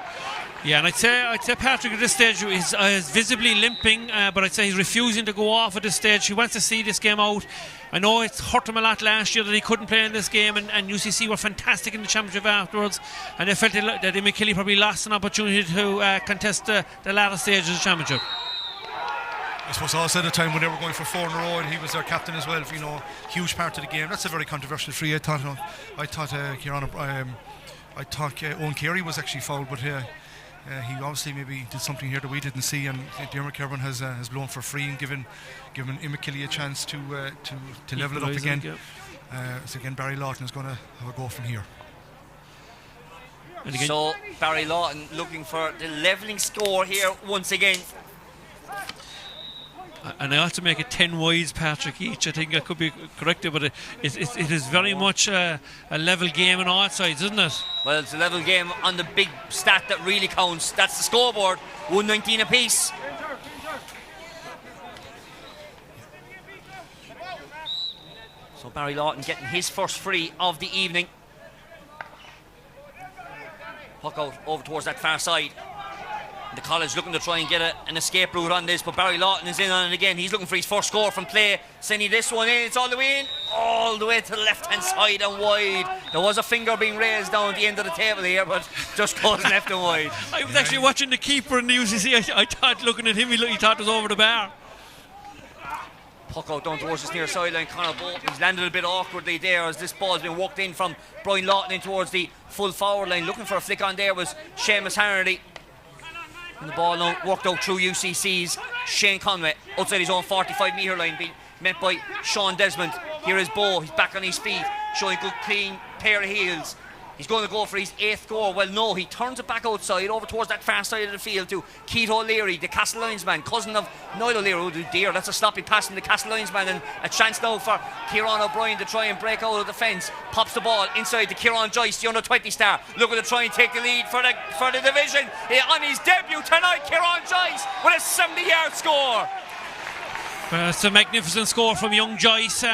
S5: Yeah, and I'd say Patrick at this stage is visibly limping, but I'd say he's refusing to go off at this stage. He wants to see this game out. I know it's hurt him a lot last year that he couldn't play in this game, and UCC were fantastic in the championship afterwards, and they felt that Imokilly probably lost an opportunity to contest the latter stages of the championship.
S4: I suppose also at the time when they were going for 4 in a row, and he was their captain as well, huge part of the game. That's a very controversial free. I thought Owen Carey was actually fouled, but he obviously maybe did something here that we didn't see, and Dermot Kervin has blown for free and given Imokilly a chance to level it up again. So again, Barry Lawton is going to have a go from here.
S1: So Barry Lawton looking for the levelling score here once again.
S5: And I ought to make it 10 wides, Patrick, each. I think I could be corrected, but it is very much a level game on all sides, isn't it?
S1: Well, it's a level game on the big stat that really counts. That's the scoreboard, 119 apiece. So Barry Lawton getting his first free of the evening. Puck out over towards that far side. The College looking to try and get an escape route on this, but Barry Lawton is in on it again. He's looking for his first score from play. Sending this one in, it's all the way in, all the way to the left hand side and wide. There was a finger being raised down at the end of the table here, but just goes left and wide.
S5: I was actually watching the keeper in the UCC. I thought, looking at him, he thought it was over the bar.
S1: Puck out down towards this near sideline. Conor Bolton, he's landed a bit awkwardly there as this ball's been walked in from Brian Lawton in towards the full forward line. Looking for a flick on there was Seamus Hardy. And the ball now worked out through UCC's Shane Conway outside his own 45 metre line, being met by Sean Desmond. Here is Bo, he's back on his feet, showing good clean pair of heels. He's going to go for his 8th goal. Well, no, he turns it back outside over towards that far side of the field to Keith O'Leary, the Castle linesman, cousin of Niall O'Leary. Oh dear, that's a sloppy pass from the Castle linesman, and a chance now for Kieran O'Brien to try and break out of the fence. Pops the ball inside to Kieran Joyce, the under 20 star, looking to try and take the lead for the division. On his debut tonight, Kieran Joyce with a 70-yard score.
S5: It's a magnificent score from young Joyce.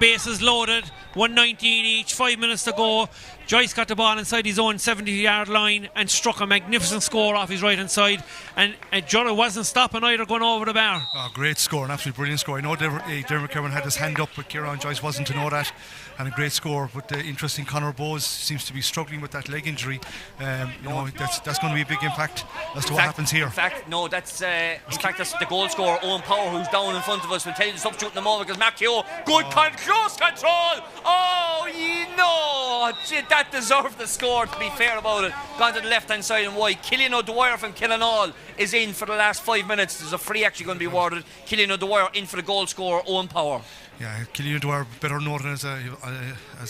S5: Bases loaded, 119 each, 5 minutes to go. Joyce got the ball inside his own 70-yard line and struck a magnificent score off his right hand side, and Jura wasn't stopping either, going over the bar.
S4: Oh, great score, an absolutely brilliant score. I know Dermot Kerwin had his hand up, but Kieran Joyce wasn't to know that, and a great score. But interesting, Conor Bowes seems to be struggling with that leg injury. That's going to be a big impact as to what happens here.
S1: In fact, that's the goal scorer Owen Power, who's down in front of us. We'll tell you the substitute in a moment, because Mark Keogh, close control. Oh, that deserved the score, to be fair about it. Gone to the left hand side and wide. Killian O'Dwyer from Killinall is in for the last 5 minutes. There's a free actually going to be awarded. Killian O'Dwyer in for the goal scorer Owen Power.
S4: Yeah, Killian O'Dwyer, better known as a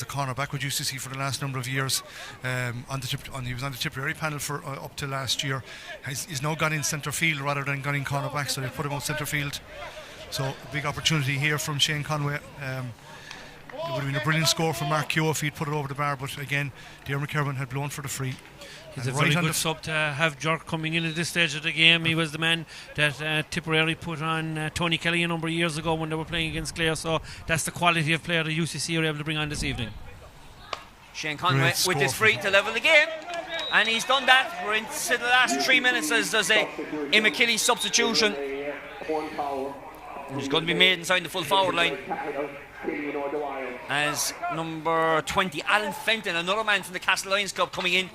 S4: cornerback with UCC for the last number of years. He was on the Tipperary panel for up to last year. He's now gone in centre field rather than gone in cornerback, so they put him out centre field. So a big opportunity here from Shane Conway. It would have been a brilliant score from Mark Keogh if he'd put it over the bar, but again, Dermot Kerwin had blown for the free.
S5: He's a very good sub to have Jerk coming in at this stage of the game. He was the man that Tipperary put on Tony Kelly a number of years ago when they were playing against Clare, so that's the quality of player the UCC are able to bring on this evening.
S1: Shane Conway with his free to level the game, and he's done that. We're into the last 3 minutes as there's a Imokilly substitution. He's going to be made inside the full forward line as number 20 Alan Fenton, another man from the Castle Lions Club, coming in,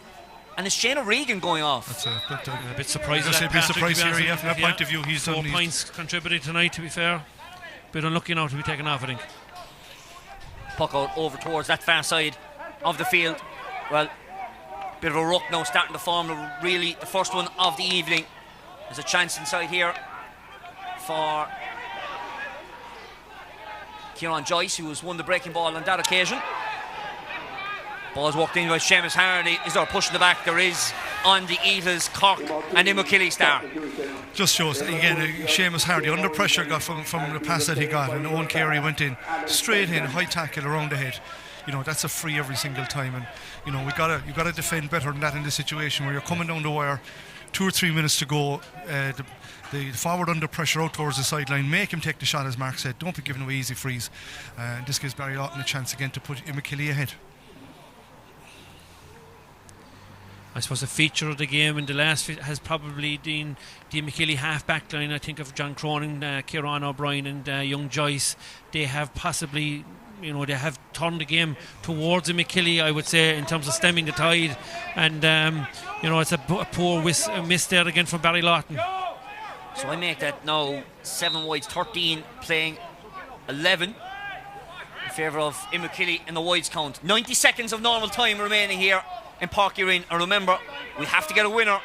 S1: and it's Shane O'Regan going off.
S5: That's a bit surprising.
S4: A bit surprising here, from that point of view. He's
S5: 4 points contributed tonight, to be fair. Bit unlucky now to be taken off, I think.
S1: Puck out over towards that far side of the field. Well, bit of a ruck now starting to form, really the first one of the evening. There's a chance inside here for Kieran Joyce, who has won the breaking ball on that occasion. Ball's walked in by Seamus Hardy. Is there a push in the back? There is on the Eagles, Cork and Imokilly star.
S4: Just shows again, Seamus Hardy under pressure got from the pass that he got, and Owen Carey went in straight in, high tackle around the head. That's a free every single time, and you gotta defend better than that in this situation where you're coming down the wire, 2 or 3 minutes to go. The forward under pressure out towards the sideline, make him take the shot, as Mark said. Don't be giving away easy frees. This gives Barry Lawton a chance again to put Imokilly ahead.
S5: I suppose the feature of the game in the last has probably been the Imokilly half-back line. I think of John Cronin, Kieran O'Brien and young Joyce. They have possibly, they have turned the game towards Imokilly, I would say, in terms of stemming the tide. And, it's a poor miss there again from Barry Lawton.
S1: So I make that now 7 wides, 13 playing 11 in favour of Imokilly in the wides count. 90 seconds of normal time remaining here in Páirc Uí Rinn, and remember, we have to get a winner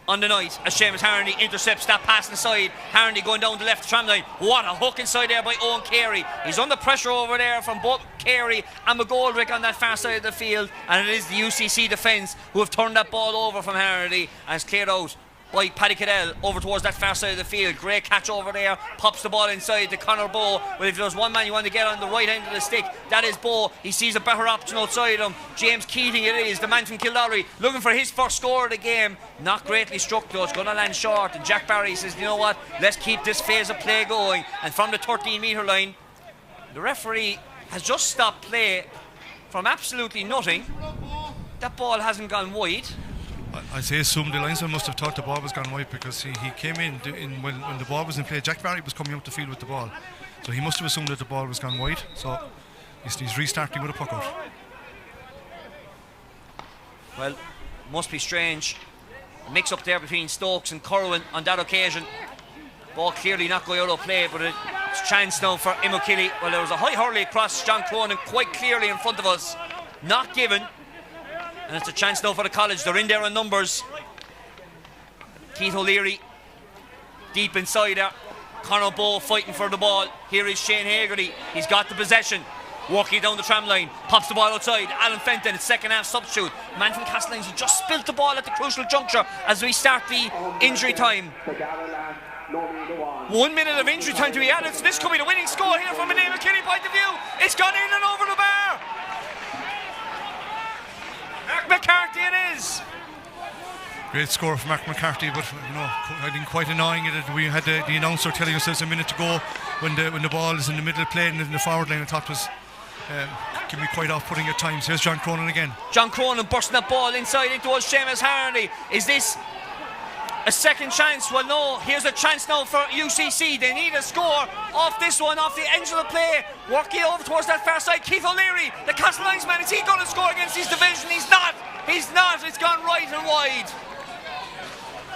S1: on the night as Seamus Hardy intercepts that pass inside. Hardy going down the left tram line. What a hook inside there by Owen Carey. He's under pressure over there from both Carey and McGoldrick on that far side of the field, and it is the UCC defence who have turned that ball over from Hardy and it's cleared out by Paddy Cadell over towards that far side of the field. Great catch over there, pops the ball inside to Conor Bowe. Well, if there's one man you want to get on the right end of the stick, that is Bowe. He sees a better option outside him. James Keating it is, the man from Kildare, looking for his first score of the game. Not greatly struck though, it's going to land short, and Jack Barry says, you know what, let's keep this phase of play going. And from the 13 metre line, the referee has just stopped play from absolutely nothing. That ball hasn't gone wide.
S4: I say assume the linesman must have thought the ball was gone wide, because he came in when the ball was in play. Jack Barry was coming out the field with the ball, so he must have assumed that the ball was gone wide. So he's restarting with a puck out. Well,
S1: Must be strange. Mix up there between Stokes and Corwin on that occasion. Ball clearly not going out of play, but it's chance now for Imokilly. Well, there was a high hurley across John Cronin quite clearly in front of us. Not given. And it's a chance now for the college. They're in there in numbers. Keith O'Leary deep inside there. Conor Bowe fighting for the ball. Here is Shane Hagerty. He's got the possession. Walking down the tram line, pops the ball outside. Alan Fenton, it's second half substitute. Man from Castlines, he just spilt the ball at the crucial juncture as we start the injury time. 1 minute of injury time to be added. So this could be the winning score here from an Imokilly point of view. It's gone in and over the bar. Mark McCarthy it is.
S4: Great score from Mark McCarthy, but I think quite annoying that we had the announcer telling us there's a minute to go when the ball is in the middle of play and in the forward line. I thought was can be quite off-putting at times. Here's John Cronin again.
S1: John Cronin bursting that ball inside into us. Seamus Harney. Is this a second chance? Well, no. Here's a chance now for UCC. They need a score off this one, off the edge of the play. Working over towards that far side. Keith O'Leary, the Castle Lines man. Is he going to score against his division? He's not. He's not. It's gone right and wide.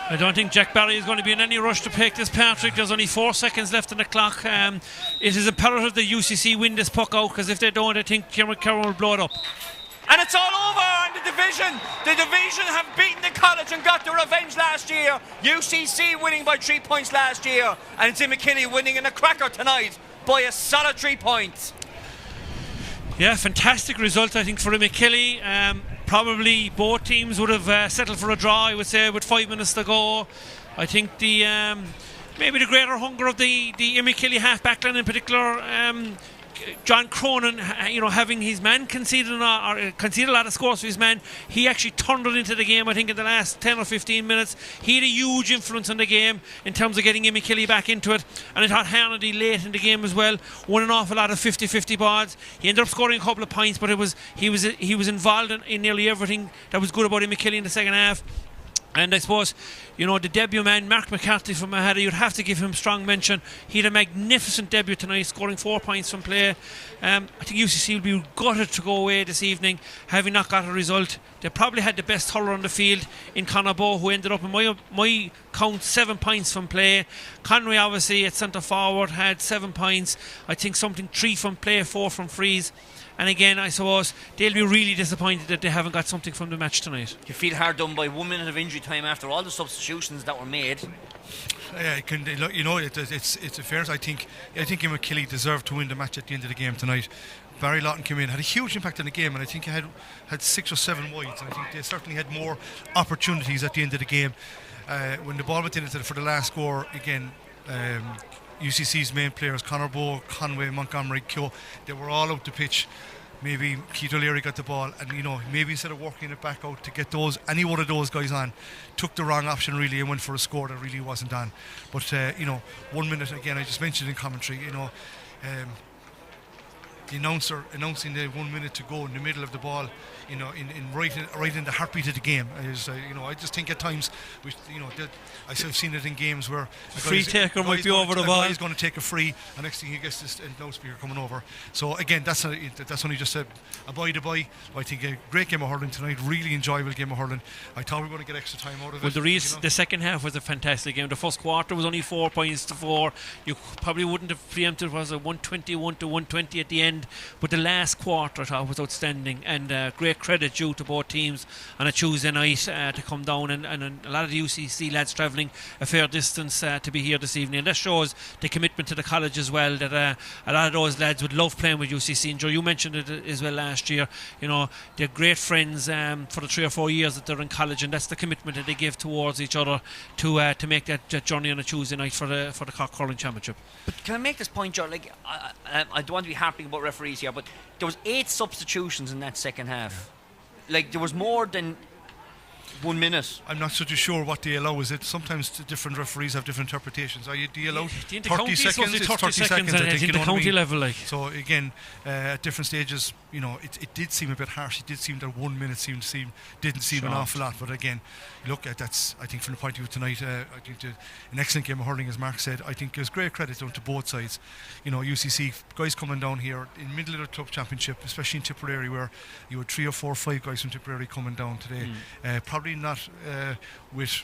S5: I don't think Jack Barry is going to be in any rush to pick this, Patrick. There's only 4 seconds left on the clock. It is imperative that UCC win this puck out, because if they don't, I think Cameron Carroll will blow it up.
S1: And it's all over on the division. The division have beaten the college and got their revenge last year. UCC winning by 3 points last year. And it's Imokilly winning in a cracker tonight by a solid 3 points.
S5: Yeah, fantastic result, I think, for Imokilly. Probably both teams would have settled for a draw, I would say, with 5 minutes to go. I think the maybe the greater hunger of the Imokilly half-back line in particular, John Cronin, having his man conceded a lot of scores for his man, he actually turned it into the game, I think, in the last 10 or 15 minutes. He had a huge influence on the game in terms of getting Imokilly back into it. And I thought Hannity late in the game as well won an awful lot of 50-50 balls. He ended up scoring a couple of points, but he was involved in nearly everything that was good about Imokilly in the second half. And I suppose, the debut man, Mark McCarthy from Mahada, you'd have to give him strong mention. He had a magnificent debut tonight, scoring 4 points from play. I think UCC will be gutted to go away this evening, having not got a result. They probably had the best hurler on the field in Conor Bowe, who ended up, in my count, 7 points from play. Conway, obviously, at centre forward, had 7 points. I think something 3 from play, 4 from frees. And again, I suppose they'll be really disappointed that they haven't got something from the match tonight.
S1: You feel hard done by 1 minute of injury time after all the substitutions that were made.
S4: Yeah, it's a fairness. I think Imokilly deserved to win the match at the end of the game tonight. Barry Lawton came in, had a huge impact on the game, and I think he had 6 or 7 wides. And I think they certainly had more opportunities at the end of the game. When the ball went in for the last score, again, UCC's main players, Conor Bowe, Conway, Montgomery, Keogh, they were all out the pitch. Maybe Keith O'Leary got the ball, and maybe instead of working it back out to get any one of those guys on, took the wrong option really and went for a score that really wasn't on. But 1 minute again, I just mentioned in commentary, the announcer announcing the 1 minute to go in the middle of the ball, right in the heartbeat of the game. I just think at times, I've seen it in games where
S5: a free taker might be over the ball.
S4: He's going to take a free, and next thing he gets this loudspeaker coming over. So again, that's only just a by. I think a great game of hurling tonight, really enjoyable game of hurling. I thought we were going to get extra time out of it.
S5: Well, the second half was a fantastic game. The first quarter was only 4 points to 4. You probably wouldn't have preempted it was a 121 to 120 at the end, but the last quarter I thought was outstanding, and great credit due to both teams on a Tuesday night to come down, and a lot of the UCC lads travelling a fair distance to be here this evening, and that shows the commitment to the college as well, that a lot of those lads would love playing with UCC. And Joe, you mentioned it as well last year, they're great friends for the 3 or 4 years that they're in college, and that's the commitment that they give towards each other to make that journey on a Tuesday night for the Cork Hurling Championship. But
S1: can I make this point, Joe? I don't want to be harping about referees here, but there was 8 substitutions in that second half. There was more than 1 minute.
S4: I'm not so too sure what they allow. Is it sometimes the different referees have different interpretations? Do you allow 30 seconds? It's 30 seconds, I think,
S5: in the county level, like.
S4: So again, at different stages, it did seem a bit harsh. It did seem that 1 minute didn't seem an awful lot. But again, look, that's, I think, from the point of view tonight, I think an excellent game of hurling, as Mark said. I think there's great credit to both sides. UCC guys coming down here in the middle of the club championship, especially in Tipperary, where you had 3 or 4 or 5 guys from Tipperary coming down today. Probably not with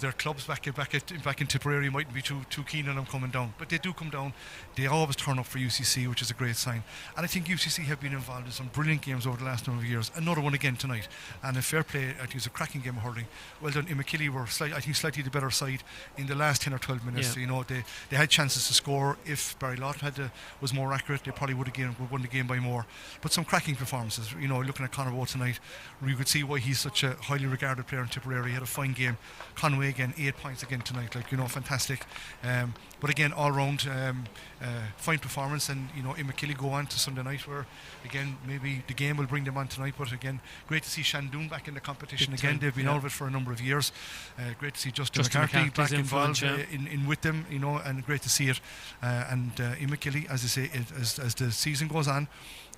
S4: their clubs back in Tipperary mightn't be too keen on them coming down, but they do come down. They always turn up for UCC, which is a great sign. And I think UCC have been involved in some brilliant games over the last number of years. Another one again tonight, and a fair play. I think it's a cracking game of hurling. Well done. Imokilly were slightly the better side in the last 10 or 12 minutes.
S5: Yeah.
S4: They had chances to score. If Barry Lawton was more accurate, they probably would have won the game by more. But some cracking performances. Looking at Conor Bowe tonight, you could see why he's such a highly regarded player in Tipperary. He had a fine game. Conway again, 8 points again tonight, fantastic. But again, all round, fine performance. And Imokilly go on to Sunday night, where again maybe the game will bring them on tonight. But again, great to see Shandoon back in the competition again. They've been out of it for a number of years. Great to see Justin McCarthy back involved in with them, and great to see it. And Imokilly, as I say, as the season goes on,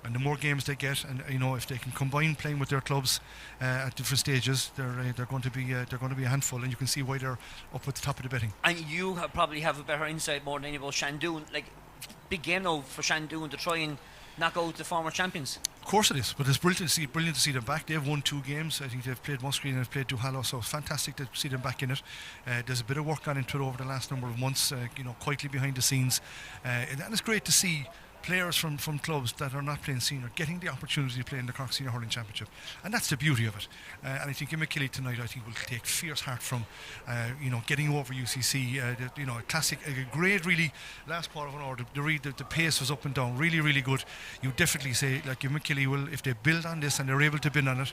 S4: and the more games they get, and if they can combine playing with their clubs at different stages, they're going to be a handful, and you can see why they're up at the top of the betting.
S1: And you probably have a better insight more than any about Shandoon. Like, big game now for Shandoon to try and knock out the former champions.
S4: Of course it is, but it's brilliant to see them back. They've won 2 games. I think they've played Musgrave and they've played Duhallow, so it's fantastic to see them back in it. There's a bit of work gone into it over the last number of months, quietly behind the scenes, and it's great to see players from clubs that are not playing senior getting the opportunity to play in the Cork Senior Hurling Championship, and that's the beauty of it. And I think Imokilly tonight, I think, will take fierce heart from getting over UCC. A classic, a great, really last part of an hour. The pace was up and down, really, really good. You definitely say, like, Imokilly will, if they build on this and they're able to build on it,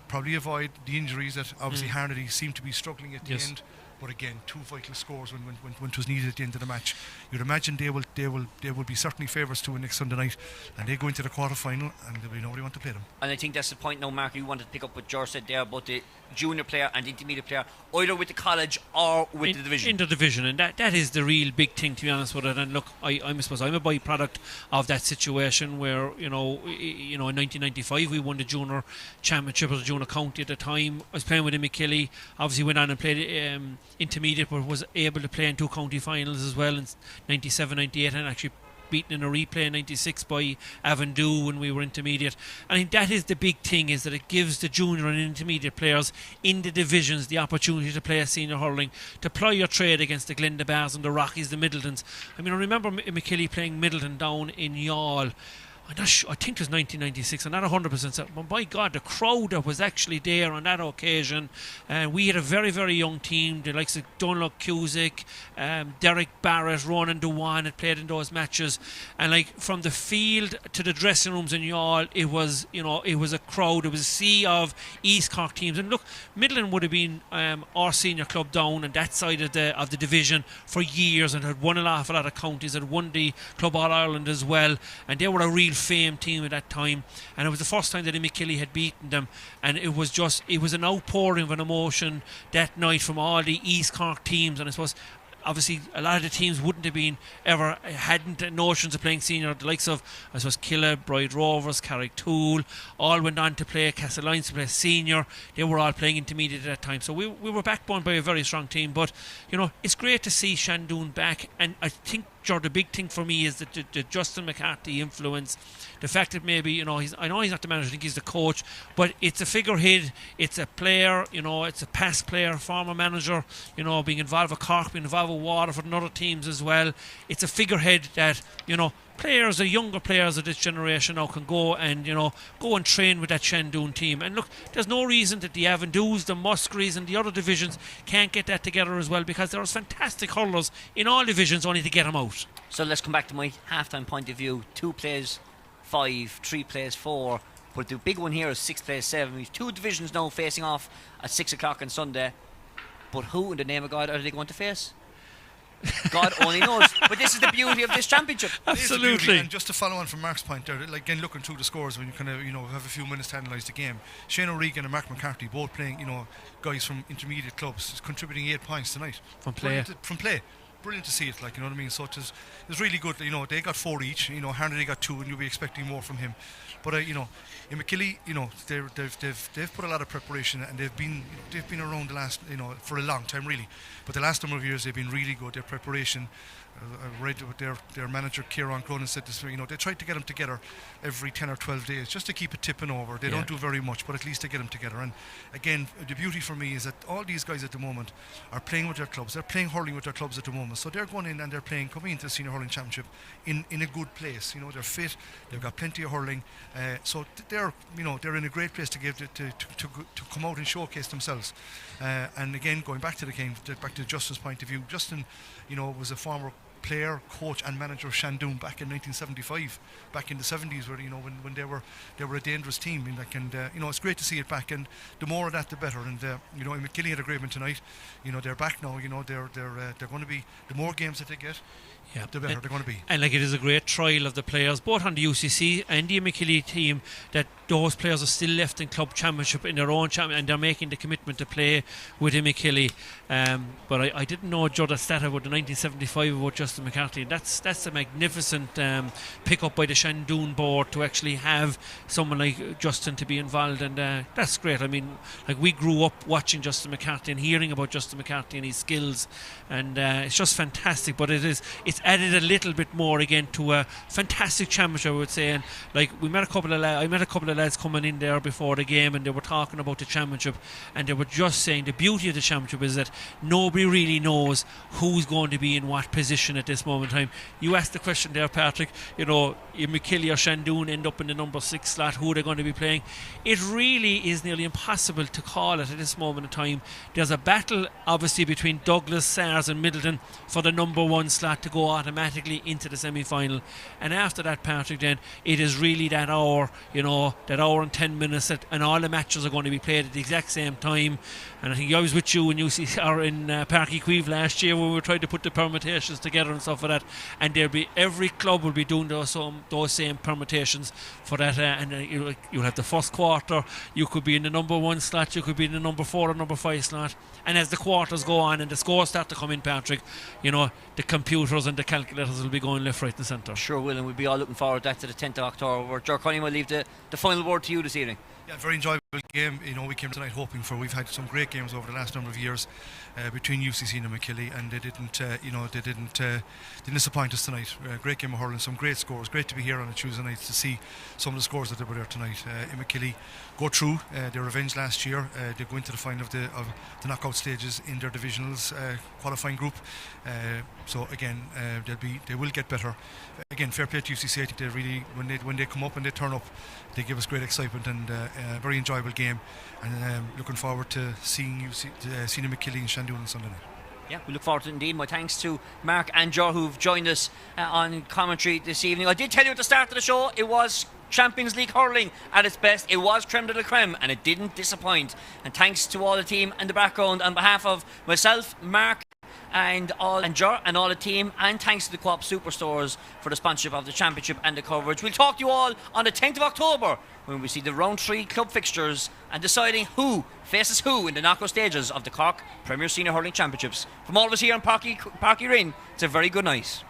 S4: probably avoid the injuries that obviously Harnedy seemed to be struggling at the end. But again, 2 vital scores when it was needed at the end of the match. You'd imagine they will be certainly favourites to win next Sunday night, and they go into the quarter final, and there'll be nobody want to play them.
S1: And I think that's the point now, Mark, you wanted to pick up what George said there about the junior player and intermediate player, either with the college or with the division.
S5: In the division, and that is the real big thing, to be honest with it. And look, I suppose I'm a byproduct of that situation where, in 1995 we won the junior championship as a junior county at the time. I was playing with Imokilly, obviously went on and played intermediate, but was able to play in 2 county finals as well in 97, 98, and actually beaten in a replay in 96 by Avondhu when we were intermediate. I think that is the big thing, is that it gives the junior and intermediate players in the divisions the opportunity to play a senior hurling, to ply your trade against the Glendabars and the Rockies, the Middletons. I mean, I remember Imokilly playing Middleton down in Youghal. I think it was 1996. I'm not 100% certain, but by God, the crowd that was actually there on that occasion, we had a very, very young team, the likes of Donald Cusick, Derek Barrett, Ronan Dewan had played in those matches, and like from the field to the dressing rooms in Youghal, it was a crowd, it was a sea of East Cork teams. And look, Midland would have been our senior club down on that side of the division for years, and had won an awful lot of counties, had won the Club All Ireland as well, and they were a real famed team at that time, and it was the first time that Imokilly had beaten them, and it was an outpouring of an emotion that night from all the East Cork teams. And I suppose obviously a lot of the teams wouldn't have been hadn't notions of playing senior. The likes of, I suppose, Killa, Bride Rovers, Carricktool all went on to play, Castlelyons to play senior. They were all playing intermediate at that time, so we were backbone by a very strong team. But it's great to see Shandoon back, and I think, George, the big thing for me is that the Justin McCarthy influence, the fact that maybe I know he's not the manager, I think he's the coach, but it's a figurehead, it's a player, it's a past player, former manager, being involved with Cork, being involved with Waterford and other teams as well. It's a figurehead that players, the younger players of this generation now can go and train with that Shandoon team. And look, there's no reason that the Avondhus, the Musgraves and the other divisions can't get that together as well, because there's fantastic hurlers in all divisions, only to get them out.
S1: So let's come back to my half-time point of view. 2 plays 5, 3 plays 4, but the big one here is 6 plays 7. We've 2 divisions now facing off at 6 o'clock on Sunday, but who in the name of God are they going to face? God only knows. But this is the beauty of this championship.
S4: It is the beauty.
S5: Absolutely.
S4: And just to follow on from Mark's point there, like again looking through the scores when you kind of have a few minutes to analyse the game. Shane O'Regan and Mark McCarthy both playing guys from intermediate clubs contributing 8 points tonight
S5: From play.
S4: Brilliant to see it, like, you know what I mean. So it was really good. They got 4 each. Harnedy got 2, and you'll be expecting more from him. But Imokilly, they've put a lot of preparation, and they've been around the last for a long time really. But the last number of years they've been really good. Their preparation. I read what their manager Kieran Cronin said this. They tried to get them together every 10 or 12 days just to keep it tipping over. They don't do very much, but at least they get them together. And again, the beauty for me is that all these guys at the moment are playing with their clubs. They're playing hurling with their clubs at the moment. So they're going in and they're coming into the Senior Hurling Championship in a good place. They're fit. They've got plenty of hurling. So they're in a great place to come out and showcase themselves. And again, going back to the game, back to Justin's point of view, Justin, was a former player, coach and manager of Shandoon back in 1975, back in the 70s, where when they were a dangerous team. It's great to see it back, and the more of that the better. And Imokilly had a great one tonight. They're back now. They're going to be, the more games that they get, the better they're going to be.
S5: And it is a great trial of the players, both on the UCC and the Imokilly team, that those players are still left in club championship in their own championship, and they're making the commitment to play with Imokilly. But I didn't know Joe that stat about the 1975 about Justin McCarthy. That's a magnificent pick up by the Shandoon board to actually have someone like Justin to be involved, and that's great. I mean, like, we grew up watching Justin McCarthy and hearing about Justin McCarthy and his skills, and it's just fantastic. But it's added a little bit more again to a fantastic championship, I would say. And like, I met a couple of lads coming in there before the game, and they were talking about the championship, and they were just saying the beauty of the championship is that nobody really knows who's going to be in what position at this moment in time. You asked the question there, Patrick, Imokilly or Shandoon end up in the number 6 slot, who they're going to be playing. It really is nearly impossible to call it at this moment in time. There's a battle obviously between Douglas, SARS and Middleton for the number 1 slot to go automatically into the semi-final, and after that, Patrick, then it is really that hour and 10 minutes and all the matches are going to be played at the exact same time. And I think I was with you in UCC in Park Equive last year when we were trying to put the permutations together and stuff like that, and every club will be doing those same permutations for that, you'll have the first quarter, you could be in the number 1 slot, you could be in the number 4 or number 5 slot, and as the quarters go on and the scores start to come in, Patrick, the computers and the calculators will be going left, right and centre.
S1: Sure will, and we'll be all looking forward to that, to the 10th of October. Ger Cunningham will leave the final word to you this evening.
S4: Yeah, very enjoyable game. We came tonight hoping for. We've had some great games over the last number of years between UCC and Imokilly, and they didn't disappoint us tonight. Great game of hurling, some great scores. Great to be here on a Tuesday night to see some of the scores that they were there tonight. Imokilly go through their revenge last year. They go into the final of the knockout stages in their divisionals qualifying group. So again, they will get better. Again, fair play to UCC. I think they really, when they come up and they turn up, they give us great excitement, and a very enjoyable game. And looking forward to seeing Imokilly and Shandoon on Sunday night.
S1: Yeah, we look forward to it indeed. My thanks to Mark and Ger, who've joined us on commentary this evening. I did tell you at the start of the show, it was Champions League hurling at its best. It was creme de la creme, and it didn't disappoint. And thanks to all the team in the background, on behalf of myself, Mark, and Ger and all the team, and thanks to the Co-op Superstores for the sponsorship of the championship and the coverage. We'll talk to you all on the 10th of October when we see the round 3 club fixtures and deciding who faces who in the knockout stages of the Cork Premier Senior Hurling Championships. From all of us here on Parky Ring, it's a very good night.